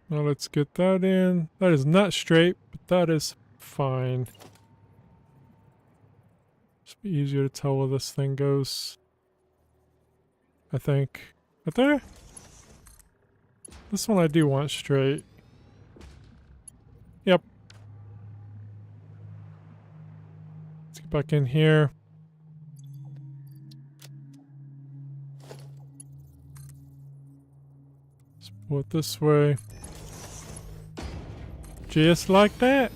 Now let's get that in. That is not straight, but that is fine. Should be easier to tell where this thing goes. I think. Right there? This one I do want straight. Yep. Let's get back in here. Let's pull it this way. Just like that.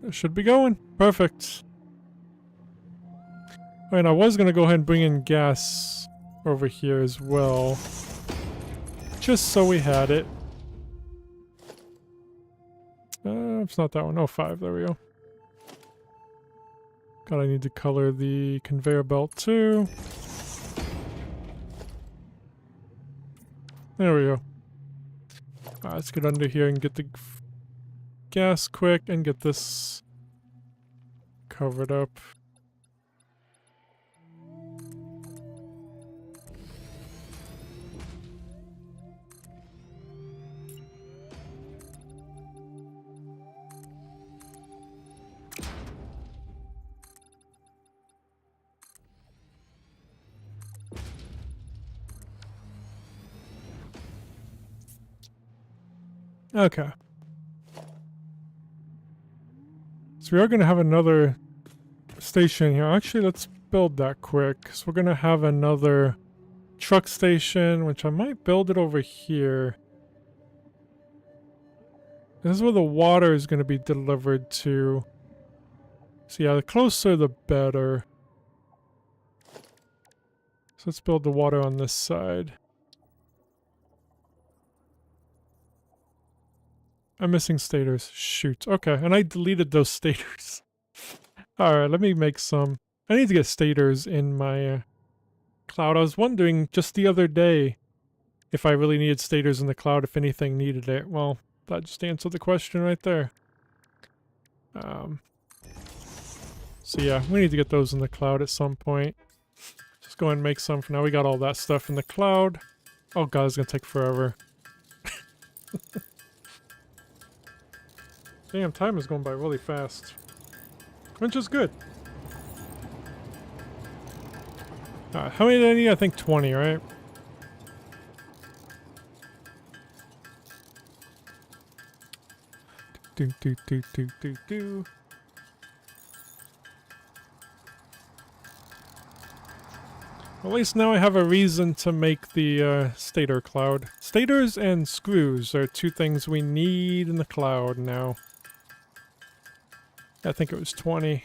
It should be going. Perfect. Alright, I was going to go ahead and bring in gas over here as well. Just so we had it. It's not that one. Oh, 5. There we go. God, I need to color the conveyor belt too. There we go. Let's get under here and get the gas quick and get this covered up. Okay. So we are going to have another station here. Actually, let's build that quick. So we're going to have another truck station, which I might build it over here. This is where the water is going to be delivered to. So yeah, the closer the better. So let's build the water on this side. I'm missing stators. Shoot. Okay, and I deleted those stators. Alright, let me make some. I need to get stators in my cloud. I was wondering just the other day if I really needed stators in the cloud, if anything needed it. Well, that just answered the question right there. So yeah, we need to get those in the cloud at some point. Just go ahead and make some for now. We got all that stuff in the cloud. Oh god, it's gonna take forever. Damn, time is going by really fast. Which is good. How many did I need? I think 20, right? Do. At least now I have a reason to make the stator cloud. Stators and screws are two things we need in the cloud now. I think it was 20.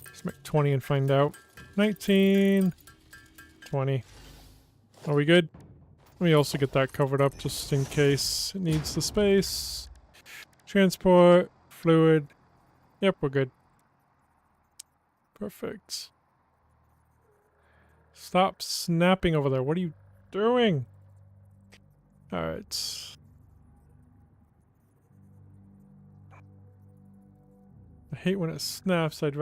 Let's make 20 and find out. 19. 20. Are we good? Let me also get that covered up just in case it needs the space. Transport. Fluid. Yep, we're good. Perfect. Stop snapping over there. What are you doing? Alright. I hate when it snaps. I'd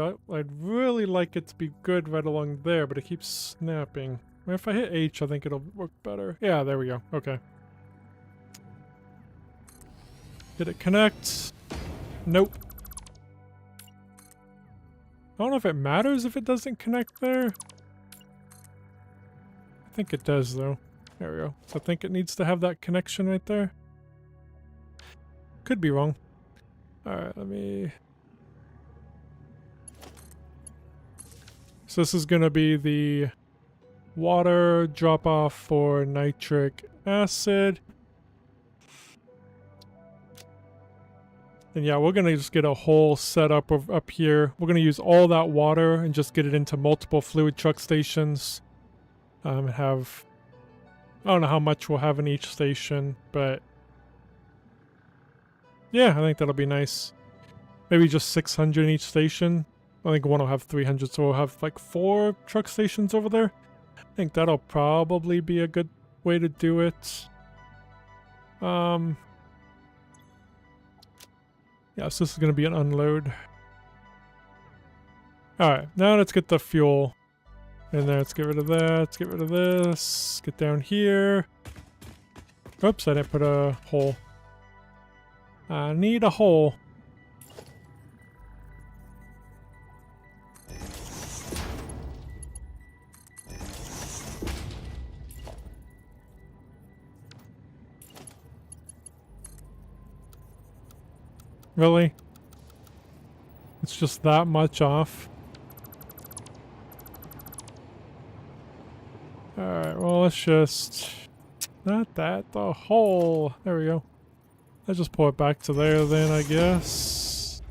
really like it to be good right along there, but it keeps snapping. If I hit H, I think it'll work better. Yeah, there we go. Okay. Did it connect? Nope. I don't know if it matters if it doesn't connect there. I think it does, though. There we go. So I think it needs to have that connection right there. Could be wrong. Alright, let me... So this is going to be the water drop-off for nitric acid. And yeah, we're going to just get a whole setup of up here. We're going to use all that water and just get it into multiple fluid truck stations. Have... I don't know how much we'll have in each station, but... yeah, I think that'll be nice. Maybe just 600 in each station. I think one will have 300, so we'll have like 4 truck stations over there. I think that'll probably be a good way to do it. Yeah, so this is going to be an unload. Alright, now let's get the fuel in there. Let's get rid of that. Let's get rid of this. Get down here. Oops, I didn't put a hole. I need a hole. Really? It's just that much off? Alright, well let's just... not that, the hole! There we go. Let's just pull it back to there then, I guess.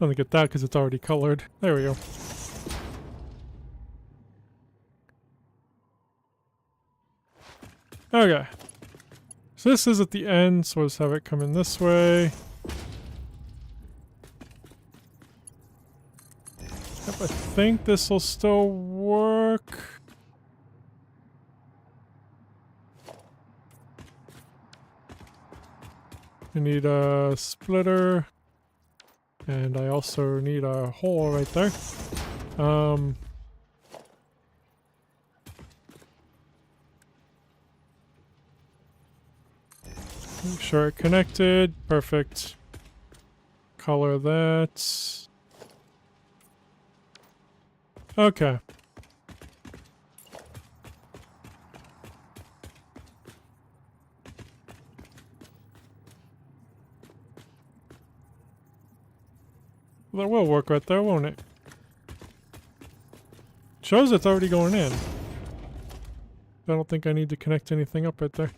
I'm gonna get that because it's already colored. There we go. Okay. So this is at the end, so let's have it come in this way. Yep, I think this will still work. I need a splitter. And I also need a hole right there. Make sure it connected. Perfect. Color that. Okay. That will work right there, won't it? Shows it's already going in. I don't think I need to connect anything up right there.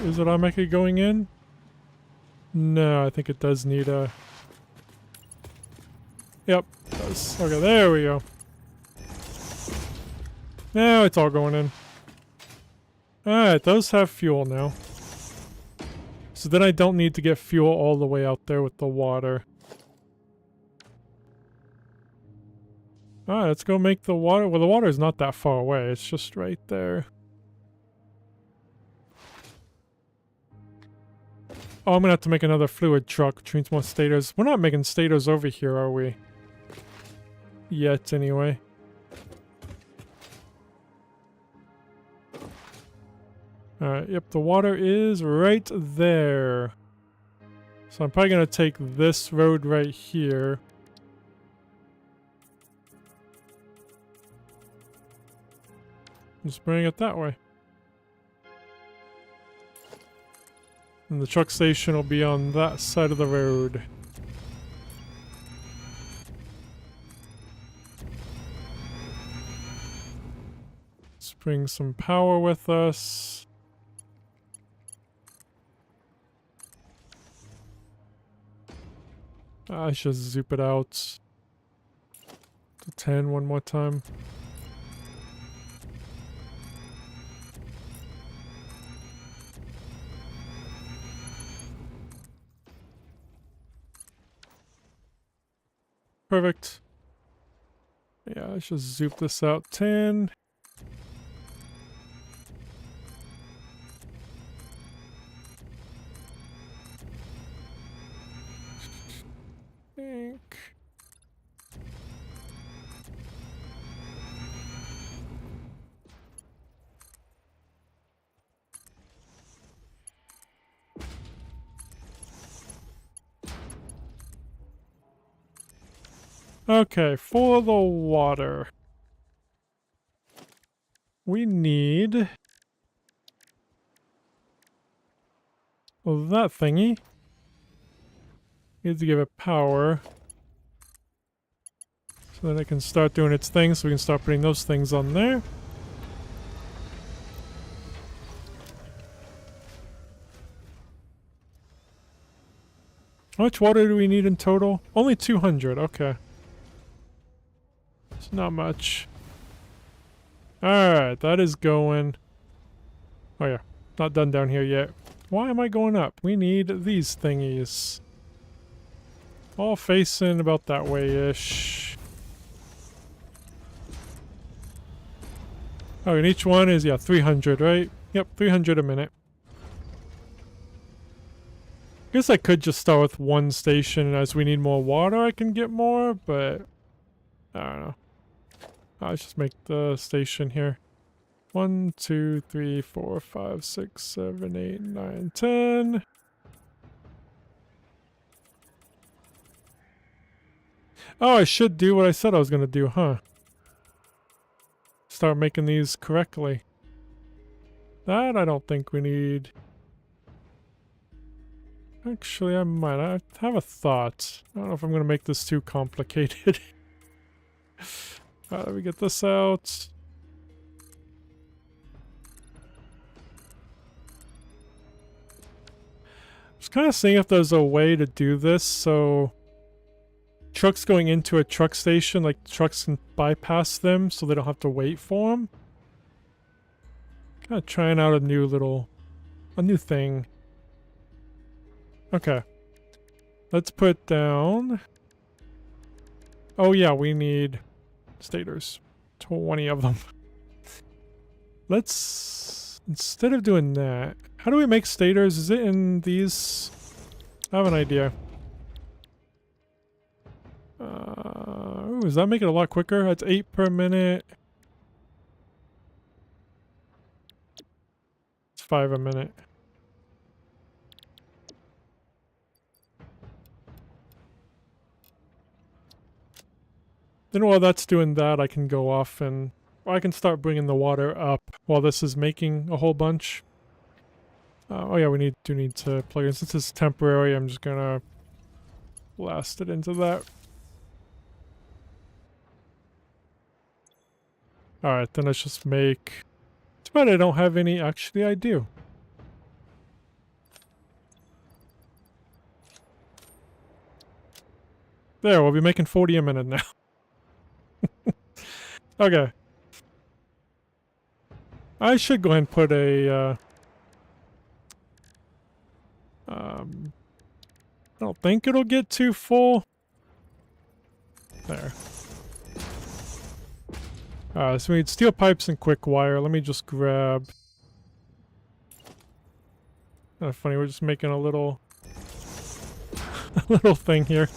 Is it automatically going in? No, I think it does need a... Yep, it does. Okay, there we go. Now it's all going in. Alright, those have fuel now. So then I don't need to get fuel all the way out there with the water. Alright, let's go make the water... Well, the water is not that far away. It's just right there. Oh, I'm gonna have to make another fluid truck, which means more stators. We're not making stators over here, are we? Yet, anyway. Alright, yep, the water is right there. So I'm probably gonna take this road right here. Just bring it that way. And the truck station will be on that side of the road. Let's bring some power with us. I should zoop it out to 10 one more time. Perfect. Yeah, I should zoop this out 10. Think. Okay, for the water. We need... well, that thingy. Need to give it power. So that it can start doing its thing, so we can start putting those things on there. How much water do we need in total? Only 200, okay. It's not much. Alright, that is going... oh yeah, not done down here yet. Why am I going up? We need these thingies. All facing about that way-ish. Oh, and each one is, yeah, 300, right? Yep, 300 a minute. Guess I could just start with one station, and as we need more water, I can get more, but... I don't know. Let's just make the station here. 1, 2, 3, 4, 5, 6, 7, 8, 9, 10. Oh, I should do what I said I was going to do, huh? Start making these correctly. That I don't think we need. Actually, I might. I have a thought. I don't know if I'm going to make this too complicated. Let me get this out. Just kind of seeing if there's a way to do this so trucks going into a truck station, like trucks can bypass them so they don't have to wait for them. Kind of trying out a new thing. Okay. Let's put down... oh yeah, we need stators. 20 of them. Let's... instead of doing that... how do we make stators? Is it in these? I have an idea. Ooh, does that make it a lot quicker? That's 8 per minute. It's 5 a minute. Then while that's doing that, I can go off and... or I can start bringing the water up while this is making a whole bunch. Oh yeah, we do need to plug in. Since it's temporary, I'm just gonna blast it into that. Alright, then let's just make... too bad I don't have any... actually, I do. There, we'll be making 40 a minute now. Okay. I should go ahead and put a, I don't think it'll get too full. There. So we need steel pipes and quick wire. Let me just grab... Kind of funny, we're just making a little... a little thing here.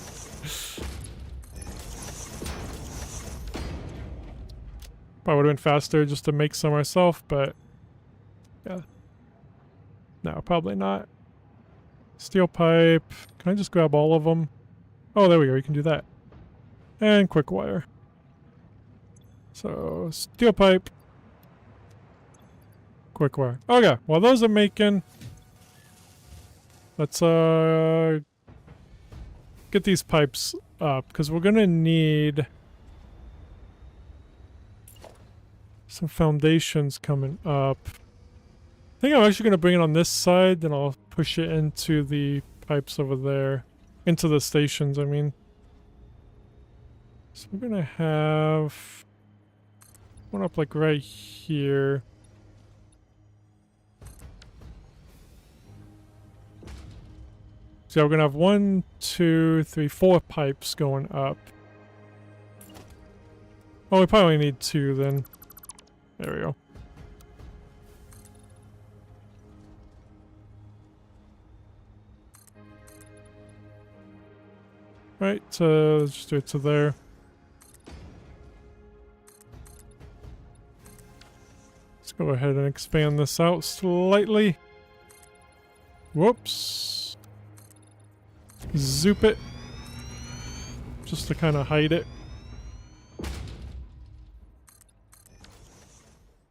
Probably would have been faster just to make some ourselves, but... yeah. No, probably not. Steel pipe. Can I just grab all of them? Oh, there we go. You can do that. And quick wire. So, steel pipe. Quick wire. Okay, while those are making... let's, get these pipes up, because we're gonna need... some foundations coming up. I think I'm actually gonna bring it on this side, then I'll push it into the pipes over there. Into the stations, I mean. So we're gonna have... one up like right here. So we're gonna have 1, 2, 3, 4 pipes going up. Oh, we probably need 2 then. There we go. Right, let's just do it to there. Let's go ahead and expand this out slightly. Whoops. Zoop it. Just to kind of hide it.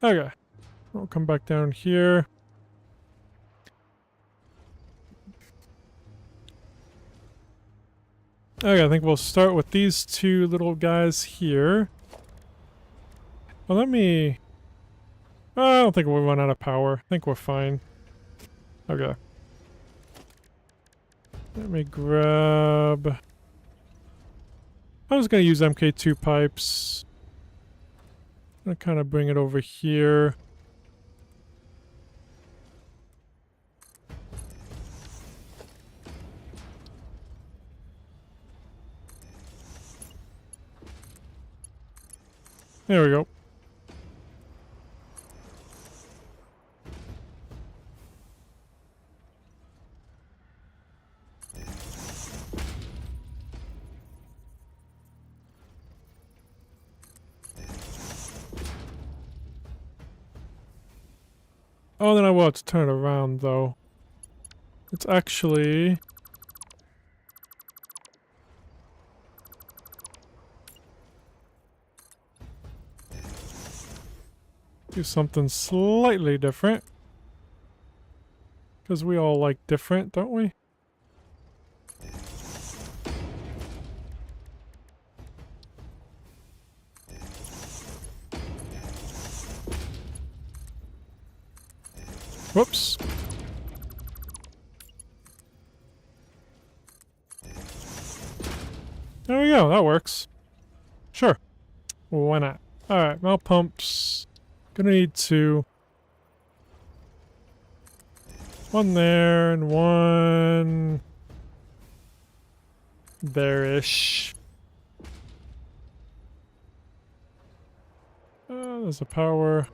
Okay. We'll come back down here. Okay, I think we'll start with these 2 little guys here. Well, let me... I don't think we'll run out of power. I think we're fine. Okay. Let me grab... I was going to use MK2 pipes. I'm going to kind of bring it over here. There we go. Oh, then I will have to turn it around, though. It's actually... do something slightly different. Because we all like different, don't we? Whoops. There we go, that works. Sure. Why not? Alright, mount pumps. Gonna need 2. 1 there and 1 there-ish. There's a power.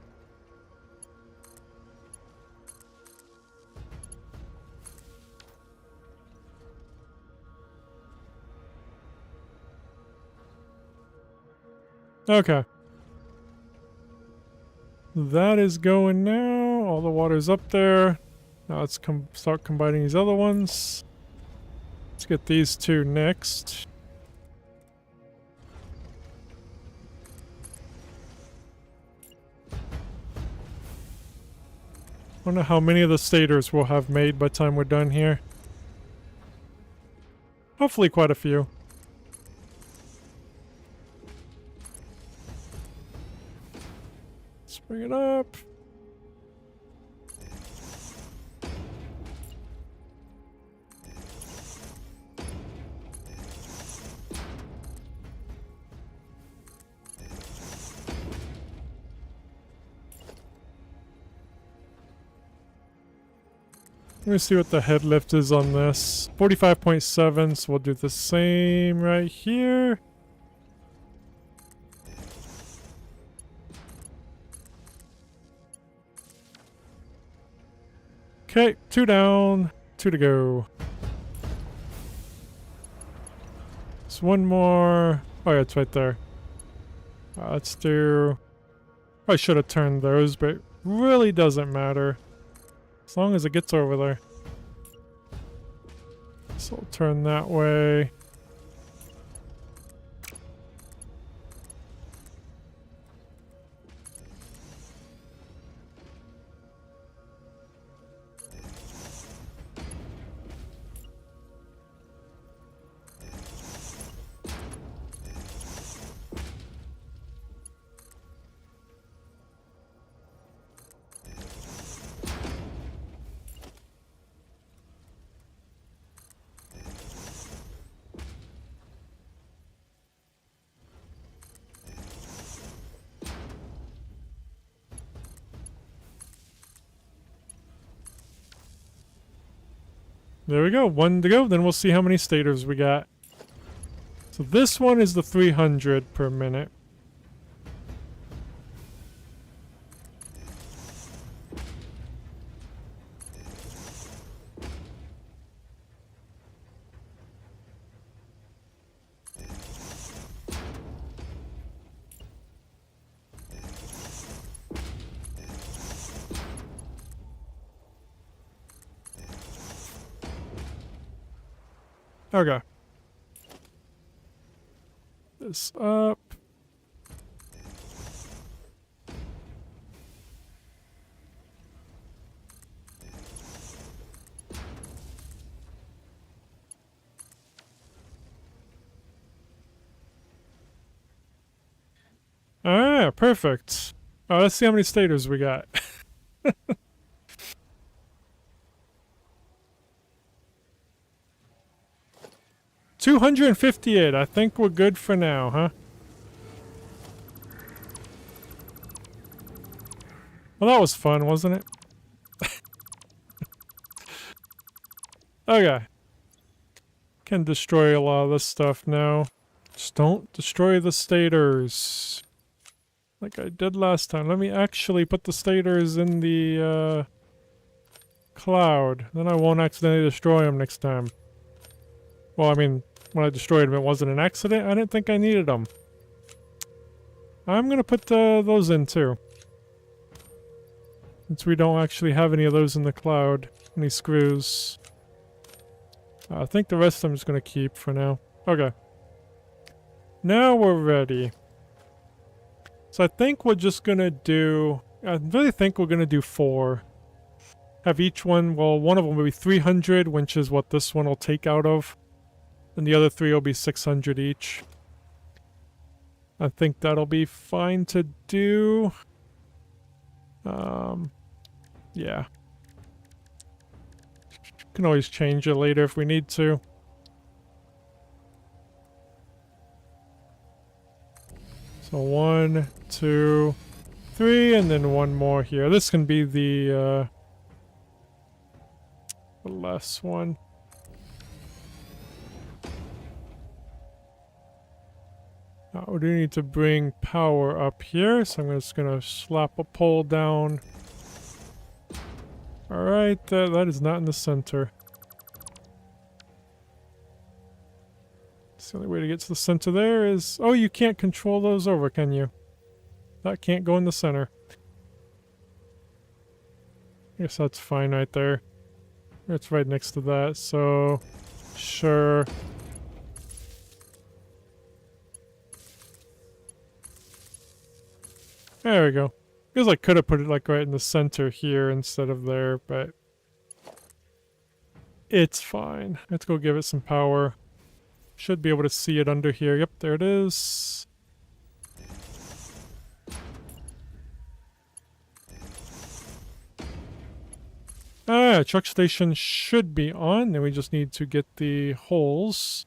Okay. That is going now. All the water's up there. Now let's start combining these other ones. Let's get these 2 next. Wonder how many of the stators we'll have made by the time we're done here. Hopefully quite a few. Let's bring it up. Let me see what the head lift is on this. 45.7, so we'll do the same right here. Okay, 2 down, 2 to go. There's one more. Oh yeah, it's right there. Let's do... I should have turned those, but it really doesn't matter. As long as it gets over there. So we'll turn that way. There we go, 1 to go. Then we'll see how many stators we got. So this one is the 300 per minute. Okay. This up. Ah, perfect. Let's see how many stators we got. 258. I think we're good for now, huh? Well, that was fun, wasn't it? Okay. Can destroy a lot of this stuff now. Just don't destroy the stators. Like I did last time. Let me actually put the stators in the cloud. Then I won't accidentally destroy them next time. Well, I mean, when I destroyed them, it wasn't an accident. I didn't think I needed them. I'm gonna put those in too. Since we don't actually have any of those in the cloud. Any screws. I think the rest I'm just gonna keep for now. Okay. Now we're ready. So I think we're just gonna do... I really think we're gonna do 4. Have each one... Well, one of them will be 300, which is what this one will take out of. And the other 3 will be 600 each. I think that'll be fine to do. Yeah. Can always change it later if we need to. So 1, 2, 3, and then one more here. This can be the last one. We do need to bring power up here, so I'm just gonna slap a pole down. Alright, that is not in the center. The only way to get to the center there is... Oh, you can't control those over, can you? That can't go in the center. I guess that's fine right there. It's right next to that, so... Sure. There we go. Feels like I could have put it like right in the center here instead of there, but... It's fine. Let's go give it some power. Should be able to see it under here. Yep, there it is. Ah, truck station should be on. Then we just need to get the holes.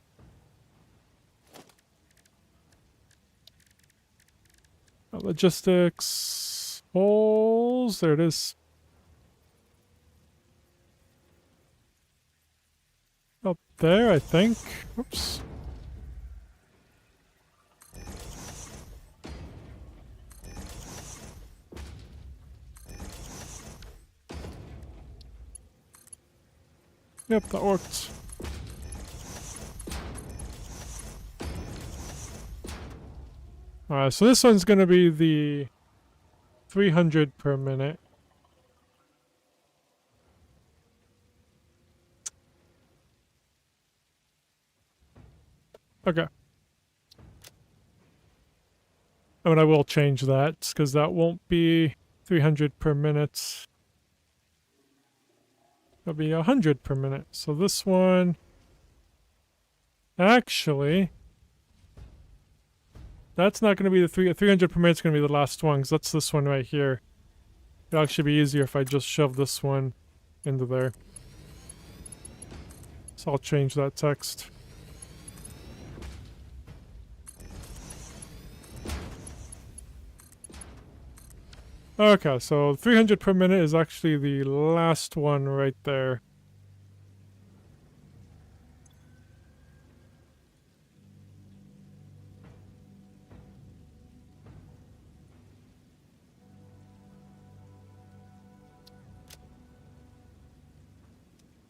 Logistics. Holes. There it is. there, I think. Oops. Yep, that worked. Alright, so this one's gonna be the 300 per minute. Okay. I mean, I will change that, because that won't be 300 per minute. It'll be 100 per minute. So this one... Actually... That's not going to be the 300 per minute. It's going to be the last one, because that's this one right here. It'll actually be easier if I just shove this one into there. So I'll change that text. Okay, so 300 per minute is actually the last one right there.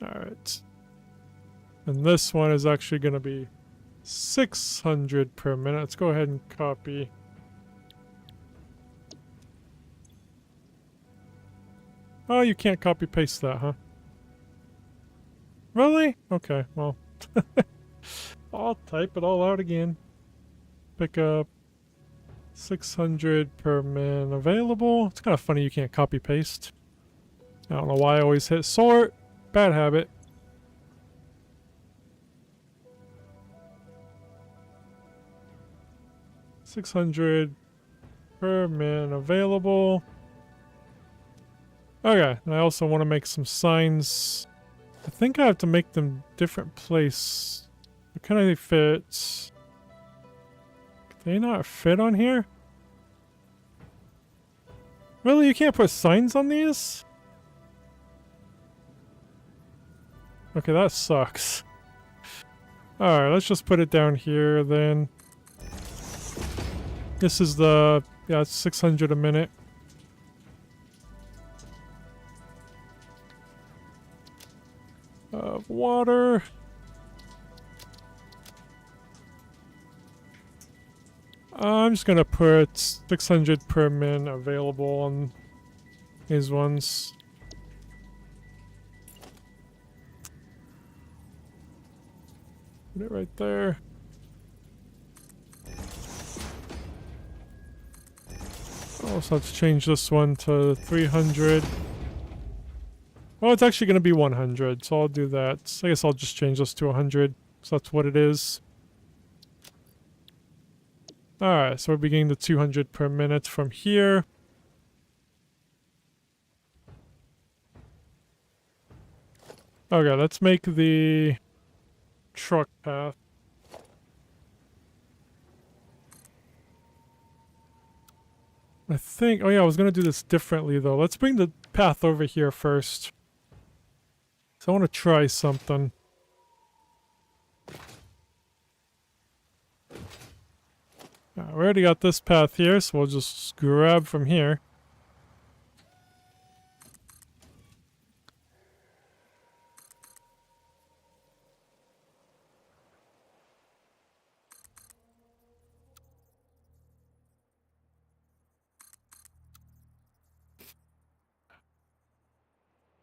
Alright. And this one is actually going to be 600 per minute. Let's go ahead and copy. Oh, you can't copy paste that, huh? Really? Okay, well. I'll type it all out again. Pick up 600 per min available. It's kind of funny you can't copy paste. I don't know why I always hit sort. Bad habit. $600 per min available. Okay, and I also want to make some signs. I think I have to make them different place. Can they fit? Can they not fit on here? Really? You can't put signs on these? Okay, that sucks. Alright, let's just put it down here then. This is the... yeah, it's 600 a minute. Of water. I'm just gonna put 600 per min available on these ones. Put it right there. I also have to change this one to 300. Well, it's actually going to be 100, so I'll do that. I guess I'll just change this to 100, so that's what it is. Alright, so we're beginning the 200 per minute from here. Okay, let's make the truck path. I think... oh yeah, I was going to do this differently though. Let's bring the path over here first. So I want to try something. We already got this path here, so we'll just grab from here.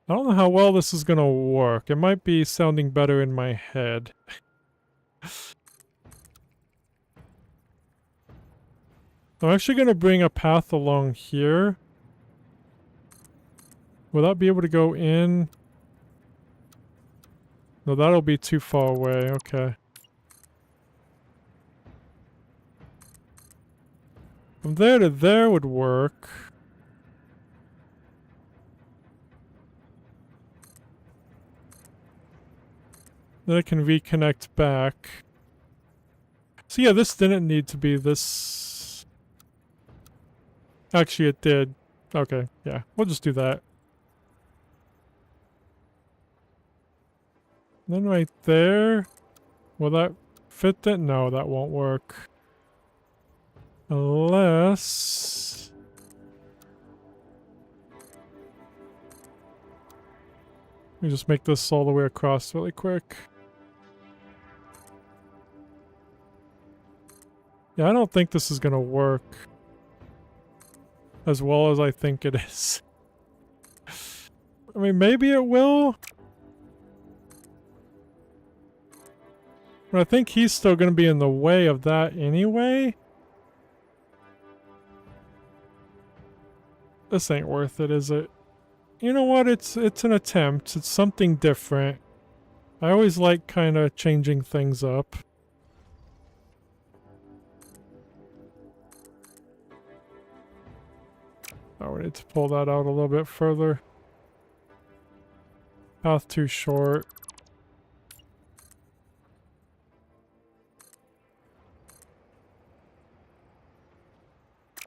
I don't know how well this is gonna work. It might be sounding better in my head. I'm actually gonna bring a path along here. Will that be able to go in? No, that'll be too far away. Okay. From there to there would work. Then I can reconnect back. So yeah, this didn't need to be this. Actually, it did. Okay, yeah. We'll just do that. Then right there. Will that fit that? No, that won't work. Unless... let me just make this all the way across really quick. Yeah, I don't think this is gonna work as well as I think it is. I mean, maybe it will. But I think he's still gonna be in the way of that anyway. This ain't worth it, is it? You know what? It's an attempt. It's something different. I always like kind of changing things up. Oh, we need to pull that out a little bit further. Path too short.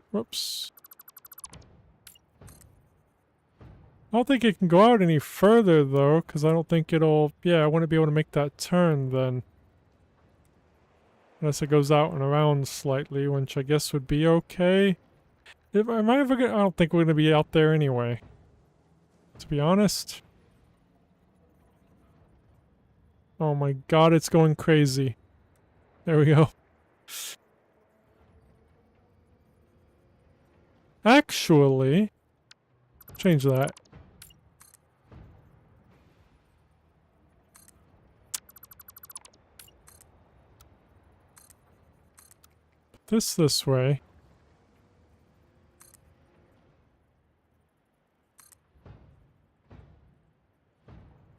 Whoops. I don't think it can go out any further, though, because I don't think it'll... yeah, I wouldn't be able to make that turn, then. Unless it goes out and around slightly, which I guess would be okay. Am I ever gonna... I don't think we're gonna be out there anyway. To be honest. Oh my god, it's going crazy. There we go. Actually... change that. This way.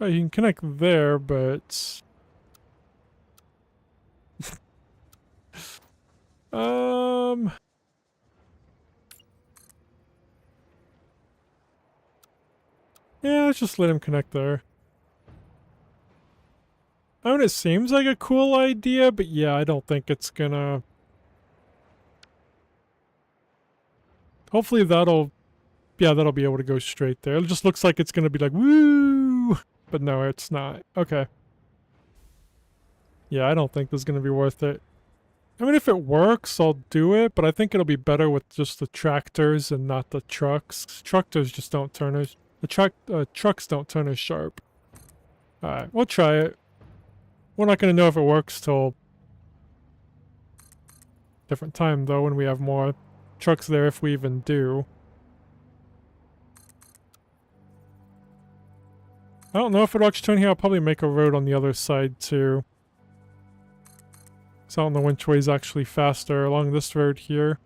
Oh, you can connect there, but... yeah, let's just let him connect there. I mean, it seems like a cool idea, but yeah, I don't think it's gonna... hopefully that'll... yeah, that'll be able to go straight there. It just looks like it's gonna be like, woo! But no, it's not. Okay. Yeah, I don't think this is gonna be worth it. I mean, if it works, I'll do it, but I think it'll be better with just the tractors and not the trucks. Tractors just don't turn as... trucks don't turn as sharp. Alright, we'll try it. We're not gonna know if it works till... different time, though, when we have more trucks there, if we even do. I don't know if it'll actually turn here. I'll probably make a road on the other side, too. So I don't know which way is actually faster along this road here.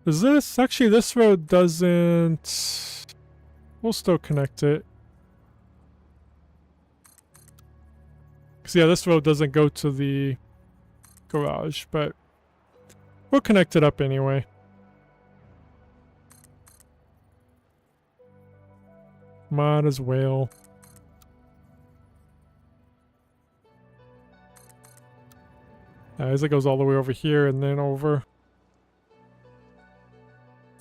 Is this... actually, this road doesn't... we'll still connect it. Because, yeah, this road doesn't go to the garage, but we'll connect it up anyway. Might as well. As it goes all the way over here and then over.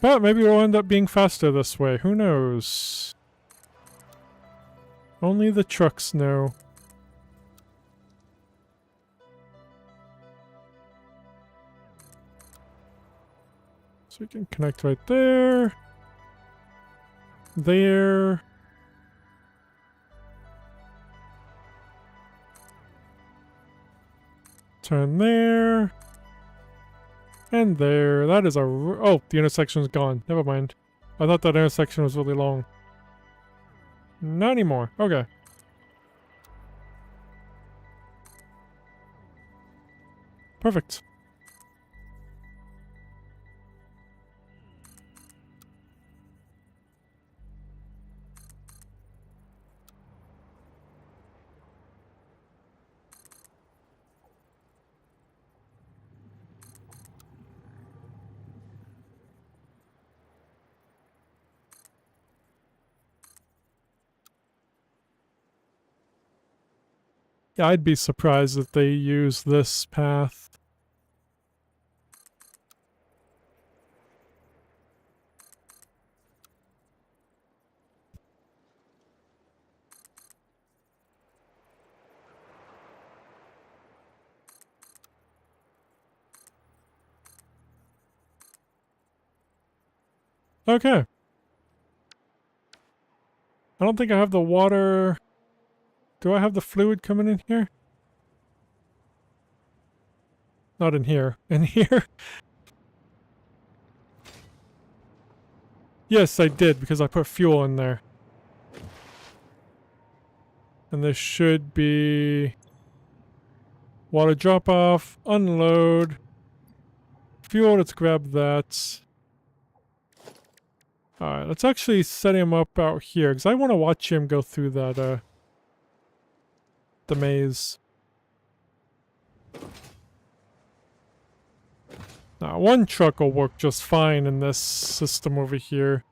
But maybe we'll end up being faster this way. Who knows? Only the trucks know. So we can connect right there. There. Turn there. And there. That is a... oh, the intersection is gone. Never mind. I thought that intersection was really long. Not anymore. Okay. Perfect. Yeah, I'd be surprised if they use this path. Okay. I don't think I have the water. Do I have the fluid coming in here? Not in here. In here? Yes, I did, because I put fuel in there. And this should be... water drop off, unload. Fuel, let's grab that. Alright, let's actually set him up out here, because I want to watch him go through that, the maze. Now, one truck will work just fine in this system over here.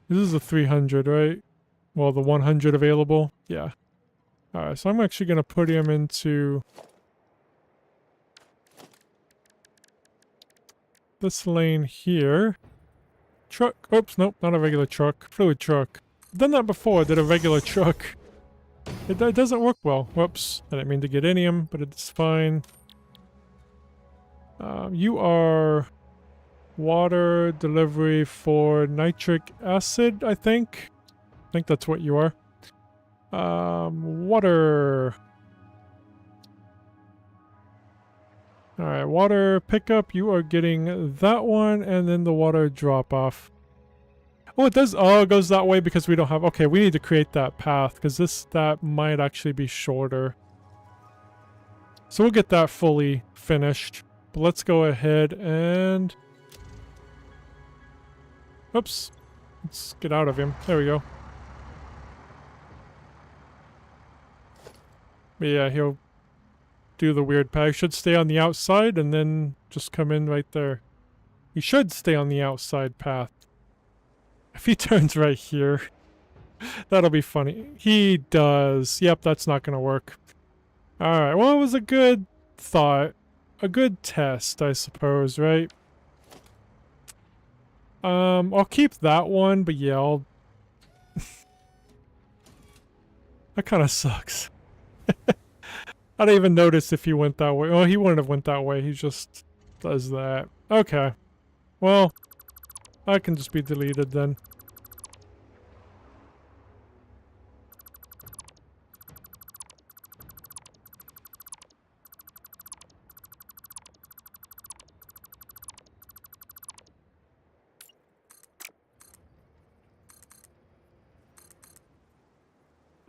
This is a 300, right? Well, the 100 available? Yeah. Alright, so I'm actually going to put him into this lane here. Truck. Oops, nope, not a regular truck. Fluid truck. I've done that before, did a regular truck. It doesn't work well. Whoops. I didn't mean to get any of them, but it's fine. You are water delivery for nitric acid, I think. I think that's what you are. Water. Alright, water pickup. You are getting that one, and then the water drop off. Oh, it does. Oh, it goes that way because we don't have... Okay, we need to create that path because that might actually be shorter. So we'll get that fully finished. But let's go ahead and... Oops. Let's get out of him. There we go. But yeah, he'll do the weird path. He should stay on the outside and then just come in right there. He should stay on the outside path. If he turns right here, that'll be funny. He does. Yep, that's not going to work. Alright, well, it was a good thought. A good test, I suppose, right? I'll keep that one, but yeah, I'll... That kind of sucks. I didn't even notice if he went that way. Oh, he wouldn't have went that way. He just does that. Okay. Well, that can just be deleted then.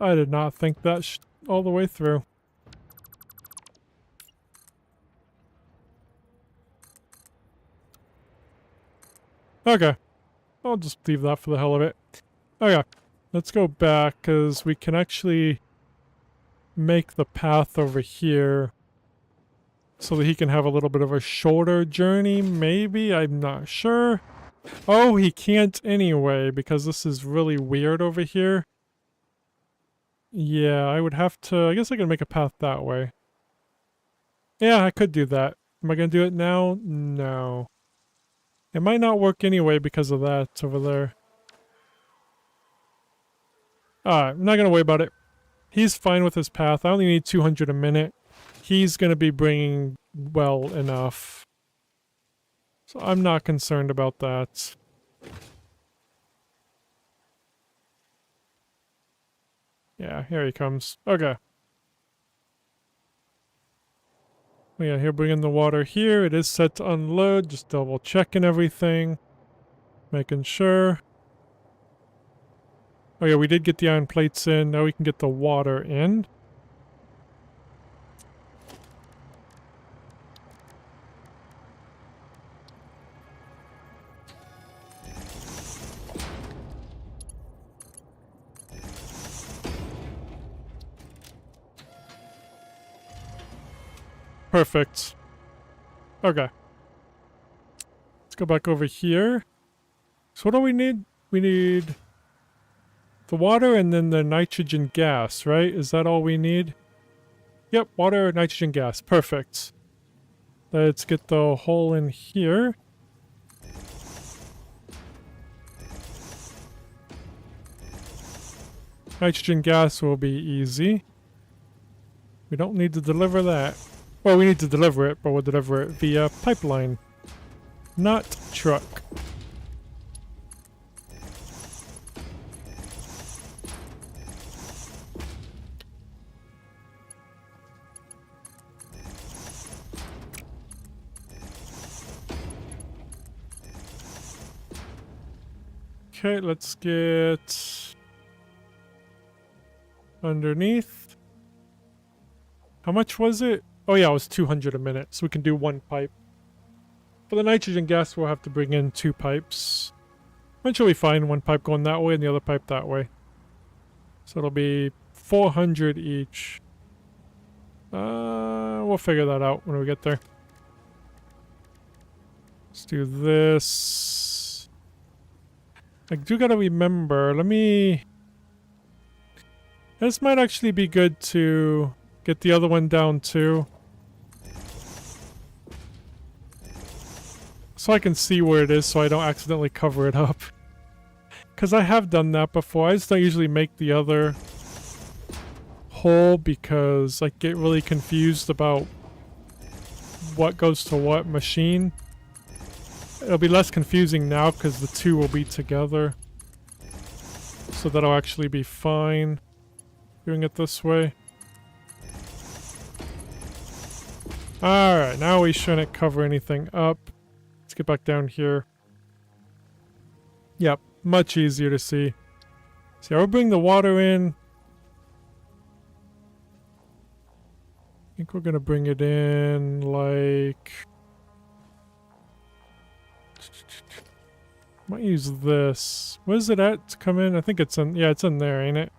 I did not think that all the way through. Okay. I'll just leave that for the hell of it. Okay. Let's go back, because we can actually make the path over here so that he can have a little bit of a shorter journey, maybe? I'm not sure. Oh, he can't anyway, because this is really weird over here. Yeah, I would have to... I guess I can make a path that way. Yeah, I could do that. Am I going to do it now? No. It might not work anyway because of that over there. Alright, I'm not going to worry about it. He's fine with his path. I only need 200 a minute. He's going to be bringing well enough. So I'm not concerned about that. Yeah, here he comes. Okay. Yeah, he'll bring in the water here. It is set to unload. Just double checking everything. Making sure. Oh yeah, we did get the iron plates in. Now we can get the water in. Perfect. Okay. Let's go back over here. So what do we need? We need the water and then the nitrogen gas, right? Is that all we need? Yep, water, nitrogen gas. Perfect. Let's get the hole in here. Nitrogen gas will be easy. We don't need to deliver that. Well, we need to deliver it, but we'll deliver it via pipeline. not truck. Okay, let's get underneath. How much was it? Oh yeah, it was 200 a minute, so we can do one pipe. For the nitrogen gas, we'll have to bring in 2 pipes. Eventually find one pipe going that way and the other pipe that way. So it'll be 400 each. We'll figure that out when we get there. Let's do this. I do gotta remember, this might actually be good to get the other one down too. So I can see where it is so I don't accidentally cover it up. Because I have done that before. I just don't usually make the other hole because I get really confused about what goes to what machine. It'll be less confusing now because the two will be together. So that'll actually be fine doing it this way. Alright, now we shouldn't cover anything up. Let's get back down here. Yep, much easier to see. See, I'll bring the water in. I think we're gonna bring it in like... Might use this. Where's it at to come in? I think it's in... Yeah, it's in there, ain't it?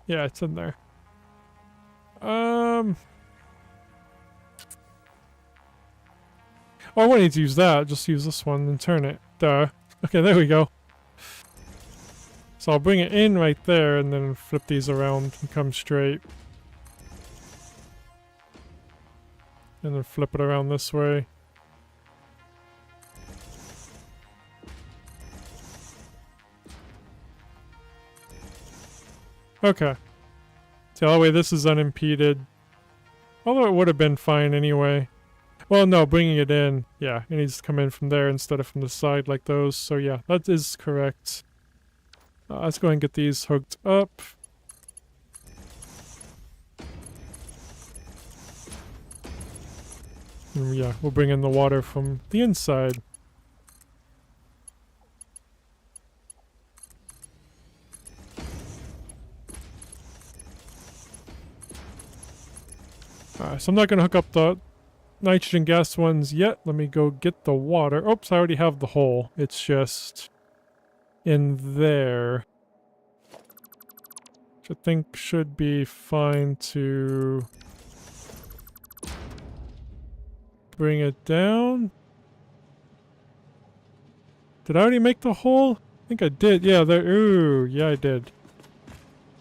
Yeah, it's in there. Oh, I wouldn't need to use that. Just use this one and turn it. Duh. Okay, there we go. So I'll bring it in right there and then flip these around and come straight. And then flip it around this way. Okay. So that way this is unimpeded. Although it would have been fine anyway. Well, no, bringing it in. Yeah, it needs to come in from there instead of from the side like those. So yeah, that is correct. Let's go ahead and get these hooked up. And yeah, we'll bring in the water from the inside. So I'm not going to hook up the nitrogen gas ones yet. Let me go get the water. Oops, I already have the hole. It's just in there. Which I think should be fine to bring it down. Did I already make the hole? I think I did. Yeah, there. Ooh, yeah, I did.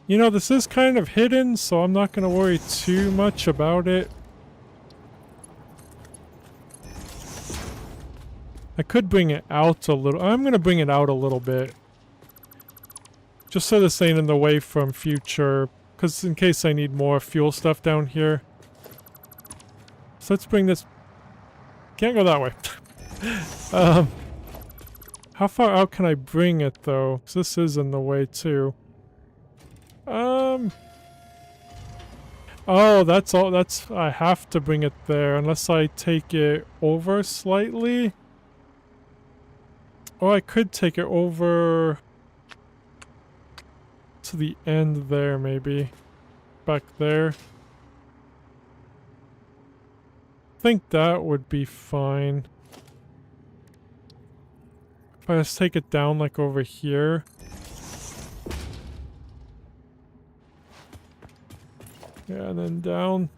You know, this is kind of hidden, so I'm not going to worry too much about it. I could bring it out a little. I'm going to bring it out a little bit. Just so this ain't in the way from future. Because in case I need more fuel stuff down here. So let's bring this... Can't go that way. How far out can I bring it, though? Because this is in the way, too. Oh, that's all. I have to bring it there unless I take it over slightly. Or I could take it over to the end there, maybe. Back there. I think that would be fine. If I just take it down like over here. Yeah, and then down.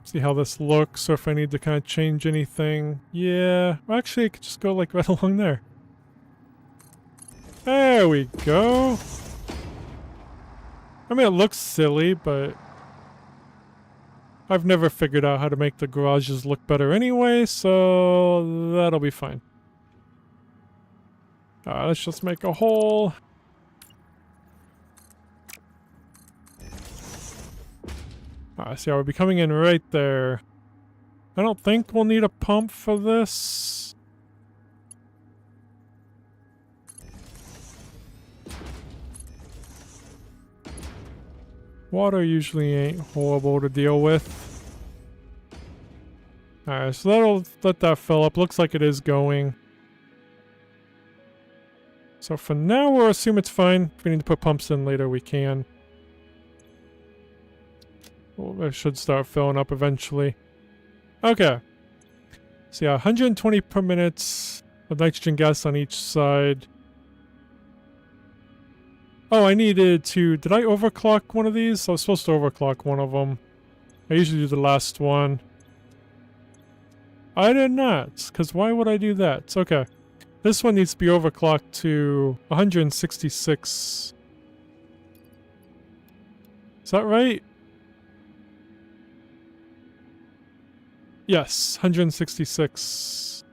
See how this looks, or if I need to kind of change anything. Yeah, well, actually I could just go like right along there. There we go. I mean, it looks silly, but I've never figured out how to make the garages look better anyway, so that'll be fine. Let's just make a hole. See how we're coming in right there. I don't think we'll need a pump for this. Water usually ain't horrible to deal with. Alright, so that'll let that fill up. Looks like it is going. So for now, we'll assume it's fine. If we need to put pumps in later, we can. Well, it should start filling up eventually. Okay. So yeah, 120 per minute of nitrogen gas on each side. Oh, I needed to... Did I overclock one of these? I was supposed to overclock one of them. I usually do the last one. I did not, because why would I do that? Okay. This one needs to be overclocked to 166. Is that right? Yes, 166.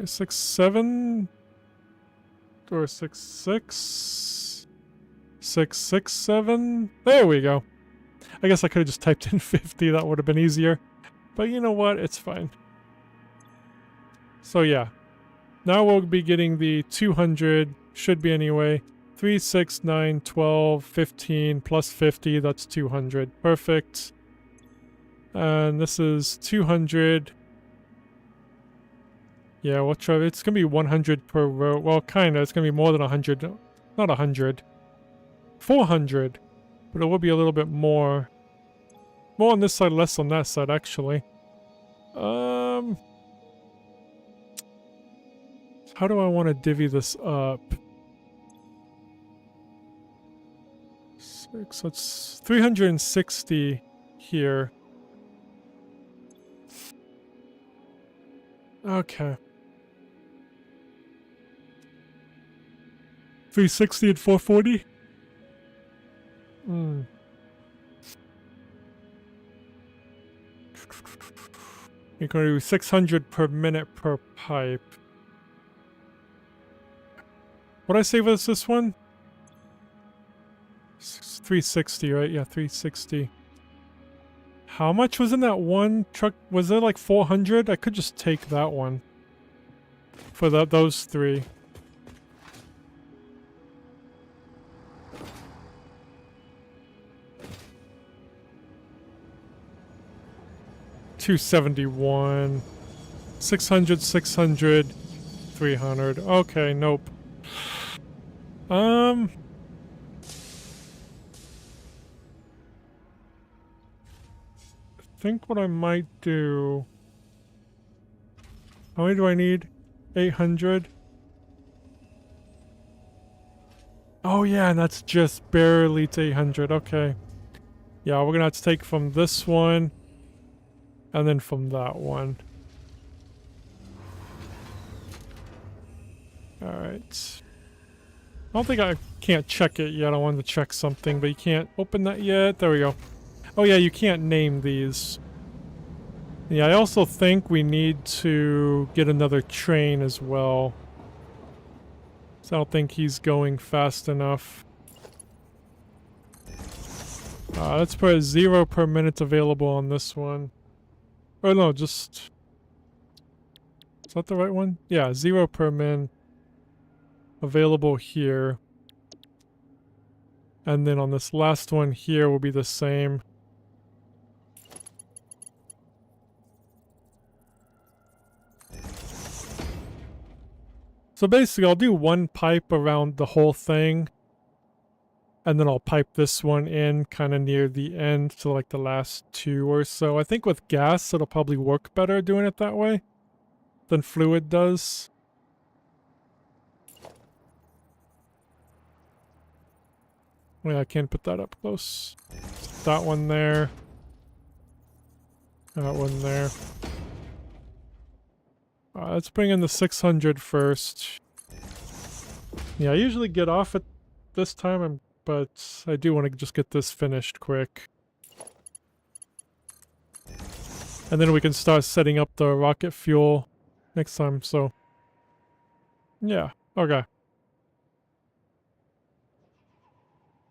67? Or 66? 667? There we go. I guess I could have just typed in 50, that would have been easier. But you know what, it's fine. So yeah. Now we'll be getting the 200, should be anyway. 3, 6, 9, 12, 15, plus 50, that's 200. Perfect. And this is 200. Yeah, we'll try. It's going to be 100 per row. Well, kind of. It's going to be more than 100. Not 100. 400. But it will be a little bit more. More on this side, less on that side, actually. How do I want to divvy this up? 6, that's 360 here. Okay. 360 and 440? You're going to do 600 per minute per pipe. What'd I say was this one? 360, right? Yeah, 360. How much was in that one truck? Was it like 400? I could just take that one. For those three. $271. 600, 600, 300. Okay, nope. I think what I might do... How many do I need? 800? Oh yeah, and that's just barely to 800. Okay. Yeah, we're gonna have to take from this one. And then from that one. Alright. I don't think I can't check it yet. I wanted to check something, but you can't open that yet. There we go. Oh yeah, you can't name these. Yeah, I also think we need to get another train as well. So I don't think he's going fast enough. Let's put 0 per minute available on this one. Or no, just... Is that the right one? Yeah, 0 per min available here. And then on this last one here will be the same. So basically I'll do one pipe around the whole thing. And then I'll pipe this one in kind of near the end to like the last 2 or so. I think with gas it'll probably work better doing it that way than fluid does. Yeah, I can't put that up close. That one there. That one there. Let's bring in the 600 first. Yeah, I usually get off at this time, but I do want to just get this finished quick. And then we can start setting up the rocket fuel next time, so... Yeah, okay.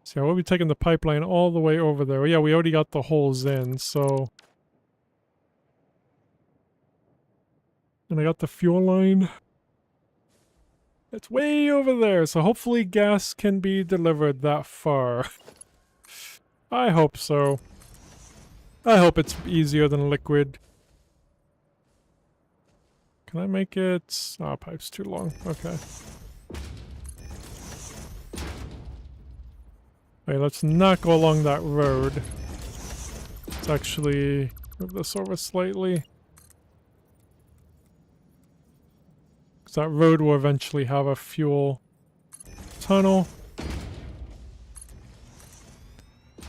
So yeah, we'll be taking the pipeline all the way over there. Yeah, we already got the holes in, so... And I got the fuel line. It's way over there, so hopefully gas can be delivered that far. I hope so. I hope it's easier than liquid. Can I make it? Ah, pipe's too long. Okay. Wait, let's not go along that road. Let's actually move this over slightly. Because that road will eventually have a fuel tunnel.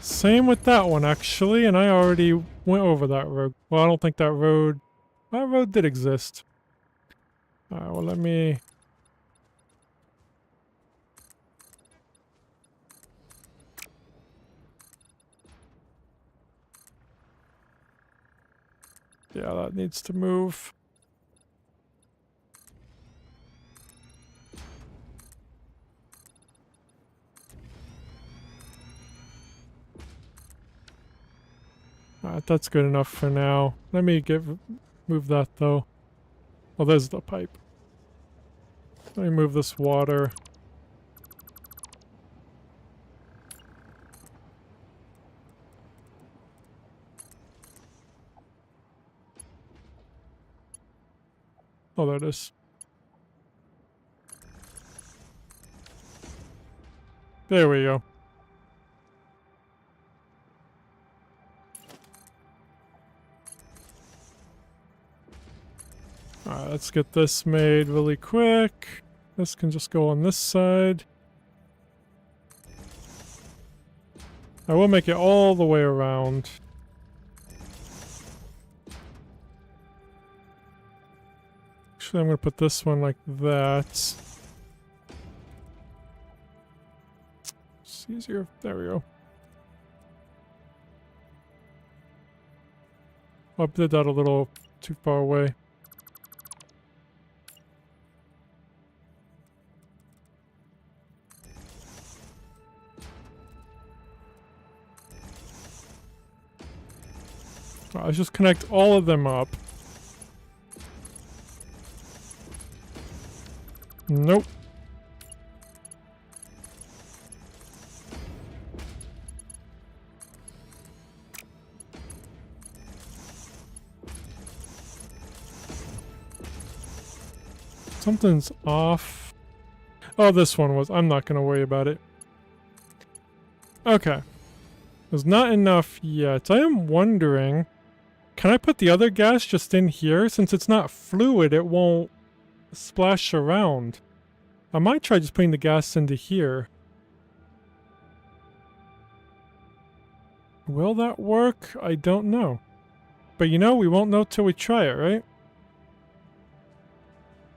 Same with that one, actually, and I already went over that road. Well, I don't think that road... That road did exist. Alright, well, let me... Yeah, that needs to move. Alright, that's good enough for now. Let me move that, though. Oh, there's the pipe. Let me move this water. Oh, there it is. There we go. Alright, let's get this made really quick. This can just go on this side. I will make it all the way around. Actually, I'm going to put this one like that. It's easier. There we go. I did that a little too far away. Alright, let's just connect all of them up. Nope. Something's off. Oh, this one was. I'm not going to worry about it. Okay. There's not enough yet. I am wondering, can I put the other gas just in here? Since it's not fluid, it won't splash around. I might try just putting the gas into here. Will that work? I don't know. But you know, we won't know till we try it, right?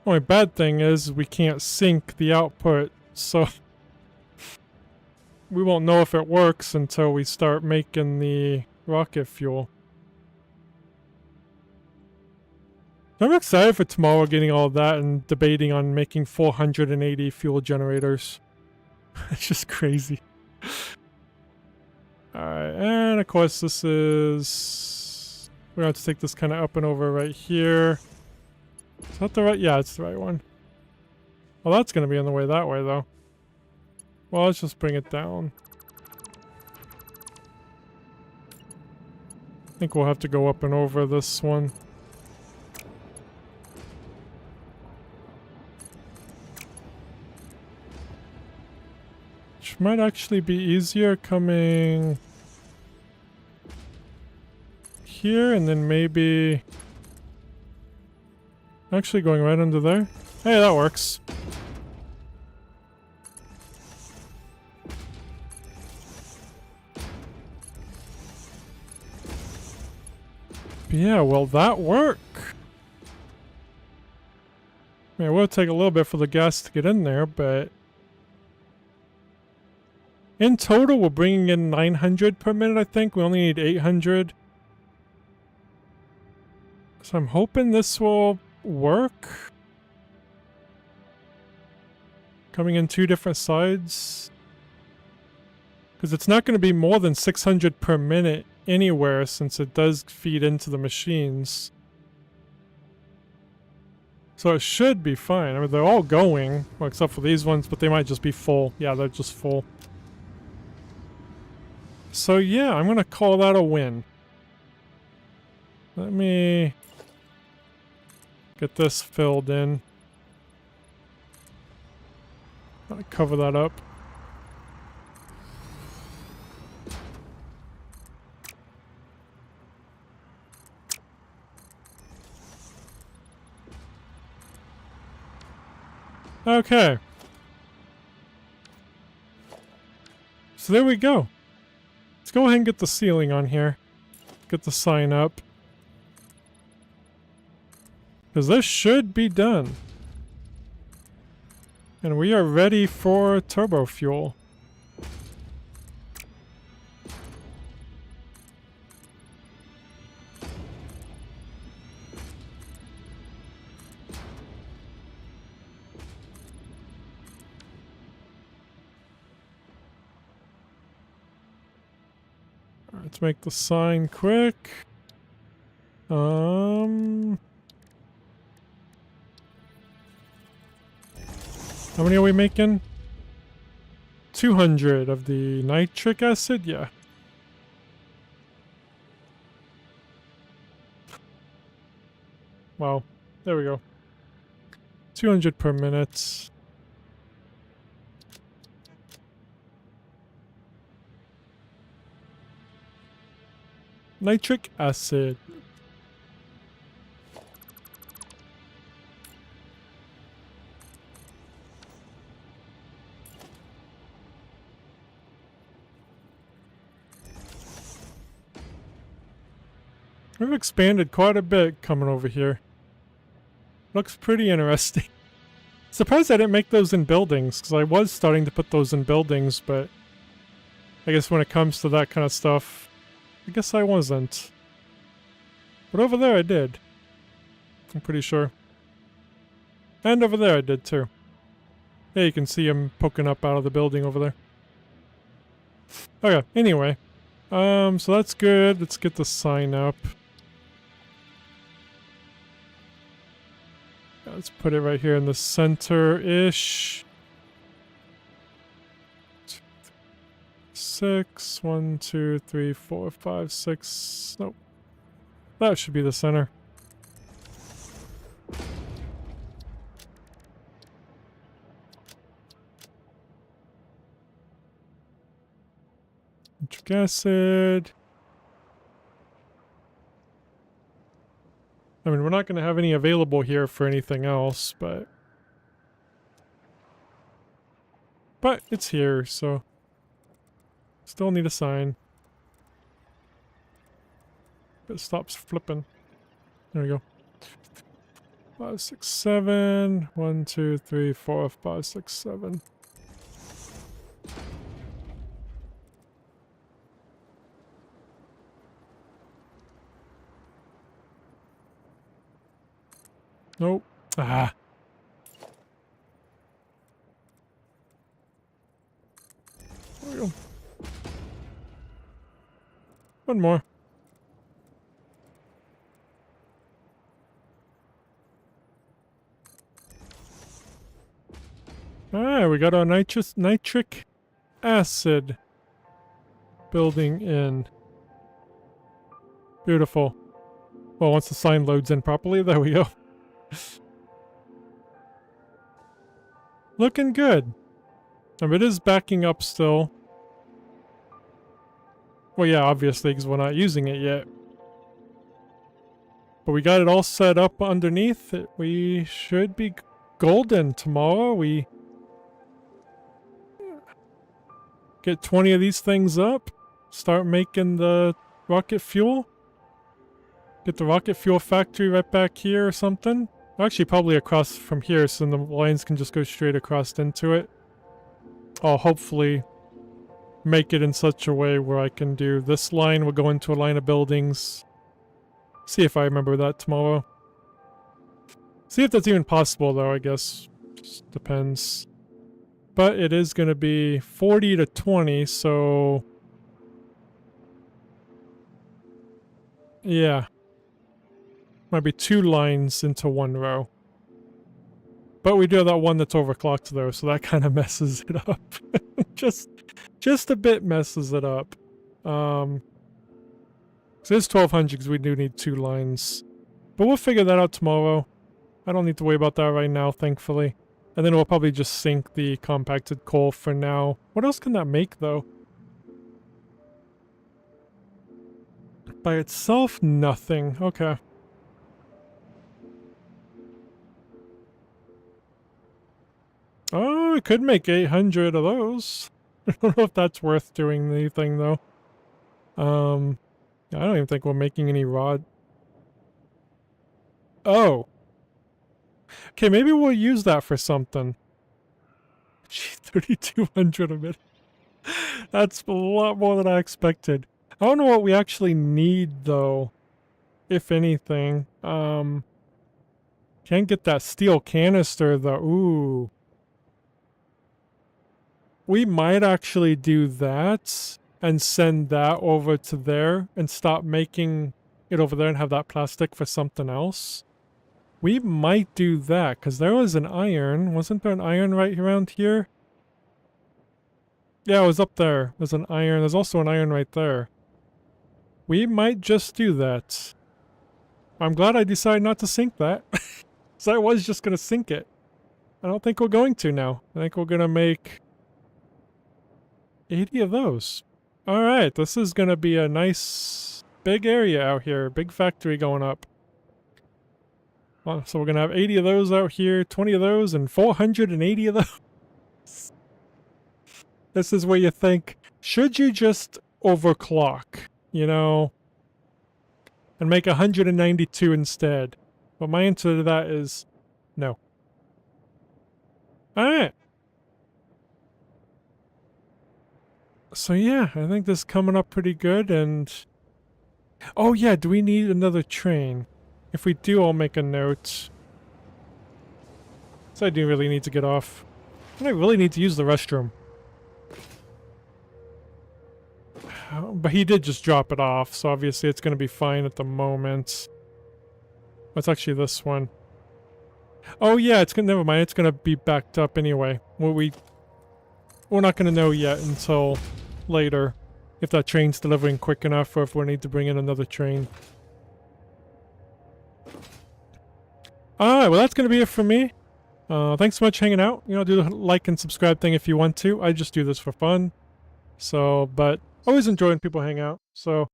Only bad thing is we can't sync the output, so we won't know if it works until we start making the rocket fuel. I'm excited for tomorrow getting all of that and debating on making 480 fuel generators. It's just crazy. Alright, and of course this is... We're going to have to take this kind of up and over right here. Is that the right? Yeah, it's the right one. Well, that's going to be on the way that way, though. Well, let's just bring it down. I think we'll have to go up and over this one. Which might actually be easier coming here and then maybe actually going right under there. Hey, that works. Yeah, will that work? I mean, it will take a little bit for the gas to get in there, but in total, we're bringing in 900 per minute, I think. We only need 800. So I'm hoping this will work. Coming in 2 different sides. Because it's not going to be more than 600 per minute anywhere since it does feed into the machines. So it should be fine. I mean, they're all going, well, except for these ones, but they might just be full. Yeah, they're just full. So yeah, I'm going to call that a win. Let me get this filled in. I'll cover that up. Okay. So there we go. Let's go ahead and get the ceiling on here. Get the sign up. Because this should be done. And we are ready for Turbofuel. Let's make the sign quick. How many are we making? 200 of the nitric acid? Yeah. Wow. There we go. 200 per minute. Nitric acid. We've expanded quite a bit coming over here. Looks pretty interesting. Surprised I didn't make those in buildings, because I was starting to put those in buildings, but I guess when it comes to that kind of stuff, I guess I wasn't. But over there I did. I'm pretty sure. And over there I did too. Yeah, you can see him poking up out of the building over there. Okay, anyway. So that's good. Let's get the sign up. Let's put it right here in the center-ish. 6, 1, 2, 3, 4, 5, 6. Nope. That should be the center. Nitric acid. I mean, we're not going to have any available here for anything else, but it's here, so still need a sign. It stops flipping. There we go. 5, 6, 7. 1, 2, 3, 4, 5, 6, 7. Nope. Ah. There we go. One more. Alright, we got our nitric acid building in. Beautiful. Well, once the sign loads in properly, there we go. Looking good. It is backing up still. Well, yeah, obviously, because we're not using it yet. But we got it all set up underneath. We should be golden tomorrow. We get 20 of these things up. Start making the rocket fuel. Get the rocket fuel factory right back here or something. Actually, probably across from here, so the lines can just go straight across into it. I'll hopefully make it in such a way where I can do this line will go into a line of buildings. See if I remember that tomorrow. See if that's even possible, though, I guess. Just depends. But it is going to be 40 to 20, so... yeah. Might be 2 lines into 1 row. But we do have that one that's overclocked, though, so that kind of messes it up. just a bit messes it up. So it's 1200 because we do need 2 lines. But we'll figure that out tomorrow. I don't need to worry about that right now, thankfully. And then we'll probably just sink the compacted coal for now. What else can that make, though? By itself, nothing. Okay. Oh, it could make 800 of those. I don't know if that's worth doing anything, though. I don't even think we're making any rod. Oh. Okay, maybe we'll use that for something. Gee, 3,200 a minute. That's a lot more than I expected. I don't know what we actually need, though. If anything. Can't get that steel canister, though. Ooh. We might actually do that and send that over to there and stop making it over there and have that plastic for something else. We might do that, because there was an iron. Wasn't there an iron right around here? Yeah, it was up there. There's an iron. There's also an iron right there. We might just do that. I'm glad I decided not to sink that. So I was just going to sink it. I don't think we're going to now. I think we're going to make 80 of those. Alright, this is going to be a nice big area out here. Big factory going up. Well, so we're going to have 80 of those out here, 20 of those, and 480 of those. This is where you think, should you just overclock, you know, and make 192 instead? But my answer to that is no. Alright. So yeah, I think this is coming up pretty good, and... oh yeah, do we need another train? If we do, I'll make a note. So I do really need to get off. And I really need to use the restroom. But he did just drop it off, so obviously it's going to be fine at the moment. What's actually this one? Oh yeah, it's gonna, never mind, it's gonna be backed up anyway. We're not gonna know yet until later if that train's delivering quick enough or if we need to bring in another train. Alright, well that's gonna be it for me. Thanks so much for hanging out. You know, do the like and subscribe thing if you want to. I just do this for fun. So, but always enjoy when people hang out. So,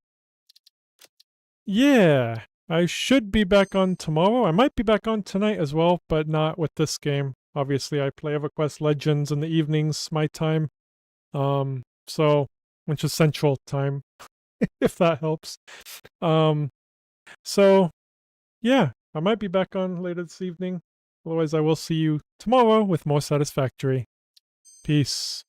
yeah. I should be back on tomorrow. I might be back on tonight as well, but not with this game. Obviously, I play EverQuest Legends in the evenings, my time. So, which is Central Time, if that helps. So, yeah, I might be back on later this evening. Otherwise, I will see you tomorrow with more Satisfactory. Peace.